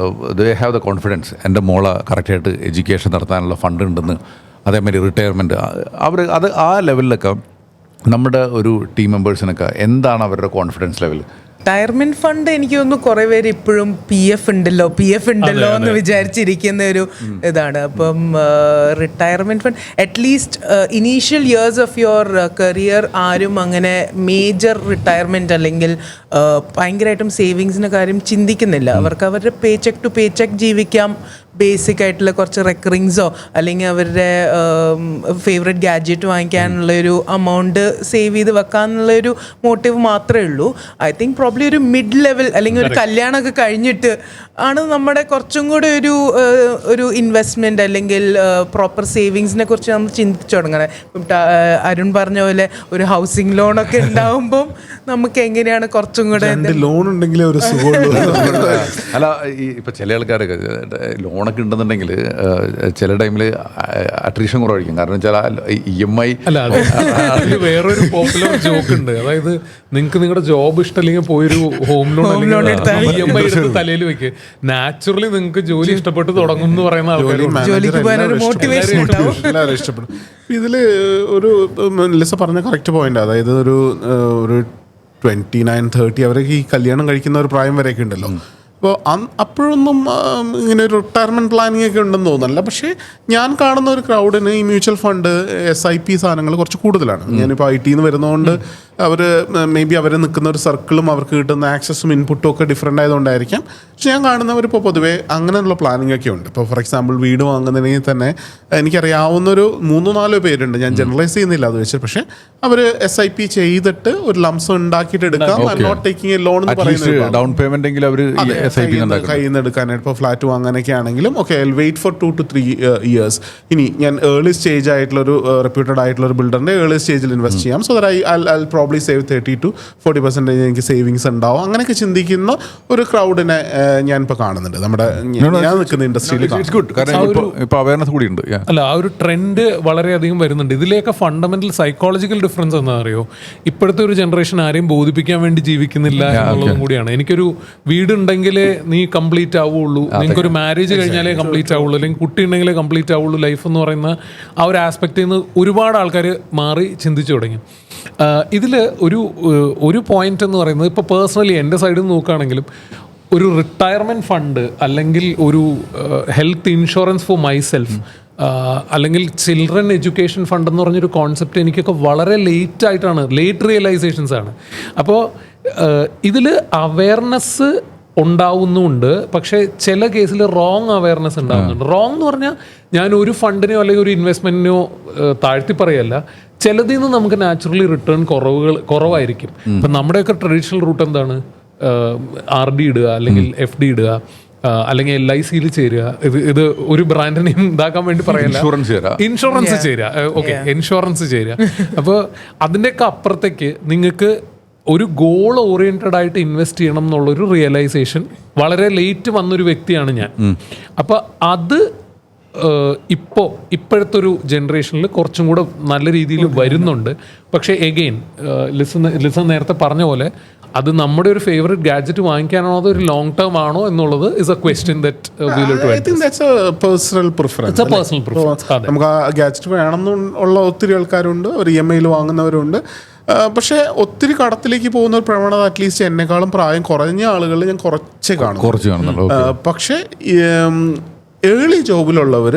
ദേ ഹാവ് ദ കോൺഫിഡൻസ്, എൻ്റെ മോളെ കറക്റ്റായിട്ട് എഡ്യൂക്കേഷൻ നടത്താനുള്ള ഫണ്ട് ഉണ്ടെന്ന്, അതേമാതിരി റിട്ടയർമെൻറ്റ്, അവർ അത് ആ ലെവലിലൊക്കെ നമ്മുടെ ഒരു ടീം മെമ്പേഴ്സിനൊക്കെ എന്താണ് അവരുടെ കോൺഫിഡൻസ് ലെവൽ? റിട്ടയർമെന്റ് ഫണ്ട് എനിക്ക് തോന്നുന്നു കുറെ പേര് ഇപ്പോഴും PF ഉണ്ടല്ലോ എന്ന് വിചാരിച്ചിരിക്കുന്ന ഒരു ഇതാണ്. അപ്പം retirement fund at least initial years of your career ആരും അങ്ങനെ മേജർ റിട്ടയർമെന്റ് അല്ലെങ്കിൽ ഭയങ്കരമായിട്ടും സേവിങ്സിൻ്റെ കാര്യം ചിന്തിക്കുന്നില്ല. അവർക്ക് അവരുടെ പേ ചെക്ക് ടു പേ ചെക്ക് ജീവിക്കാം. ബേസിക് ആയിട്ടുള്ള കുറച്ച് റെക്കറിങ്സോ അല്ലെങ്കിൽ അവരുടെ ഫേവറേറ്റ് ഗാഡ്ജറ്റ് വാങ്ങിക്കാനുള്ളൊരു എമൗണ്ട് സേവ് ചെയ്ത് വെക്കാനുള്ളൊരു മോട്ടീവ് മാത്രമേ ഉള്ളൂ. ഐ തിങ്ക് പ്രോബ്ലി ഒരു മിഡ് ലെവൽ അല്ലെങ്കിൽ ഒരു കല്യാണമൊക്കെ കഴിഞ്ഞിട്ട് ആണ് നമ്മുടെ കുറച്ചും കൂടെ ഒരു ഇൻവെസ്റ്റ്മെൻറ്റ് അല്ലെങ്കിൽ പ്രോപ്പർ സേവിങ്സിനെ കുറിച്ച് നമ്മൾ ചിന്തിച്ചു തുടങ്ങണേ. ഇപ്പം അരുൺ പറഞ്ഞ പോലെ ഒരു ഹൗസിംഗ് ലോണൊക്കെ ഉണ്ടാവുമ്പം നമുക്ക് എങ്ങനെയാണ് കുറച്ചും കൂടെ ലോൺ ഉണ്ടെങ്കിലേ ഒരു അല്ല, ഈ ഇപ്പം ചില ആൾക്കാരൊക്കെ ലോണൊക്കെ ഉണ്ടെന്നുണ്ടെങ്കിൽ ചില ടൈമിൽ അട്രീഷൻ കുറവായിരിക്കും. കാരണം വെച്ചാൽ EMI അല്ല, അതിൽ വേറൊരു പോപ്പുലർ ജോക്ക് ഉണ്ട്. അതായത് നിങ്ങൾക്ക് നിങ്ങളുടെ ജോബ് ഇഷ്ടമല്ലെങ്കിൽ പോയൊരു ഹോം ലോൺ EMI എടുത്ത് തലയിൽ വെക്ക്. നാച്ചുറലി നിങ്ങൾക്ക് ജോലി ഇഷ്ടപ്പെട്ട് തുടങ്ങും എന്ന് പറയുന്ന എല്ലാവരും ഇഷ്ടപ്പെടും. ഇതില് ഒരു ലിസ പറഞ്ഞ കറക്റ്റ് പോയിന്റ്, അതായത് ഒരു 29-30 അവരൊക്കെ ഈ കല്യാണം കഴിക്കുന്ന ഒരു പ്രായം വരെയൊക്കെ ഉണ്ടല്ലോ. അപ്പോൾ അപ്പോഴൊന്നും ഇങ്ങനെ ഒരു റിട്ടയർമെൻറ്റ് പ്ലാനിങ് ഒക്കെ ഉണ്ടെന്ന് തോന്നുന്നില്ല. പക്ഷേ ഞാൻ കാണുന്ന ഒരു ക്രൗഡിന് ഈ മ്യൂച്വൽ ഫണ്ട്, SIP സാധനങ്ങൾ കുറച്ച് കൂടുതലാണ്. ഞാനിപ്പോൾ IT നിന്ന് വരുന്നതുകൊണ്ട് അവർ മേ ബി അവർ നിൽക്കുന്ന ഒരു സർക്കിളും അവർക്ക് കിട്ടുന്ന ആക്സസും ഇൻപുട്ടും ഒക്കെ ഡിഫറെൻ്റ് ആയതുകൊണ്ടായിരിക്കാം. പക്ഷെ ഞാൻ കാണുന്നവരിപ്പോൾ പൊതുവേ അങ്ങനെയുള്ള പ്ലാനിങ് ഒക്കെ ഉണ്ട്. ഇപ്പോൾ ഫോർ എക്സാമ്പിൾ വീട് വാങ്ങുന്നതിനെങ്കിൽ തന്നെ എനിക്കറിയാവുന്നൊരു 3-4 പേരുണ്ട്, ഞാൻ ജനറലൈസ് ചെയ്യുന്നില്ല അത് വെച്ച്. പക്ഷേ അവർ SIP ചെയ്തിട്ട് ഒരു ലംസം ഉണ്ടാക്കിയിട്ട് എടുക്കാം, നോട്ട് ടേക്കിംഗ് എ ലോൺ എന്ന് പറയുന്നത് ഡൗൺ പേയ്മെന്റ് എങ്കിലും അവർ കയ്യിൽ നിന്ന് എടുക്കാനായിട്ട്. ഇപ്പോൾ ഫ്ലാറ്റ് വാങ്ങാനൊക്കെ ആണെങ്കിലും വെയിറ്റ് ഫോർ 2 to 3 years. ഇനി ഞാൻ ഏർലി സ്റ്റേജ് ആയിട്ടുള്ളൊരു റെപ്യൂട്ടഡ് ആയിട്ടുള്ള ഒരു ബിൽഡറിന്റെ ഏർലി സ്റ്റേജിൽ ഇൻവെസ്റ്റ് ചെയ്യാം. So that I probably save 30 to 40% എനിക്ക് സേവിങ്സ് ഉണ്ടാവും. അങ്ങനെയൊക്കെ ചിന്തിക്കുന്ന ഒരു ക്രൗഡിനെ ഞാൻ ഇപ്പോൾ കാണുന്നുണ്ട് നമ്മുടെ ഞാൻ നിൽക്കുന്ന ഇൻഡസ്ട്രിയിൽ. അവയർനെസ് കൂടി ഉണ്ട്. അല്ല, ആ ഒരു ട്രെൻഡ് വളരെയധികം വരുന്നുണ്ട്. ഇതിലേക്ക് ഫണ്ടമെന്റൽ സൈക്കോളജിക്കൽ ഡിഫറൻസ് എന്താ അറിയോ? ഇപ്പോഴത്തെ ഒരു ജനറേഷൻ ആരെയും ബോധിപ്പിക്കാൻ വേണ്ടി ജീവിക്കുന്നില്ല എന്നുള്ളതും കൂടിയാണ്. എനിക്കൊരു വീടുണ്ടെങ്കിലേ നീ കംപ്ലീറ്റ് ആവുള്ളൂ, നിങ്ങൾക്കൊരു മാരേജ് കഴിഞ്ഞാലേ കംപ്ലീറ്റ് ആവുള്ളൂ, അല്ലെങ്കിൽ കുട്ടി ഉണ്ടെങ്കിലേ കംപ്ലീറ്റ് ആവുള്ളൂ ലൈഫ് എന്ന് പറയുന്ന ആ ഒരു ആസ്പെക്റ്റിൽ നിന്ന് ഒരുപാട് ആൾക്കാർ മാറി ചിന്തിച്ചു തുടങ്ങി. ഇതിൽ ഒരു പോയിന്റ് എന്ന് പറയുന്നത്, ഇപ്പോൾ പേഴ്സണലി എൻ്റെ സൈഡിൽ നിന്ന് നോക്കുകയാണെങ്കിലും, ഒരു റിട്ടയർമെൻറ്റ് ഫണ്ട് അല്ലെങ്കിൽ ഒരു ഹെൽത്ത് ഇൻഷുറൻസ് ഫോർ മൈസെൽഫ് അല്ലെങ്കിൽ ചിൽഡ്രൻ എഡ്യൂക്കേഷൻ ഫണ്ട് എന്ന് പറഞ്ഞൊരു കോൺസെപ്റ്റ് എനിക്കൊക്കെ വളരെ ലേറ്റ് റിയലൈസേഷൻസ് ആണ്. അപ്പോൾ ഇതിൽ അവയർനെസ് ഉണ്ടാവുന്നുണ്ട്, പക്ഷേ ചില കേസിൽ റോങ് അവയർനെസ് ഉണ്ടാവുന്നുണ്ട്. റോങ് എന്ന് പറഞ്ഞാൽ ഞാൻ ഒരു ഫണ്ടിനെയോ അല്ലെങ്കിൽ ഒരു ഇൻവെസ്റ്റ്മെൻറ്റിനെയോ താഴ്ത്തി പറയല്ല. ചിലതിൽ നിന്ന് നമുക്ക് നാച്ചുറലി റിട്ടേൺ കുറവായിരിക്കും. ഇപ്പം നമ്മുടെയൊക്കെ ട്രഡീഷണൽ റൂട്ട് എന്താണ്? RD ഇടുക അല്ലെങ്കിൽ FD ഇടുക. അല്ലെങ്കിൽ LICയിൽ ചേരുക. ഇത് ഒരു ബ്രാൻഡ് നെയിം ഇതാക്കാൻ വേണ്ടി പറയല്ല, ഇൻഷുറൻസ് ചേരുക. ഓക്കെ, ഇൻഷുറൻസ് ചേരുക. അപ്പോൾ അതിൻ്റെയൊക്കെ അപ്പുറത്തേക്ക് നിങ്ങൾക്ക് ഒരു ഗോൾ ഓറിയൻറ്റഡ് ആയിട്ട് ഇൻവെസ്റ്റ് ചെയ്യണം എന്നുള്ളൊരു റിയലൈസേഷൻ വളരെ ലേറ്റ് വന്നൊരു വ്യക്തിയാണ് ഞാൻ. അപ്പോൾ അത് ഇപ്പോഴത്തെ ഒരു ജനറേഷനിൽ കുറച്ചും കൂടെ നല്ല രീതിയിൽ വരുന്നുണ്ട്. പക്ഷേ എഗെയിൻ ലിസൺ നേരത്തെ പറഞ്ഞ പോലെ അത് നമ്മുടെ ഒരു ഫേവറേറ്റ് ഗാഡ്ജറ്റ് വാങ്ങിക്കാനാണോ അതോ ഒരു ലോങ് ടേം ആണോ എന്നുള്ളത് is A question that personal preference. നമുക്ക് ആ ഗാഡ്ജറ്റ് വേണം എന്നുള്ള ഒത്തിരി ആൾക്കാരുണ്ട്, ഒരു EMI വാങ്ങുന്നവരുണ്ട്. പക്ഷേ ഒത്തിരി കടത്തിലേക്ക് പോകുന്ന ഒരു പ്രവണത അറ്റ്ലീസ്റ്റ് എന്നെക്കാളും പ്രായം കുറഞ്ഞ ആളുകൾ ഞാൻ കുറച്ചേ കാണുന്നുള്ളൂ. പക്ഷേ ഏർലി ജോബിലുള്ളവർ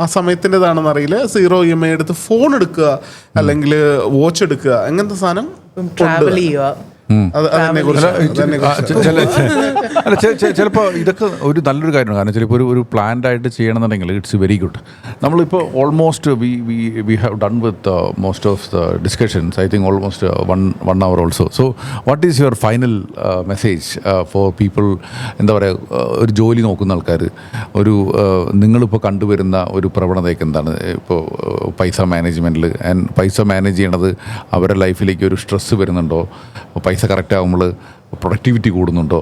ആ സമയത്തിൻ്റെതാണെന്ന് അറിയില്ല, 0 EMI എടുത്ത് ഫോൺ എടുക്കുക അല്ലെങ്കിൽ വാച്ച് എടുക്കുക, അങ്ങനത്തെ സാധനം ട്രാവൽ ചെയ്യുക. ചിലപ്പോൾ ഇതൊക്കെ ഒരു നല്ലൊരു കാര്യമാണ്. കാരണം ചിലപ്പോൾ ഒരു പ്ലാൻഡ് ആയിട്ട് ചെയ്യണമെന്നുണ്ടെങ്കിൽ ഇറ്റ്സ് വെരി ഗുഡ്. നമ്മളിപ്പോൾ almost we have done with most of the discussions, I think almost 1 hour also. So what is your final message for people? എന്താ പറയുക, ഒരു ജോലി നോക്കുന്ന ആൾക്കാർ, നിങ്ങളിപ്പോൾ കണ്ടുവരുന്ന ഒരു പ്രവണതയൊക്കെ എന്താണ്? ഇപ്പോൾ പൈസ മാനേജ്മെൻറ്റിൽ പൈസ മാനേജ് ചെയ്യണത് അവരുടെ ലൈഫിലേക്ക് ഒരു സ്ട്രെസ്സ് വരുന്നുണ്ടോ? പൈസ കറക്റ്റ് ആകുമ്പോൾ പ്രൊഡക്ടിവിറ്റി കൂടുന്നുണ്ടോ?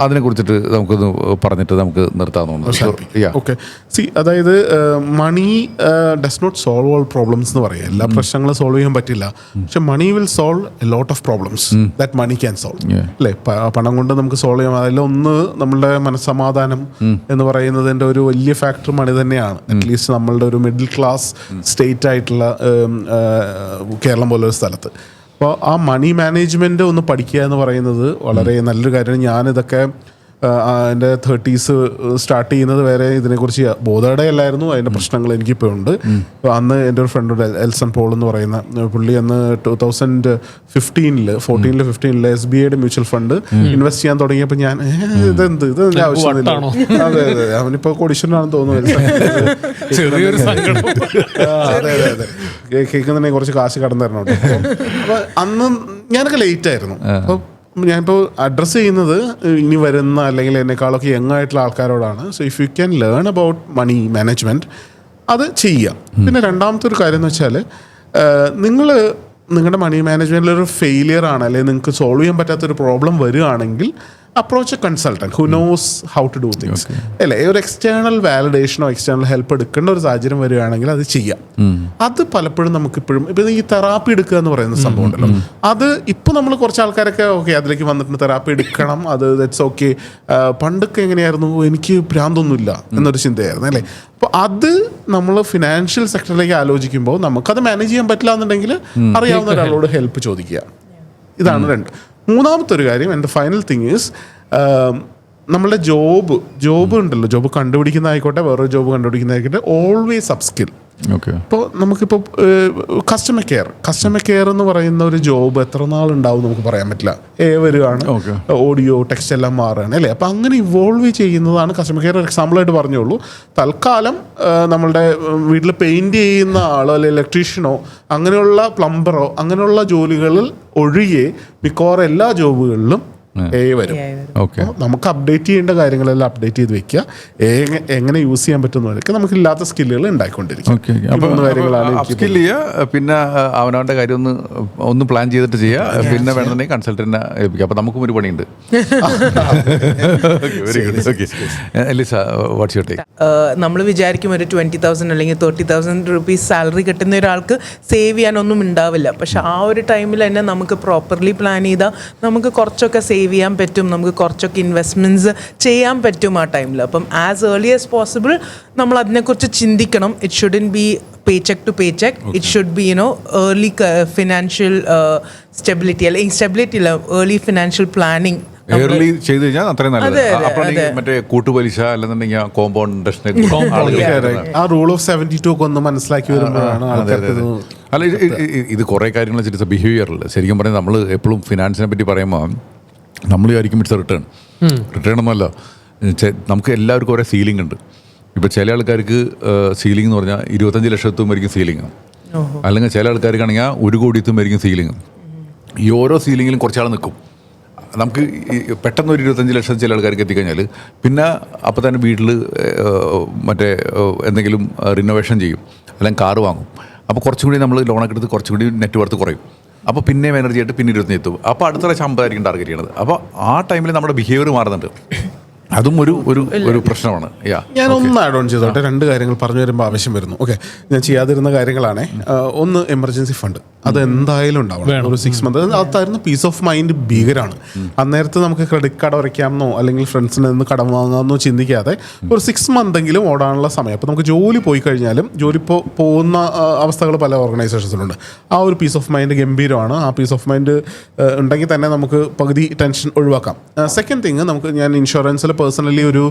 അതിനെക്കുറിച്ചിട്ട് നമുക്കൊന്ന് പറഞ്ഞിട്ട് നമുക്ക് നിർത്താമെന്ന്. ഓക്കെ, അതായത് money does not solve all problems എന്ന് പറയാം. എല്ലാ പ്രശ്നങ്ങളും സോൾവ് ചെയ്യാൻ പറ്റില്ല, പക്ഷെ money will solve a lot of problems that money can solve. അല്ലേ, പണം കൊണ്ട് നമുക്ക് സോൾവ് ചെയ്യാം. അതിലൊന്ന് നമ്മളുടെ മനസ്സമാധാനം എന്ന് പറയുന്നതിൻ്റെ ഒരു വലിയ ഫാക്ടർ മണി തന്നെയാണ്. അറ്റ്ലീസ്റ്റ് നമ്മളുടെ ഒരു മിഡിൽ ക്ലാസ് സ്റ്റേറ്റ് ആയിട്ടുള്ള കേരളം പോലൊരു സ്ഥലത്ത്. അപ്പോൾ ആ മണി മാനേജ്മെൻറ്റ് ഒന്ന് പഠിക്കുക എന്ന് പറയുന്നത് വളരെ നല്ലൊരു കാര്യമാണ്. ഞാനിതൊക്കെ എൻ്റെ 30s സ്റ്റാർട്ട് ചെയ്യുന്നത് വരെ ഇതിനെക്കുറിച്ച് ബോധവടയല്ലായിരുന്നു. അതിൻ്റെ പ്രശ്നങ്ങൾ എനിക്കിപ്പോൾ ഉണ്ട്. അന്ന് എൻ്റെ ഒരു ഫ്രണ്ട് എൽസൺ പോൾ എന്ന് പറയുന്ന പുള്ളി അന്ന് 2015 SBIയുടെ മ്യൂച്വൽ ഫണ്ട് ഇൻവെസ്റ്റ് ചെയ്യാൻ തുടങ്ങിയപ്പോൾ ഞാൻ ഇതിൻ്റെ ആവശ്യമില്ല. അതെ, അവനിപ്പോൾ കോടീശ്വരനാണെന്ന് തോന്നുന്നു. അതെ, കേൾക്കുന്നുണ്ടെങ്കിൽ കുറച്ച് കാശ് കടന്നു തരണോട്ടോ. അപ്പോൾ അന്ന് ഞാനൊക്കെ ലേറ്റ് ആയിരുന്നു. അപ്പോൾ ഞാനിപ്പോൾ അഡ്രസ്സ് ചെയ്യുന്നത് ഇനി വരുന്ന അല്ലെങ്കിൽ എന്നെക്കാളൊക്കെ യങ് ആയിട്ടുള്ള ആൾക്കാരോടാണ്. So if you can learn about money management അത് ചെയ്യാം. പിന്നെ രണ്ടാമത്തെ ഒരു കാര്യം എന്ന് വെച്ചാൽ നിങ്ങളുടെ മണി മാനേജ്മെൻറ്റിലൊരു ഫെയിലിയർ ആണ് അല്ലെങ്കിൽ നിങ്ങൾക്ക് സോൾവ് ചെയ്യാൻ പറ്റാത്തൊരു പ്രോബ്ലം വരികയാണെങ്കിൽ approach a consultant who knows how to do things. അല്ലേ, ഒരു എക്സ്റ്റേണൽ വാലിഡേഷനോ എക്സ്റ്റേണൽ ഹെൽപ്പ് എടുക്കേണ്ട ഒരു സാഹചര്യം വരികയാണെങ്കിൽ അത് ചെയ്യാം. അത് പലപ്പോഴും നമുക്കിപ്പോഴും ഇപ്പം ഈ തെറാപ്പി എടുക്കുക എന്ന് പറയുന്ന സംഭവം ഉണ്ടല്ലോ, അത് ഇപ്പോൾ നമ്മൾ കുറച്ച് ആൾക്കാരൊക്കെ ഓക്കെ അതിലേക്ക് വന്നിട്ടുണ്ട്, തെറാപ്പി എടുക്കണം, അത് ദറ്റ്സ് ഓക്കെ. പണ്ടൊക്കെ എങ്ങനെയായിരുന്നു, എനിക്ക് ഭ്രാന്തൊന്നുമില്ല എന്നൊരു ചിന്തയായിരുന്നു. അല്ലേ, അപ്പോൾ അത് നമ്മൾ ഫിനാൻഷ്യൽ സെക്ടറിലേക്ക് ആലോചിക്കുമ്പോൾ നമുക്കത് മാനേജ് ചെയ്യാൻ പറ്റില്ല എന്നുണ്ടെങ്കിൽ അറിയാവുന്ന ഒരാളോട് ഹെൽപ്പ് ചോദിക്കുക. ഇതാണ് രണ്ട്. മൂന്നാമത്തെ ഒരു കാര്യം, എൻ്റെ ഫൈനൽ തിങ് ഈസ് നമ്മളുടെ ജോബ് ഉണ്ടല്ലോ, ജോബ് കണ്ടുപിടിക്കുന്നതായിക്കോട്ടെ വേറൊരു ജോബ് കണ്ടുപിടിക്കുന്നതായിക്കോട്ടെ, ഓൾവേസ് അപ് സ്കിൽ. ഇപ്പോൾ നമുക്കിപ്പോൾ കസ്റ്റമർ കെയർ എന്ന് പറയുന്ന ഒരു ജോബ് എത്ര നാളുണ്ടാവും നമുക്ക് പറയാൻ പറ്റില്ല. വരികയാണ്, ഓഡിയോ ടെക്സ്റ്റ് എല്ലാം മാറുകയാണ്. അല്ലേ, അപ്പോൾ അങ്ങനെ ഇവോൾവ് ചെയ്യുന്നതാണ് കസ്റ്റമർ കെയർ. എക്സാമ്പിളായിട്ട് പറഞ്ഞോളൂ, തൽക്കാലം നമ്മളുടെ വീട്ടിൽ പെയിൻറ് ചെയ്യുന്ന ആളോ അല്ലെങ്കിൽ ഇലക്ട്രീഷ്യനോ അങ്ങനെയുള്ള പ്ലംബറോ അങ്ങനെയുള്ള ജോലികളിൽ ഒഴികെ മിക്കവാറും എല്ലാ ജോബുകളിലും വരും. നമുക്ക് അപ്ഡേറ്റ് ചെയ്യേണ്ട കാര്യങ്ങളെല്ലാം അപ്ഡേറ്റ് ചെയ്ത് വെക്കുക. എങ്ങനെ യൂസ് ചെയ്യാൻ പറ്റുന്നവരൊക്കെ നമുക്ക് ഇല്ലാത്ത സ്കില്ലുകൾ ഉണ്ടായിക്കൊണ്ടിരിക്കും. പിന്നെ അവനവൻ്റെ കാര്യം ഒന്ന് പ്ലാൻ ചെയ്തിട്ട് ചെയ്യുക. പിന്നെ വേണമെന്നുണ്ടെങ്കിൽ കൺസൾട്ടന്റിനെ ഏൽപ്പിക്കുക. അപ്പോൾ നമുക്കും ഒരു പണിയുണ്ട്. നമ്മൾ വിചാരിക്കും ഒരു 20,000 അല്ലെങ്കിൽ 30,000 rupees സാലറി കിട്ടുന്ന ഒരാൾക്ക് സേവ് ചെയ്യാനൊന്നും ഉണ്ടാവില്ല. പക്ഷെ ആ ഒരു ടൈമിൽ തന്നെ നമുക്ക് പ്രോപ്പർലി പ്ലാൻ ചെയ്താൽ നമുക്ക് കുറച്ചൊക്കെ സേവ് ചെയ്യാൻ പറ്റും, നമുക്ക് കുറച്ചൊക്കെ ഇൻവെസ്റ്റ്മെൻറ്റ്സ് ചെയ്യാൻ പറ്റും ആ ടൈമിൽ. അപ്പം ആസ് ഏർലി ആസ് പോസിബിൾ നമ്മൾ അതിനെക്കുറിച്ച് ചിന്തിക്കണം. It shouldn't B paycheck to paycheck. It should be, early financial stability, അല്ലെങ്കിൽ stability അല്ല, early financial planning. ഏർലി ചെയ്ത് കഴിഞ്ഞാൽ അത്രയും നല്ലത്. അപ്പോഴാണെങ്കിൽ മറ്റേ കൂട്ടുപലിശ അല്ലെന്നുണ്ടെങ്കിൽ കോമ്പൗണ്ട് ഇൻട്രസ്റ്റ്, ആ റൂൾ ഓഫ് 72 ഒക്കെ ഒന്ന് മനസ്സിലാക്കി വരുമ്പോഴാണ് ആൾക്കാർക്ക്. അല്ല, ഇത് കുറേ കാര്യങ്ങൾ വെച്ചിട്ട് ബിഹേവിയറിൽ ശരിക്കും പറഞ്ഞാൽ നമ്മൾ എപ്പോഴും ഫിനാൻസിനെ പറ്റി പറയുമ്പോൾ നമ്മൾ വിചാരിക്കും ഇറ്റ്സ് റിട്ടേൺ ഒന്നുമല്ല. നമുക്ക് എല്ലാവർക്കും ഓരോ സീലിംഗ് ഉണ്ട്. ഇപ്പോൾ ചില ആൾക്കാർക്ക് സീലിംഗ് എന്ന് പറഞ്ഞാൽ 25 ലക്ഷത്തുമായിരിക്കും സീലിംഗ്, അല്ലെങ്കിൽ ചില ആൾക്കാർക്കാണെങ്കിൽ 1 കോടിയത്തുമായിരിക്കും സീലിംഗ്. ഈ ഓരോ സീലിങ്ങിലും കുറച്ചാൾ നിൽക്കും. നമുക്ക് പെട്ടെന്ന് ഒരു 25 ലക്ഷം ചില ആൾക്കാർക്ക് എത്തിക്കഴിഞ്ഞാൽ പിന്നെ അപ്പോൾ തന്നെ വീട്ടിൽ മറ്റേ എന്തെങ്കിലും റിനോവേഷൻ ചെയ്യും, അല്ലെങ്കിൽ കാറ് വാങ്ങും. അപ്പോൾ കുറച്ചും കൂടി നമ്മൾ ലോണൊക്കെ എടുത്ത് കുറച്ചും കൂടി നെറ്റ് വർത്ത് കുറയും. അപ്പോൾ പിന്നെയും എനർജി ആയിട്ട് പിന്നെ 25 എത്തും. അപ്പോൾ അടുത്ത പ്രാവശ്യം 50 ആയിരിക്കും ടാർഗറ്റ് ചെയ്യണത്. അപ്പോൾ ആ ടൈമിൽ നമ്മുടെ ബിഹേവിയർ മാറുന്നുണ്ട്. അതും ഒരു പ്രശ്നമാണ്. ഞാൻ ഒന്ന് ആഡ് ഓൺ ചെയ്തോട്ടെ, 2 കാര്യങ്ങൾ പറഞ്ഞു വരുമ്പോൾ ആവശ്യം വരുന്നു. ഓക്കെ, ഞാൻ ചെയ്യാതിരുന്ന കാര്യങ്ങളാണ്. ഒന്ന്, എമർജൻസി ഫണ്ട് അത് എന്തായാലും ഉണ്ടാവണം. ഒരു 6 മന്ത് അതായിരുന്നു പീസ് ഓഫ് മൈൻഡ് ഭീകരമാണ്. അന്നേരത്ത് നമുക്ക് ക്രെഡിറ്റ് കാർഡ് അടയ്ക്കാമെന്നോ അല്ലെങ്കിൽ ഫ്രണ്ട്സിന് നിന്ന് കടം വാങ്ങാമെന്നോ ചിന്തിക്കാതെ ഒരു 6 മന്തെങ്കിലും ഓടാനുള്ള സമയം. അപ്പോൾ നമുക്ക് ജോലി പോയി കഴിഞ്ഞാലും ജോലി പോകുന്ന അവസ്ഥകൾ പല ഓർഗനൈസേഷൻസിലുണ്ട്. ആ ഒരു പീസ് ഓഫ് മൈൻഡ് ഗംഭീരമാണ്. ആ പീസ് ഓഫ് മൈൻഡ് ഉണ്ടെങ്കിൽ തന്നെ നമുക്ക് പകുതി ടെൻഷൻ ഒഴിവാക്കാം. സെക്കൻഡ് തിങ്, ഞാൻ ഇൻഷുറൻസിൽ പേഴ്സണലി ഒരു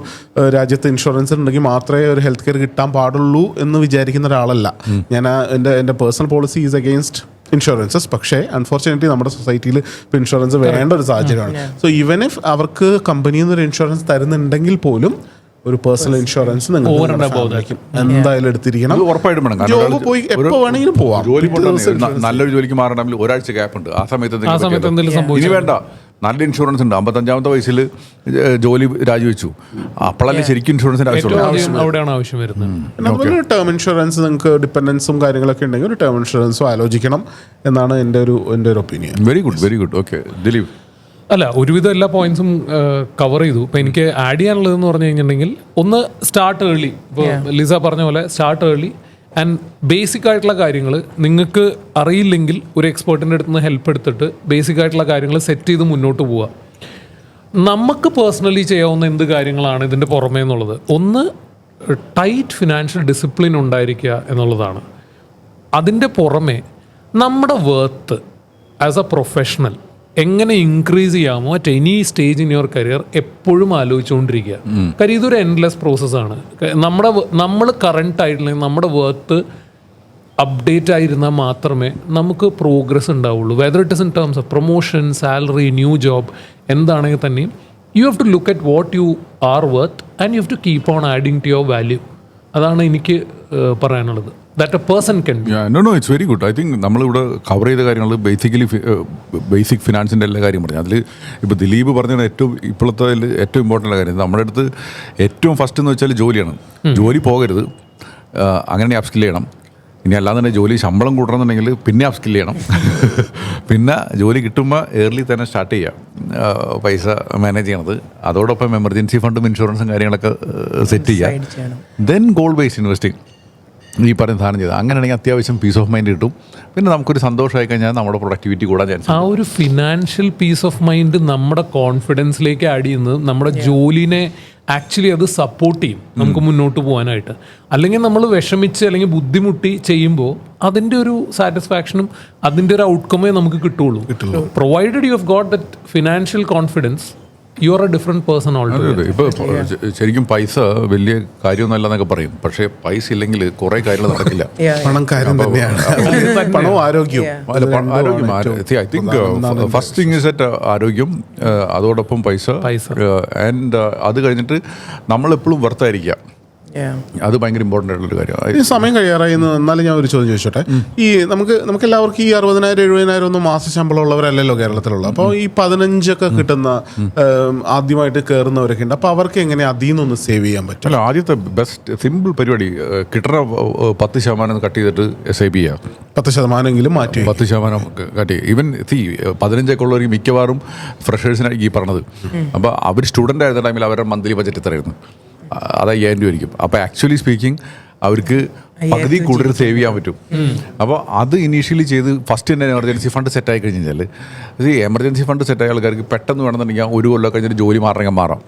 രാജ്യത്ത് ഇൻഷുറൻസ് ഉണ്ടെങ്കിൽ മാത്രമേ ഒരു ഹെൽത്ത് കെയർ കിട്ടാൻ പാടുള്ളൂ എന്ന് വിചാരിക്കുന്ന ഒരാളല്ല ഞാൻ. എൻ്റെ personal policy is against insurances. പക്ഷേ അൺഫോർച്ചുനേറ്റ്ലി നമ്മുടെ സൊസൈറ്റിയിൽ ഇപ്പോൾ ഇൻഷുറൻസ് വേണ്ട ഒരു സാഹചര്യമാണ്. സോ ഈവൻ ഇഫ് അവർക്ക് കമ്പനിയിൽ നിന്ന് ഒരു ഇൻഷുറൻസ് തരുന്നുണ്ടെങ്കിൽ പോലും ഒരു പേഴ്സണൽ ഇൻഷുറൻസ് എന്തായാലും എടുത്തിരിക്കണം. ഉറപ്പായിട്ടും വേണം. ജോബ് പോയി എപ്പോൾ വേണമെങ്കിലും പോവാം. ജോലി നല്ലൊരു ജോലിക്ക് മാറണമെങ്കിൽ ഒരാഴ്ച ഗ്യാപ്പ് ഉണ്ട്. ആ സമയത്ത് ഇനി വേണ്ട, നല്ല ഇൻഷുറൻസ് ഉണ്ട്. 55-ാമത്തെ വയസ്സിൽ ജോലി രാജിവെച്ചു, അപ്പോഴല്ലേ ശരിക്കും ഇൻഷുറൻസിന്റെ ആവശ്യം വരുന്നത്. ടേം ഇൻഷുറൻസ് നിങ്ങൾക്ക് ഡിപ്പെൻഡൻസും കാര്യങ്ങളൊക്കെ ഉണ്ടെങ്കിൽ ഒരു ടേം ഇൻഷുറൻസും ആലോചിക്കണം എന്നാണ് എൻ്റെ ഒരു opinion. Very good. Okay, Dileep. അല്ല, ഒരുവിധം എല്ലാ പോയിന്റ്സും കവർ ചെയ്തു. ഇപ്പം എനിക്ക് ആഡ് ചെയ്യാനുള്ളതെന്ന് പറഞ്ഞു കഴിഞ്ഞിട്ടുണ്ടെങ്കിൽ, ഒന്ന് സ്റ്റാർട്ട് ഏർലി. ഇപ്പോൾ ലിസ പറഞ്ഞ പോലെ സ്റ്റാർട്ട് ഏർലി ആൻഡ് ബേസിക് ആയിട്ടുള്ള കാര്യങ്ങൾ നിങ്ങൾക്ക് അറിയില്ലെങ്കിൽ ഒരു എക്സ്പേർട്ടിൻ്റെ അടുത്ത് നിന്ന് ഹെൽപ്പ് എടുത്തിട്ട് ബേസിക് ആയിട്ടുള്ള കാര്യങ്ങൾ സെറ്റ് ചെയ്ത് മുന്നോട്ട് പോവുക. നമുക്ക് പേഴ്സണലി ചെയ്യാവുന്ന എന്ത് കാര്യങ്ങളാണ് ഇതിൻ്റെ പുറമേ എന്നുള്ളത്, ഒന്ന് ടൈറ്റ് ഫിനാൻഷ്യൽ ഡിസിപ്ലിൻ ഉണ്ടായിരിക്കുക എന്നുള്ളതാണ്. അതിൻ്റെ പുറമെ നമ്മുടെ വർത്ത് ആസ് എ പ്രൊഫഷണൽ എങ്ങനെ ഇൻക്രീസ് ചെയ്യാമോ at any stage in your career എപ്പോഴും ആലോചിച്ചുകൊണ്ടിരിക്കുക. കാര്യം ഇതൊരു എൻഡ്ലെസ് പ്രോസസ്സാണ്. നമ്മൾ കറണ്ട് ആയിട്ടുള്ള നമ്മുടെ വർത്ത് അപ്ഡേറ്റ് ആയിരുന്നാൽ മാത്രമേ നമുക്ക് പ്രോഗ്രസ് ഉണ്ടാവുള്ളൂ. Whether it is in terms of promotion, salary, new job, എന്താണെങ്കിൽ തന്നെയും you have to look at what you are worth and you have to keep on adding to your value. അതാണ് എനിക്ക് പറയാനുള്ളത്. That a person can do. No, it's very good. I think നമ്മളിവിടെ കവർ ചെയ്ത കാര്യങ്ങൾ ബേസിക് ഫിനാൻസിൻ്റെ എല്ലാ കാര്യം പറഞ്ഞു. അതിൽ ഇപ്പോൾ ദിലീപ് പറഞ്ഞത് ഇപ്പോഴത്തെ ഏറ്റവും ഇമ്പോർട്ടൻ്റ് കാര്യം നമ്മുടെ അടുത്ത് ഏറ്റവും ഫസ്റ്റ് എന്ന് വെച്ചാൽ ജോലിയാണ്. ജോലി പോകരുത്, അങ്ങനെ അപ്സ്കിൽ ചെയ്യണം. ഇനി അല്ലാതെ തന്നെ ജോലി ശമ്പളം കൂട്ടണമെന്നുണ്ടെങ്കിൽ പിന്നെ അപ്സ്കിൽ ചെയ്യണം. പിന്നെ ജോലി കിട്ടുമ്പോൾ ഏർലി തന്നെ സ്റ്റാർട്ട് ചെയ്യാം പൈസ മാനേജ് ചെയ്യണത്. അതോടൊപ്പം എമർജൻസി ഫണ്ടും ഇൻഷുറൻസും കാര്യങ്ങളൊക്കെ സെറ്റ് ചെയ്യാം. ദെൻ ഗോൾ ബേസ്ഡ് ഇൻവെസ്റ്റിംഗ് ഈ പറയുന്ന സാധനം ചെയ്താൽ അങ്ങനെയാണെങ്കിൽ അത്യാവശ്യം പീസ് ഓഫ് മൈൻഡ് കിട്ടും. പിന്നെ നമുക്കൊരു സന്തോഷമായി കഴിഞ്ഞാൽ നമ്മുടെ പ്രൊഡക്ടിവിറ്റി കൂടാൻ ചാൻസ്. ആ ഒരു ഫിനാൻഷ്യൽ പീസ് ഓഫ് മൈൻഡ് നമ്മുടെ കോൺഫിഡൻസിലേക്ക് ആഡ് ചെയ്യുന്നത് നമ്മുടെ ജോലിനെ ആക്ച്വലി അത് സപ്പോർട്ട് ചെയ്യും നമുക്ക് മുന്നോട്ട് പോകാനായിട്ട്. അല്ലെങ്കിൽ നമ്മൾ വിഷമിച്ച് അല്ലെങ്കിൽ ബുദ്ധിമുട്ടി ചെയ്യുമ്പോൾ അതിൻ്റെ ഒരു സാറ്റിസ്ഫാക്ഷനും അതിൻ്റെ ഒരു ഔട്ട്കമേ നമുക്ക് കിട്ടുള്ളൂ. Provided you have got that financial confidence, you are A different person already. ഇപ്പോൾ ശരിക്കും പൈസ വലിയ കാര്യമൊന്നുമല്ല എന്നൊക്കെ പറയും, പക്ഷേ പൈസ ഇല്ലെങ്കിൽ കുറേ കാര്യങ്ങൾ നടക്കില്ല. പണം കാര്യം തന്നെയാണ്. പണവും ആരോഗ്യം. I think first thing is at ആരോഗ്യം, അതോടൊപ്പം പൈസ, ആൻഡ് അത് കഴിഞ്ഞിട്ട് നമ്മളെപ്പോഴും വർത്തായിരിക്കുക. അത് ഭയങ്കര ഇമ്പോർട്ടൻ്റ് ആയിട്ടുള്ളൊരു കാര്യമാണ്. ഈ സമയം കഴിയാറായി. എന്നാലും ഞാൻ ഒരു ചോദ്യം ചോദിച്ചോട്ടെ. ഈ നമുക്ക് എല്ലാവർക്കും ഈ 60,000 70,000 ഒന്നും മാസ ശമ്പളം ഉള്ളവരല്ലല്ലോ കേരളത്തിലുള്ള. അപ്പോൾ ഈ 15 കിട്ടുന്ന ആദ്യമായിട്ട് കയറുന്നവരൊക്കെ ഉണ്ട്. അപ്പോൾ അവർക്ക് എങ്ങനെ അതിൽ നിന്നൊന്ന് സേവ് ചെയ്യാൻ പറ്റും? അല്ല, ആദ്യത്തെ ബെസ്റ്റ് സിമ്പിൾ പരിപാടി കിട്ടുന്ന 10% കട്ട് ചെയ്തിട്ട് SIP ചെയ്യാം. 10% മാറ്റി 10% കട്ട് ചെയ്യും. ഈവൻ 15 ഉള്ളവർക്ക് മിക്കവാറും ഫ്രഷേഴ്സിനായിരിക്കും ഈ പറഞ്ഞത്. അപ്പോൾ അവർ സ്റ്റുഡൻ്റ് ആയിരുന്ന ടൈമിൽ അവരുടെ മന്ത്ലി ബജറ്റ് എത്രയായിരുന്നു? അത് 5,000 രൂപ ആയിരിക്കും. അപ്പോൾ ആക്ച്വലി സ്പീക്കിംഗ് അവർക്ക് പകുതി കൂടുതൽ സേവ് ചെയ്യാൻ പറ്റും. അപ്പോൾ അത് ഇനീഷ്യലി ചെയ്ത് ഫസ്റ്റ് തന്നെ എമർജൻസി ഫണ്ട് സെറ്റായി കഴിഞ്ഞാൽ, എമർജൻസി ഫണ്ട് സെറ്റായ ആൾക്കാർക്ക് പെട്ടെന്ന് വേണമെന്നുണ്ടെങ്കിൽ 1 കൊല്ലം കഴിഞ്ഞിട്ട് ജോലി മാറാം.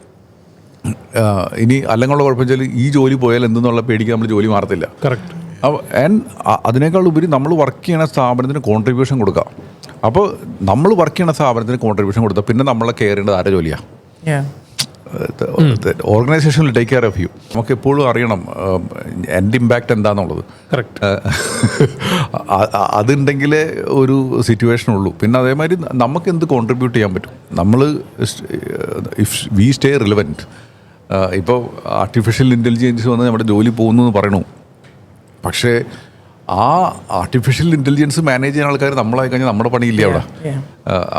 ഇനി അല്ലെങ്കിലുള്ള കുഴപ്പം വെച്ചാൽ ഈ ജോലി പോയാൽ എന്തെന്നുള്ള പേടിക്ക് നമ്മൾ ജോലി മാറത്തില്ല. കറക്റ്റ്. അപ്പോൾ അതിനേക്കാൾ ഉപരി നമ്മൾ വർക്ക് ചെയ്യണ സ്ഥാപനത്തിന് കോൺട്രിബ്യൂഷൻ കൊടുക്കാം. അപ്പോൾ നമ്മൾ വർക്ക് ചെയ്യണ സ്ഥാപനത്തിന് കോൺട്രിബ്യൂഷൻ കൊടുത്താൽ പിന്നെ നമ്മളെ കെയർ ചെയ്യേണ്ടത് ആരുടെ ജോലിയാണ്? Organisation will take care of you. നമുക്ക് എപ്പോഴും അറിയണം എൻ്റെ ഇമ്പാക്റ്റ് എന്താണെന്നുള്ളത്. കറക്റ്റ്. അതുണ്ടെങ്കിലേ ഒരു സിറ്റുവേഷൻ ഉള്ളൂ. പിന്നെ അതേമാതിരി നമുക്ക് എന്ത് കോൺട്രിബ്യൂട്ട് ചെയ്യാൻ പറ്റും? നമ്മൾ ഇഫ് വി സ്റ്റേ റിലവൻറ്റ്. ഇപ്പോൾ ആർട്ടിഫിഷ്യൽ ഇൻ്റലിജൻസ് വന്ന് നമ്മുടെ ജോലി പോകുന്നു എന്ന് പറയണു. പക്ഷേ ആ ആർട്ടിഫിഷ്യൽ ഇൻ്റലിജൻസ് മാനേജ് ചെയ്യുന്ന ആൾക്കാർ നമ്മളായി കഴിഞ്ഞാൽ നമ്മുടെ പണിയില്ല അവിടെ.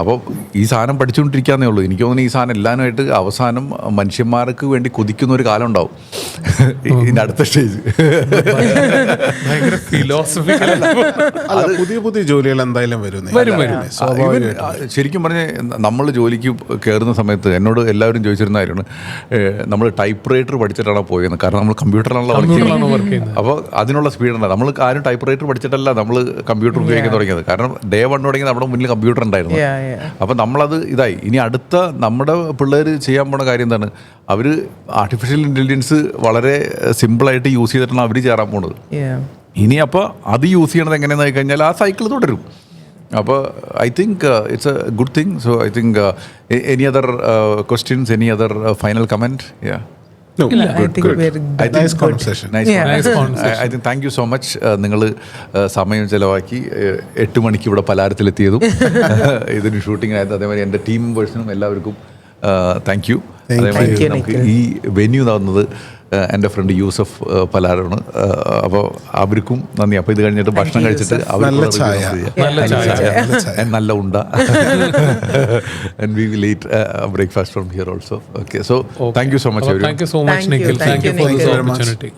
അപ്പോൾ ഈ സാധനം പഠിച്ചുകൊണ്ടിരിക്കാന്നേ ഉള്ളൂ. എനിക്ക് തോന്നുന്നു ഈ സാധനം എല്ലാവരുമായിട്ട് അവസാനം മനുഷ്യന്മാർക്ക് വേണ്ടി കൊതിക്കുന്ന ഒരു കാലം ഉണ്ടാവും ഇതിൻ്റെ അടുത്ത സ്റ്റേജ്. ഭയങ്കര ഫിലോസഫിക്കൽ. അല്ല, പുതിയ പുതിയ ജോലികൾ എന്തായാലും വരും. ശരിക്കും പറഞ്ഞ നമ്മൾ ജോലിക്ക് കയറുന്ന സമയത്ത് എന്നോട് എല്ലാവരും ചോദിച്ചിരുന്ന കാര്യമാണ്, നമ്മൾ ടൈപ്പ് റൈറ്റർ പഠിച്ചിട്ടാണോ പോയെന്ന്. കാരണം നമ്മൾ കമ്പ്യൂട്ടറിലാണല്ലോ വർക്ക് ചെയ്യുന്നത്. അപ്പോൾ അതിനുള്ള സ്പീഡുണ്ട്. നമ്മൾ ആരും ടൈപ്പ് റൈറ്റർ പഠിച്ചിട്ടല്ല നമ്മൾ കമ്പ്യൂട്ടർ ഉപയോഗിക്കാൻ തുടങ്ങിയത്. കാരണം ഡേ 1 തുടങ്ങി നമ്മുടെ മുന്നിൽ കമ്പ്യൂട്ടർ ഉണ്ടായിരുന്നു. അപ്പോൾ നമ്മളത് ഇതായി. ഇനി അടുത്ത നമ്മുടെ പിള്ളേർ ചെയ്യാൻ പോണ കാര്യം എന്താണ്, അവർ ആർട്ടിഫിഷ്യൽ ഇൻ്റലിജൻസ് വളരെ സിമ്പിളായിട്ട് യൂസ് ചെയ്തിട്ടാണ് അവർ ചേരാൻ പോണത്. ഇനി അപ്പോൾ അത് യൂസ് ചെയ്യണത് എങ്ങനെയാണെന്ന് ആയി കഴിഞ്ഞാൽ ആ സൈക്കിൾ തുടരും. അപ്പോൾ I think it's A good thing. So I think any other questions, any other final comment? Thank you so much. നിങ്ങൾ സമയം ചിലവാക്കി 8 മണിക്ക് ഇവിടെ പലാരത്തിലെത്തിയതും ഇതിന് ഷൂട്ടിംഗ് ആയത്, അതേമാതിരി എൻ്റെ ടീം മെമ്പേഴ്സിനും എല്ലാവർക്കും താങ്ക് യു. അതേമാതിരി നമുക്ക് ഈ വെന്യൂ തന്നത് എൻ്റെ ഫ്രണ്ട് യൂസഫ് പലാരാണ്. അപ്പോൾ അവർക്കും നന്ദി. അപ്പോൾ ഇത് കഴിഞ്ഞിട്ട് ഭക്ഷണം കഴിച്ചിട്ട് നല്ല ഉണ്ട and we will eat breakfast from here also. Okay, so thank you so much everyone. Thank you so much, Nikhil. Thank you for this opportunity.